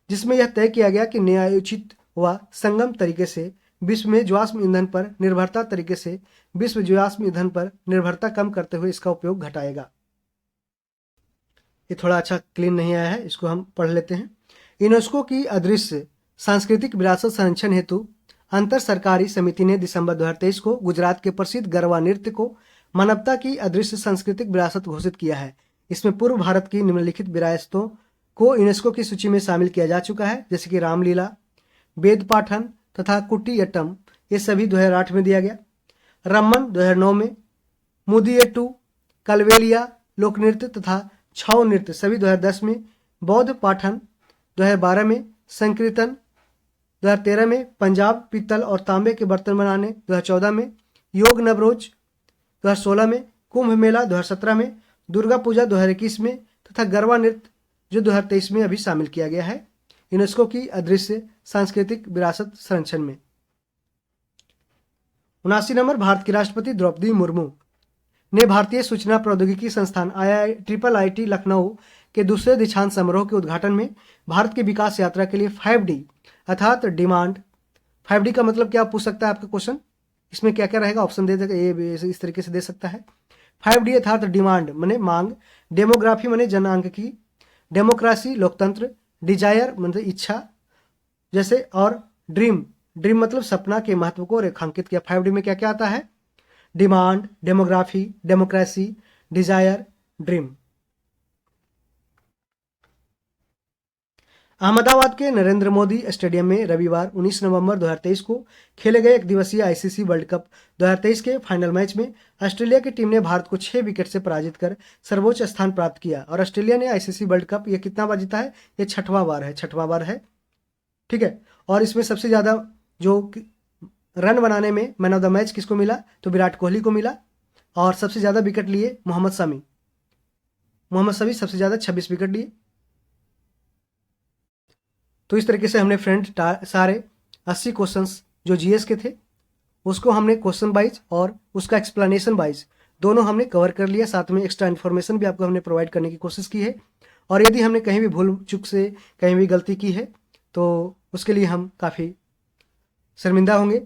जिसमें यह तय किया गया कि न्यायोचित व संगम तरीके से विश्व में जीवाश्म ईंधन पर निर्भरता कम करते हुए इसका उपयोग घटाएगा। ये थोड़ा अच्छा क्लीन नहीं आया है, इसको हम पढ़ लेते हैं। यूनेस्को की अदृश्य सांस्कृतिक विरासत संरक्षण हेतु अंतर सरकारी समिति ने दिसंबर 2023 को गुजरात के प्रसिद्ध गरबा नृत्य को मानवता की अदृश्य सांस्कृतिक विरासत घोषित किया है। इसमें पूर्व भारत की निम्नलिखित विरासतों को यूनेस्को की सूची में शामिल किया जा चुका है, जैसे कि रामलीला, वेद पाठन तथा कुटियट्टम, ये सभी 2008 में दिया गया। रम्मन 2009 में, मुदियट्टू, कलवेलिया लोक नृत्य तथा छाऊ नृत्य सभी 2010 में, बौद्ध पाठन 2012 में, संकीर्तन 2013 में, पंजाब पीतल और तांबे के बर्तन बनाने 2014 में, योग नवरोज 2016 में, कुंभ मेला 2017 में, दुर्गा पूजा 2021 में तथा गरबा नृत्य जो 2023 में अभी शामिल किया गया है यूनेस्को की अदृश्य सांस्कृतिक विरासत संरक्षण में। 79 नंबर, भारत की राष्ट्रपति द्रौपदी मुर्मू ने भारतीय सूचना प्रौद्योगिकी संस्थान IIT लखनऊ के दूसरे दीक्षांत समारोह के उद्घाटन में भारत की विकास यात्रा के लिए 5D अर्थात डिमांड, 5D का मतलब क्या पूछ सकता है आपका क्वेश्चन, इसमें क्या क्या रहेगा, ऑप्शन दे देगा, ये इस तरीके से दे सकता है। 5D अर्थात डिमांड माने मांग, डेमोग्राफी माने जनांक, डेमोक्रेसी लोकतंत्र, डिजायर मतलब इच्छा जैसे, और ड्रीम मतलब सपना के महत्व को रेखांकित किया। 5D में क्या क्या आता है, demand, demography, democracy, desire, dream. Ahmedabad के नरेंद्र मोदी स्टेडियम में रविवार 19 नवंबर 2023 को खेले गए एक दिवसीय ICC वर्ल्ड कप 2023 के फाइनल मैच में ऑस्ट्रेलिया की टीम ने भारत को 6 विकेट से पराजित कर सर्वोच्च स्थान प्राप्त किया। और ऑस्ट्रेलिया ने ICC वर्ल्ड कप ये कितना बार जीता है, ये छठवां बार है, ठीक है। और इसमें सबसे ज्यादा जो रन बनाने में मैन ऑफ द मैच किसको मिला, तो विराट कोहली को मिला। और सबसे ज्यादा विकेट लिए मोहम्मद शमी सबसे ज्यादा 26 विकेट लिए। तो इस तरीके से हमने फ्रेंड सारे 80 क्वेश्चंस जो GS के थे उसको हमने क्वेश्चन वाइज और उसका एक्सप्लेनेशन वाइज दोनों हमने कवर कर लिया। साथ में एक्स्ट्रा इन्फॉर्मेशन भी आपको हमने प्रोवाइड करने की कोशिश की है। और यदि हमने कहीं भी भूल चूक से कहीं भी गलती की है तो उसके लिए हम काफ़ी शर्मिंदा होंगे।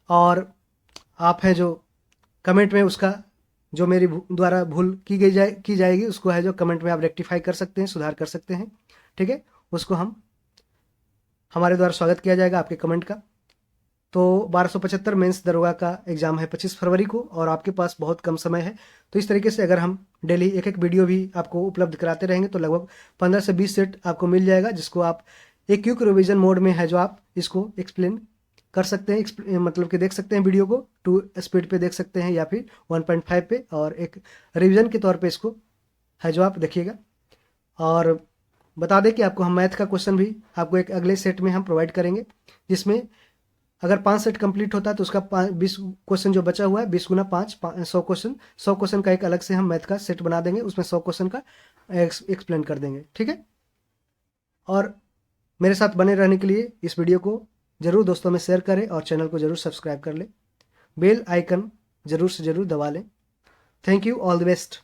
और आप हैं जो कमेंट में उसका जो मेरी द्वारा भूल की जाएगी उसको है जो कमेंट में आप रेक्टिफाई कर सकते हैं, सुधार कर सकते हैं। ठीक है, उसको हमारे द्वारा स्वागत किया जाएगा आपके कमेंट का। तो 1275 मेंस दरोगा का एग्ज़ाम है 25 फरवरी को और आपके पास बहुत कम समय है। तो इस तरीके से अगर हम डेली एक एक वीडियो भी आपको उपलब्ध कराते रहेंगे तो लगभग 15 से 20 सेट आपको मिल जाएगा, जिसको आप एक क्विक रिवीजन मोड में है जो आप इसको एक्सप्लेन कर सकते हैं, मतलब कि देख सकते हैं वीडियो को 2 स्पीड पे देख सकते हैं या फिर 1.5 पे, और एक रिवीजन के तौर पे इसको है जो आप देखिएगा। और बता दें कि आपको हम मैथ का क्वेश्चन भी आपको एक अगले सेट में हम प्रोवाइड करेंगे, जिसमें अगर 5 सेट कंप्लीट होता है तो उसका 20 क्वेश्चन जो बचा हुआ है 20 गुना 5 100 क्वेश्चन का एक अलग से हम मैथ का सेट बना देंगे, उसमें 100 क्वेश्चन का एक्सप्लेन कर देंगे। ठीक है, और मेरे साथ बने रहने के लिए इस वीडियो को ज़रूर दोस्तों में शेयर करें और चैनल को ज़रूर सब्सक्राइब कर लें, बेल आइकन ज़रूर से ज़रूर दबा लें। Thank you, all the best.